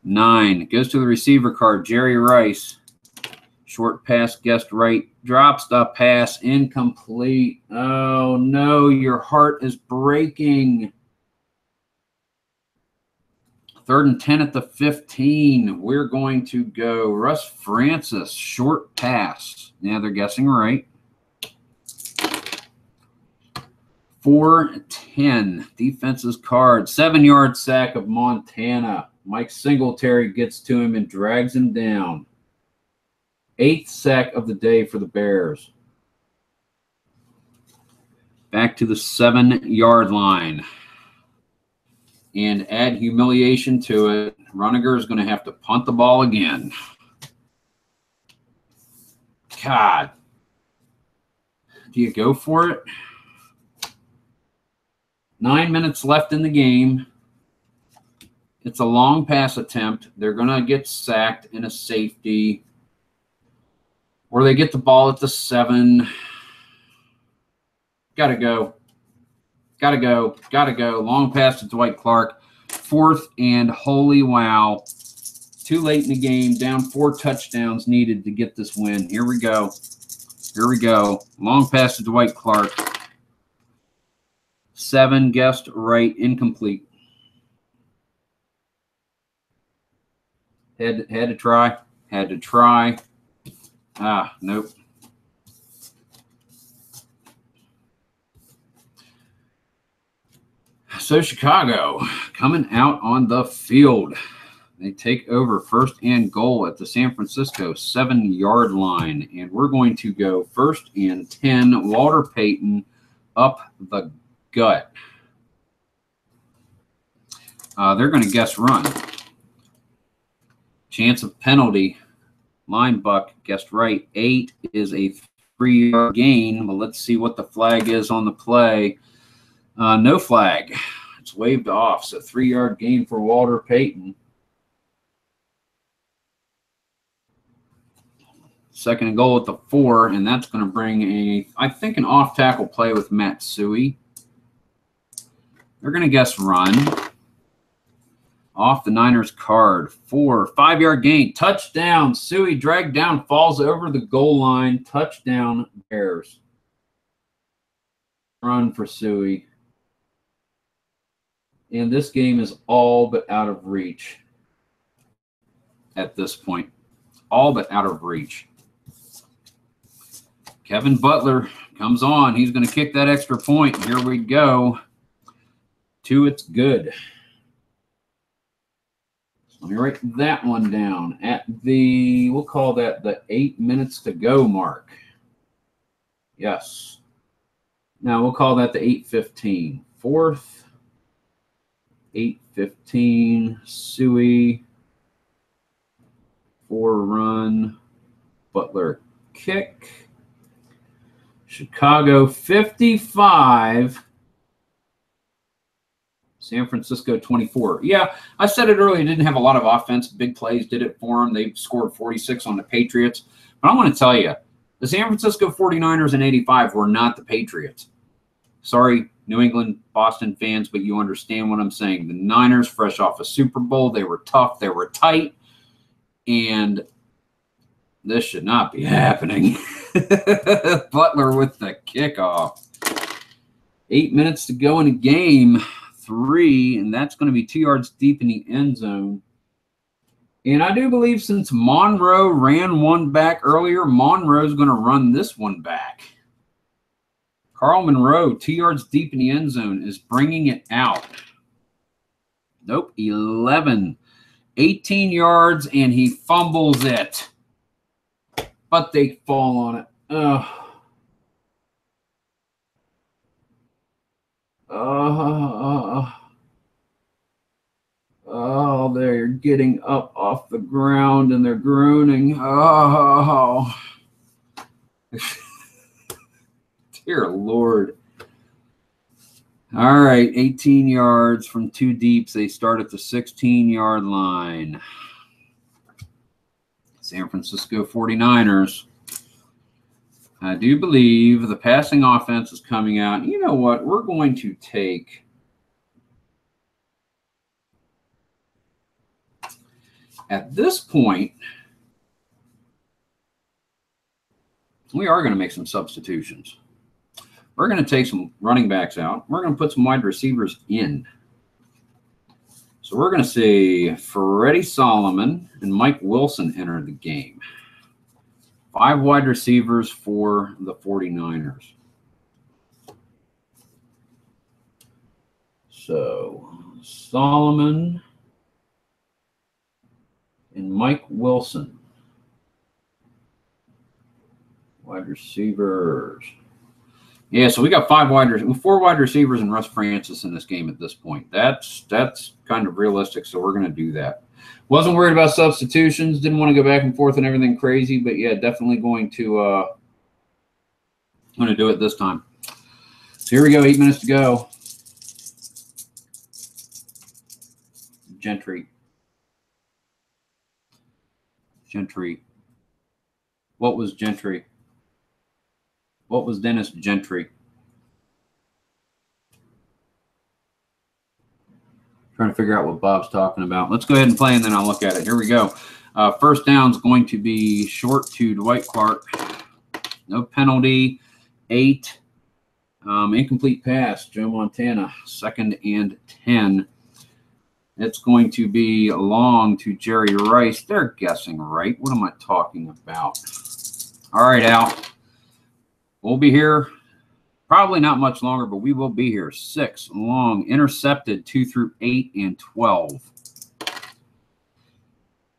9. Goes to the receiver card. Jerry Rice. Short pass guessed right. Drops the pass. Incomplete. Oh, no. Your heart is breaking. 3rd and 10 at the 15. We're going to go Russ Francis. Short pass. Now they're guessing right. 4-10. Defense's card. 7-yard sack of Montana. Mike Singletary gets to him and drags him down. 8th sack of the day for the Bears. Back to the 7-yard line. And add humiliation to it. Runiger is going to have to punt the ball again. God. Do you go for it? 9 minutes left in the game. It's a long pass attempt. They're going to get sacked in a safety. Or they get the ball at the 7. Got to go. Got to go. Got to go. Long pass to Dwight Clark. 4th and holy wow. Too late in the game. Down 4 touchdowns needed to get this win. Here we go. Here we go. Long pass to Dwight Clark. 7 guessed right. Incomplete. Had to try. Had to try. Nope. So Chicago coming out on the field. They take over first and goal at the San Francisco 7-yard line. And we're going to go 1st and 10. Walter Payton up the gut. They're going to guess run. Chance of penalty. Line buck guessed right. 8 is a 3-yard gain. But let's see what the flag is on the play. No flag. It's waved off. So 3-yard gain for Walter Payton. 2nd and goal at the 4, and that's going to bring I think, an off-tackle play with Matsui. They're going to guess run. Off the Niners card. 4, 5-yard gain. Touchdown. Suey dragged down, falls over the goal line. Touchdown, Bears. Run for Suey. And this game is all but out of reach at this point. All but out of reach. Kevin Butler comes on. He's going to kick that extra point. Here we go. 2, it's good. So let me write that one down at the, we'll call that the 8 minutes to go mark. Yes. Now we'll call that the 8:15. 4th, 8:15, Suey. 4 run, Butler kick. Chicago 55, San Francisco 24. Yeah, I said it earlier, didn't have a lot of offense. Big plays did it for them. They scored 46 on the Patriots. But I want to tell you, the San Francisco 49ers in 85 were not the Patriots. Sorry, New England, Boston fans, but you understand what I'm saying. The Niners, fresh off a Super Bowl, they were tough, they were tight, and this should not be happening. Butler with the kickoff. 8 minutes to go in a game. 3, and that's going to be 2 yards deep in the end zone. And I do believe since Monroe ran one back earlier, Monroe's going to run this one back. Carl Monroe, 2 yards deep in the end zone, is bringing it out. Nope, 11. 18 yards, and he fumbles it. But they fall on it. Oh, they're getting up off the ground, and they're groaning. Oh. Dear Lord. All right, 18 yards from 2 deeps. They start at the 16-yard line. San Francisco 49ers. I do believe the passing offense is coming out. You know what? We're going to take at this point, we are going to make some substitutions. We're going to take some running backs out. We're going to put some wide receivers in. So we're going to see Freddie Solomon and Mike Wilson enter the game. 5 wide receivers for the 49ers. So Solomon and Mike Wilson. Wide receivers. Yeah, so we got 4 wide receivers and Russ Francis in this game at this point. That's kind of realistic, so we're going to do that. Wasn't worried about substitutions. Didn't want to go back and forth and everything crazy, but yeah, definitely going to do it this time. So here we go, 8 minutes to go. Gentry. What was Gentry? What was Dennis Gentry? Trying to figure out what Bob's talking about. Let's go ahead and play, and then I'll look at it. Here we go. First down is going to be short to Dwight Clark. No penalty. 8. Incomplete pass, Joe Montana. 2nd and 10. It's going to be long to Jerry Rice. They're guessing right. What am I talking about? All right, Al. We'll be here Probably not much longer, but we will be here. 6 long, intercepted 2 through 8 and 12.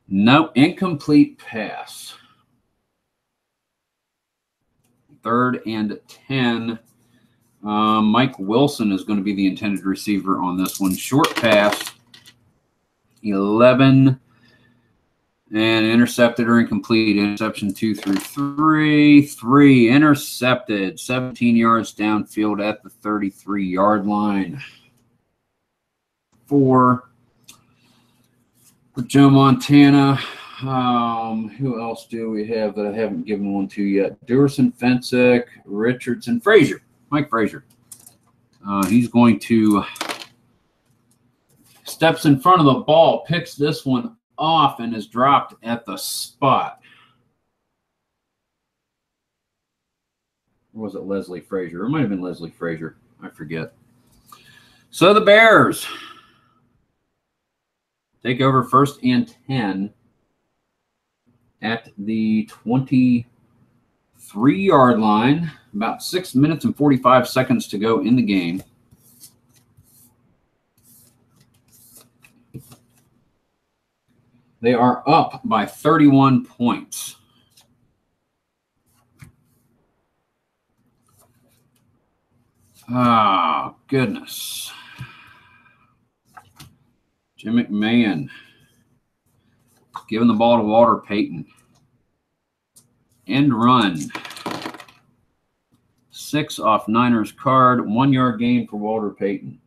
No, incomplete pass. 3rd and 10. Mike Wilson is going to be the intended receiver on this one. Short pass. 11. And intercepted or incomplete. Interception 2 through 3. 3 intercepted. 17 yards downfield at the 33-yard line. 4 for Joe Montana. Who else do we have that I haven't given one to yet? Dewerson, Fensick, Richardson, Frazier. Mike Frazier. He's going to steps in front of the ball, picks this one off, and is dropped at the spot. Or was it Leslie Frazier? It might have been Leslie Frazier. I forget. So the Bears take over 1st and 10 at the 23-yard line. About 6 minutes and 45 seconds to go in the game. They are up by 31 points. Ah, goodness. Jim McMahon giving the ball to Walter Payton. End run. 6 off Niners card. 1-yard gain for Walter Payton.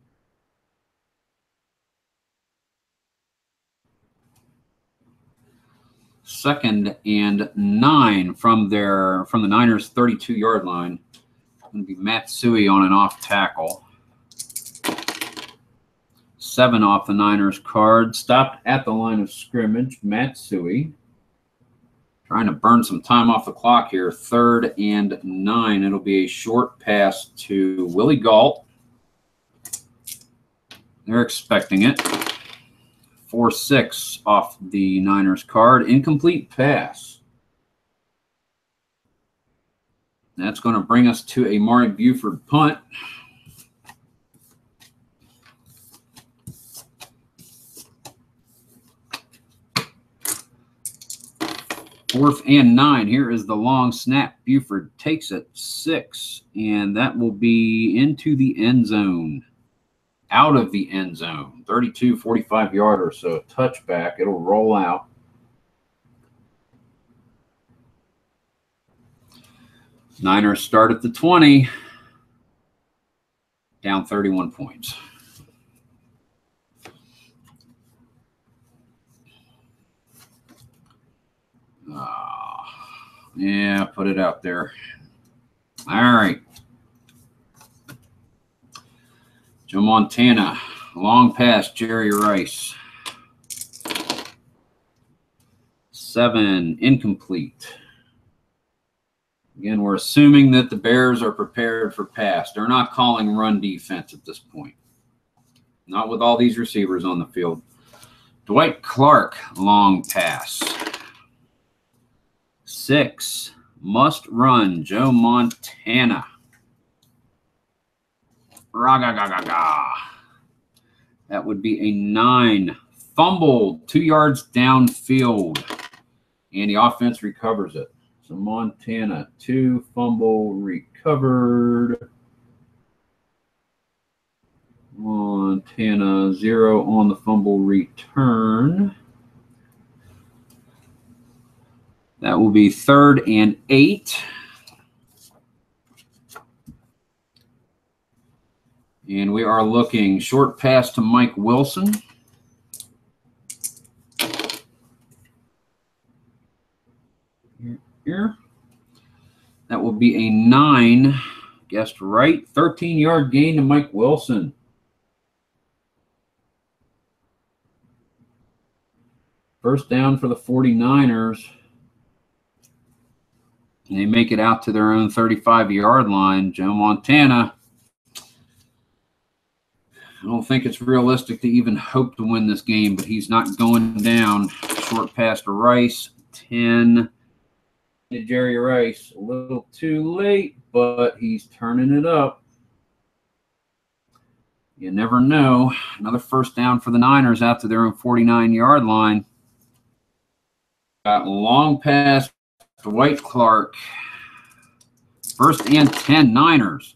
Second and 9 from the Niners 32-yard line. Going to be Matsui on an off tackle. 7 off the Niners card. Stopped at the line of scrimmage. Matsui trying to burn some time off the clock here. 3rd and 9. It'll be a short pass to Willie Galt. They're expecting it. 4-6 off the Niners card. Incomplete pass. That's going to bring us to a Marty Buford punt. Fourth and 9. Here is the long snap. Buford takes it 6, and that will be into the end zone. Out of the end zone. 32, 45-yarder, so a touchback. It'll roll out. Niners start at the 20. Down 31 points. Yeah, put it out there. All right. Joe Montana, long pass, Jerry Rice. 7, incomplete. Again, we're assuming that the Bears are prepared for pass. They're not calling run defense at this point. Not with all these receivers on the field. Dwight Clark, long pass. 6, must run, Joe Montana. Ra-ga-ga-ga-ga. That would be a 9. Fumbled 2 yards downfield. And the offense recovers it. So Montana, 2, fumble recovered. Montana, 0 on the fumble return. That will be 3rd and 8. And we are looking short pass to Mike Wilson. Here. That will be a 9. Guessed right. 13-yard gain to Mike Wilson. First down for the 49ers. And they make it out to their own 35-yard line. Joe Montana. I don't think it's realistic to even hope to win this game, but he's not going down. Short pass to Rice. 10. Jerry Rice, a little too late, but he's turning it up. You never know. Another first down for the Niners out to their own 49-yard line. Got long pass to White Clark. First and 10, Niners.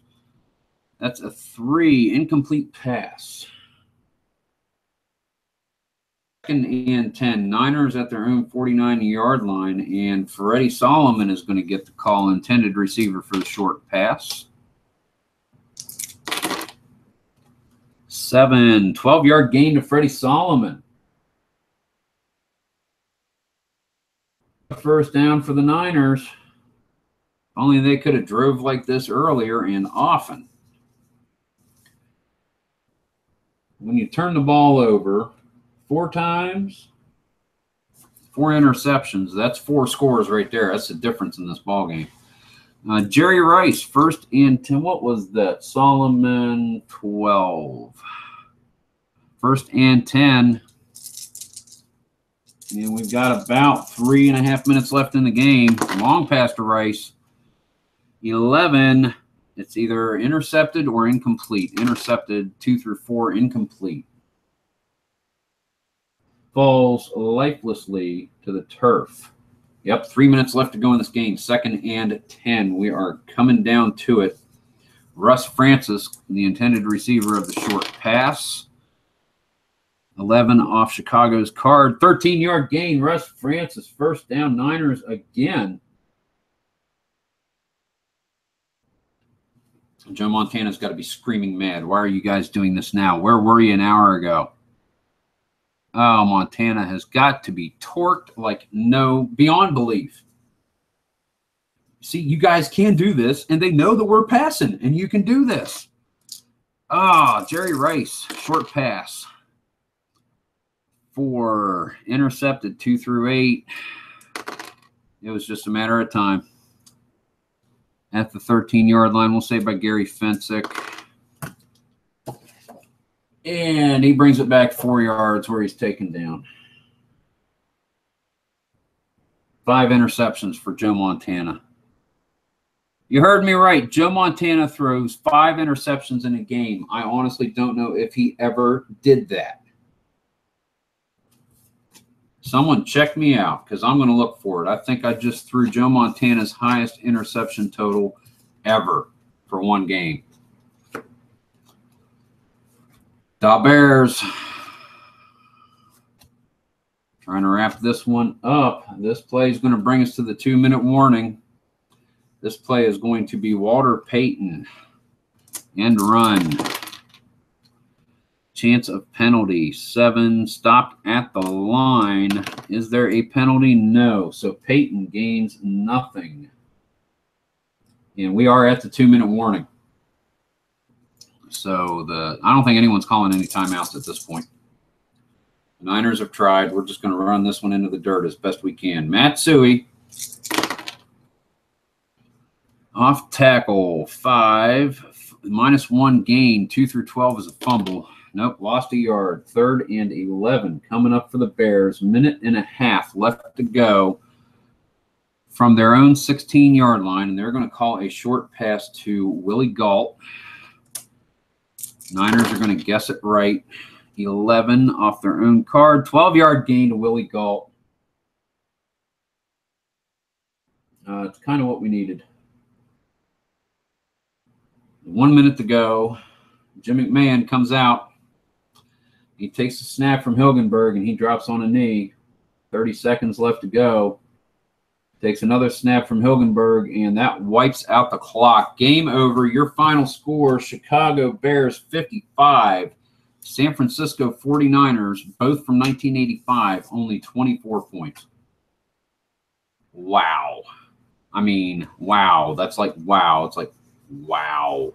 That's a 3, incomplete pass. Second and 10, Niners at their own 49-yard line, and Freddie Solomon is going to get the call, intended receiver for the short pass. 12-yard gain to Freddie Solomon. First down for the Niners. Only they could have drove like this earlier and often. When you turn the ball over 4 times, 4 interceptions, that's 4 scores right there. That's the difference in this ball game. Jerry Rice, first and 10. What was that? Solomon, 12. First and 10. And we've got about 3.5 minutes left in the game. Long pass to Rice. 11. It's either intercepted or incomplete. Intercepted 2 through 4, incomplete. Falls lifelessly to the turf. Yep, 3 minutes left to go in this game. Second and 10. We are coming down to it. Russ Francis, the intended receiver of the short pass. 11 off Chicago's card. 13-yard gain. Russ Francis, first down, Niners again. Joe Montana's got to be screaming mad. Why are you guys doing this now? Where were you an hour ago? Oh, Montana has got to be torqued like no, beyond belief. See, you guys can do this, and they know that we're passing, and you can do this. Ah, Jerry Rice, short pass. 4, intercepted 2 through 8. It was just a matter of time. At the 13-yard line, we'll say by Gary Fensick. And he brings it back 4 yards where he's taken down. 5 interceptions for Joe Montana. You heard me right. Joe Montana throws 5 interceptions in a game. I honestly don't know if he ever did that. Someone check me out because I'm going to look for it. I think I just threw Joe Montana's highest interception total ever for one game. Da Bears. Trying to wrap this one up. This play is going to bring us to the 2-minute warning. This play is going to be Walter Payton. End run. Chance of penalty. 7. Stopped at the line. Is there a penalty? No. So Payton gains nothing. And we are at the 2-minute warning. So I don't think anyone's calling any timeouts at this point. The Niners have tried. We're just going to run this one into the dirt as best we can. Matsui. Off tackle. 5. -1 gain. 2 through 12 is a fumble. Nope, lost a yard. 3rd and 11 coming up for the Bears. 1.5 left to go from their own 16-yard line, and they're going to call a short pass to Willie Galt. Niners are going to guess it right. 11 off their own card. 12-yard gain to Willie Galt. It's kind of what we needed. 1 minute to go. Jim McMahon comes out. He takes a snap from Hilgenberg, and he drops on a knee. 30 seconds left to go. Takes another snap from Hilgenberg, and that wipes out the clock. Game over. Your final score, Chicago Bears 55, San Francisco 49ers, both from 1985, only 24 points. Wow. I mean, wow. That's like, wow. It's like, wow.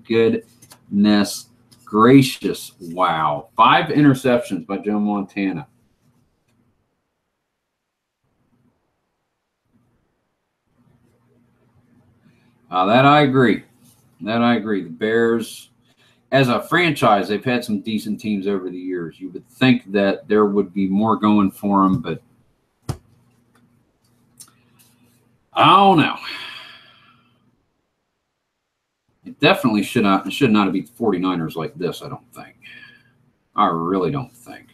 Goodness gracious. Wow. 5 interceptions by Joe Montana. That I agree. That I agree. The Bears, as a franchise, they've had some decent teams over the years. You would think that there would be more going for them, but I don't know. It definitely should not have beat the 49ers like this, I don't think. I really don't think.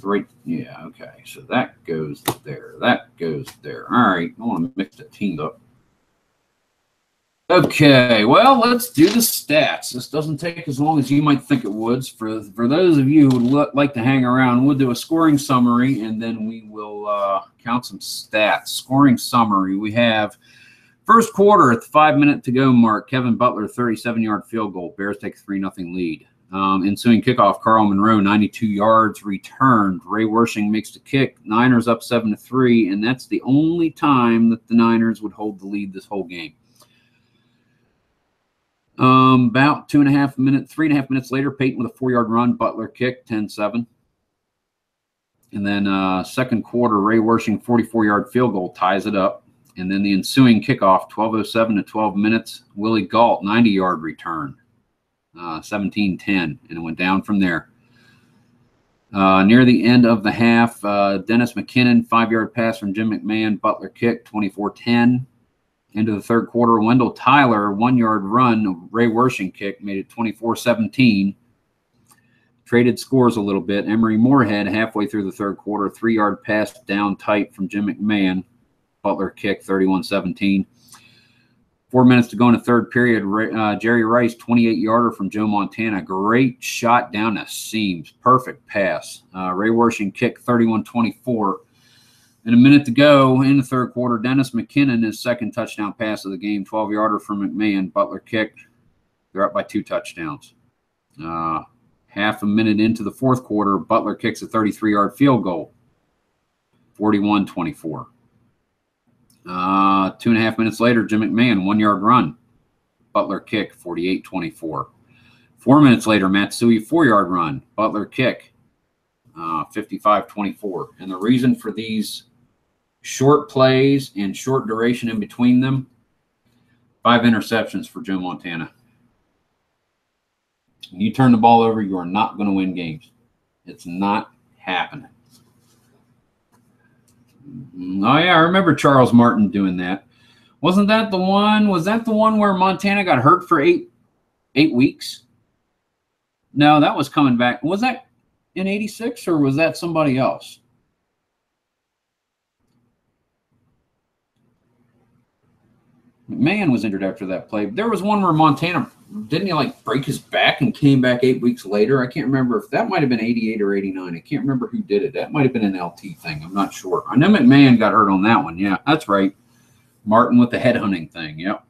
Right, yeah, okay. So that goes there. That goes there. All right, I want to mix the teams up. Okay, well, let's do the stats. This doesn't take as long as you might think it would. For those of you who would like to hang around, we'll do a scoring summary, and then we will count some stats. Scoring summary, we have first quarter at the 5-minute-to-go mark, Kevin Butler, 37-yard field goal. Bears take a 3-0 lead. Ensuing kickoff, Carl Monroe, 92 yards returned. Ray Wersching makes the kick. Niners up 7-3, and that's the only time that the Niners would hold the lead this whole game. About 3.5 minutes later, Peyton with a 4-yard run, Butler kick, 10-7. And then second quarter, Ray Wersching, 44-yard field goal, ties it up. And then the ensuing kickoff, 12:07 to 12 minutes, Willie Gault, 90-yard return, 17-10, and it went down from there. Near the end of the half, Dennis McKinnon, 5-yard pass from Jim McMahon, Butler kick, 24-10. Into the third quarter, Wendell Tyler, 1-yard run, Ray Wersching kick, made it 24-17. Traded scores a little bit. Emory Moorhead, halfway through the third quarter, 3-yard pass down tight from Jim McMahon. Butler kick, 31-17. 4 minutes to go in the third period. Jerry Rice, 28-yarder from Joe Montana. Great shot down the seams. Perfect pass. Ray Wersching kick, 31-24. And a minute to go in the third quarter, Dennis McKinnon, his second touchdown pass of the game, 12-yarder from McMahon. Butler kick. They're up by 2 touchdowns. Half a minute into the fourth quarter, Butler kicks a 33-yard field goal, 41-24. 2.5 minutes later, Jim McMahon, 1-yard run. Butler kick, 48-24. 4 minutes later, Matsui, 4-yard run. Butler kick, 55-24. And the reason for these short plays and short duration in between them, 5 interceptions for Joe Montana. When you turn the ball over, you are not going to win games. It's not happening. Oh, yeah, I remember Charles Martin doing that. Wasn't that the one? Was that the one where Montana got hurt for eight weeks? No, that was coming back. Was that in 86 or was that somebody else? McMahon was injured after that play. There was one where Montana, didn't he like break his back and came back 8 weeks later? I can't remember if that might have been 88 or 89. I can't remember who did it. That might have been an LT thing. I'm not sure. I know McMahon got hurt on that one. Yeah, that's right. Martin with the headhunting thing. Yep.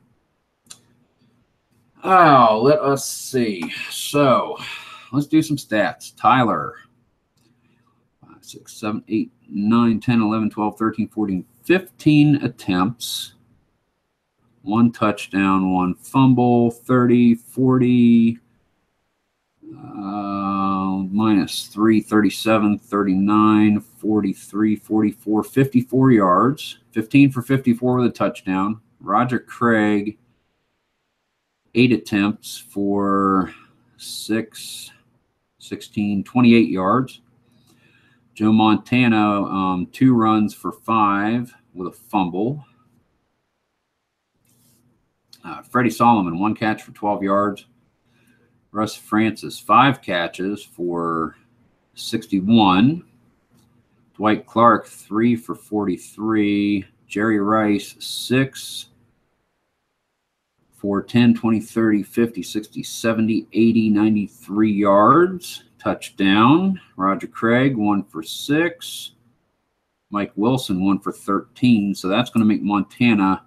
Oh, let us see. So let's do some stats. Tyler, 5, 6, 7, 8, 9, 10, 11, 12, 13, 14, 15 attempts. 1 touchdown, 1 fumble, 30, 40, minus 3, 37, 39, 43, 44, 54 yards, 15 for 54 with a touchdown. Roger Craig, 8 attempts for 6, 16, 28 yards. Joe Montana, 2 runs for 5 with a fumble. Freddie Solomon, 1 catch for 12 yards. Russ Francis, 5 catches for 61. Dwight Clark, 3 for 43. Jerry Rice, 6 for 10, 20, 30, 50, 60, 70, 80, 93 yards. Touchdown. Roger Craig, 1 for 6. Mike Wilson, 1 for 13. So that's going to make Montana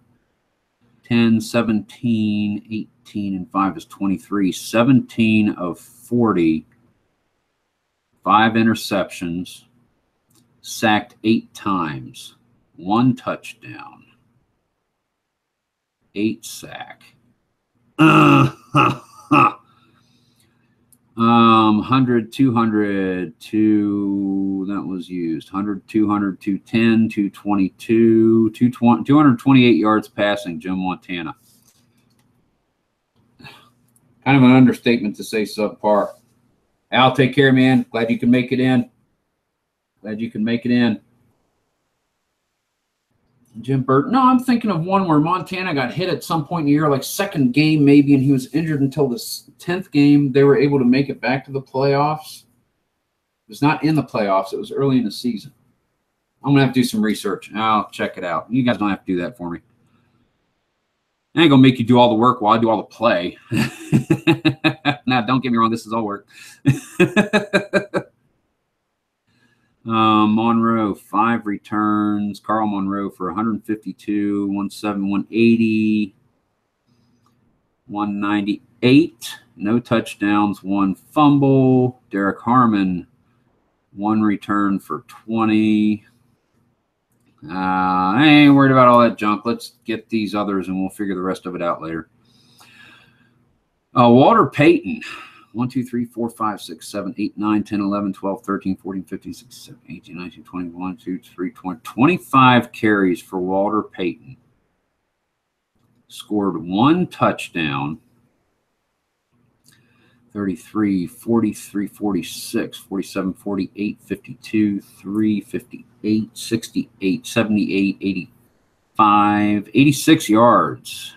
10, 17, 18, and 5 is 23. 17 of 40. 5 interceptions. Sacked 8 times. 1 touchdown. 8 sack. 100, 200, 2, that was used. 100, 200, 210, 222, 228 yards passing, Joe Montana. Kind of an understatement to say subpar. Al, take care, man. Glad you can make it in. Glad you can make it in. Jim Burton. No, I'm thinking of one where Montana got hit at some point in the year, like second game maybe, and he was injured until the 10th game. They were able to make it back to the playoffs. It was not in the playoffs. It was early in the season. I'm going to have to do some research. I'll check it out. You guys don't have to do that for me. I ain't going to make you do all the work while I do all the play. Now, don't get me wrong. This is all work. Monroe, 5 returns. Carl Monroe for 152, 107, 180, 198. No touchdowns, 1 fumble. Derek Harmon, 1 return for 20. I ain't worried about all that junk. Let's get these others, and we'll figure the rest of it out later. Walter Payton. 1, 2, 3, 4, 5, 6, 7, 8, 9, 10, 11, 12, 13, 14, 15, 16, 17, 18, 19, 20, 1, 2, 3, 20, 25 carries for Walter Payton. Scored 1 touchdown. 33, 43, 46, 47, 48, 52, 3, 58, 68, 78, 85, 86 yards.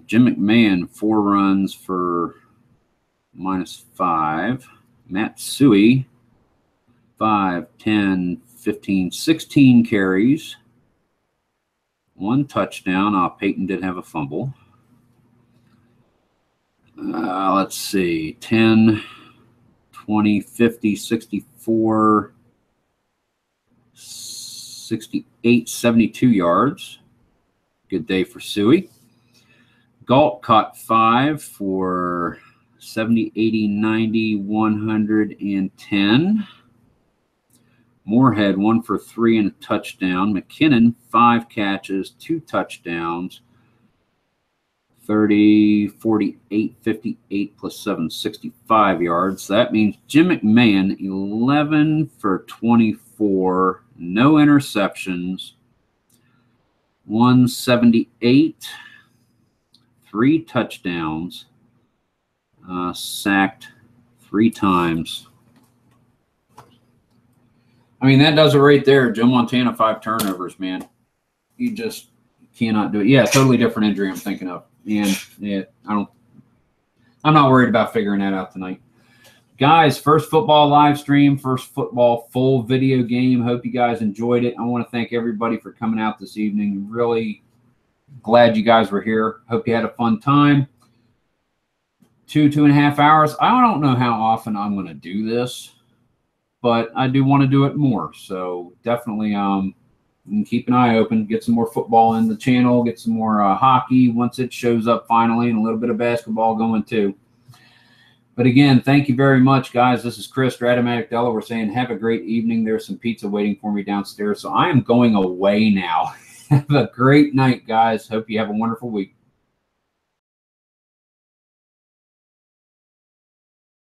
Jim McMahon, 4 runs for -5. Matt Suey, 5, 10, 15, 16 carries. 1 touchdown. Peyton did have a fumble. Let's see. 10, 20, 50, 64, 68, 72 yards. Good day for Suey. Galt caught 5 for 70, 80, 90, 110. Moorhead, 1 for 3 and a touchdown. McKinnon, 5 catches, 2 touchdowns. 30, 48, 58 plus 7, 65 yards. That means Jim McMahon, 11 for 24, no interceptions, 178. 3 touchdowns, sacked 3 times. I mean, that does it right there. Joe Montana, 5 turnovers, man. You just cannot do it. Yeah, totally different injury I'm thinking of. And yeah, I'm not worried about figuring that out tonight. Guys, first football live stream, first football full video game. Hope you guys enjoyed it. I want to thank everybody for coming out this evening. Really glad you guys were here. Hope you had a fun time. 2.5 hours. I don't know how often I'm going to do this, but I do want to do it more. So definitely keep an eye open. Get some more football in the channel. Get some more hockey once it shows up finally, and a little bit of basketball going too. But again, thank you very much, guys. This is Chris, strat-o-matic Delaware, saying have a great evening. There's some pizza waiting for me downstairs. So I am going away now. Have a great night, guys. Hope you have a wonderful week.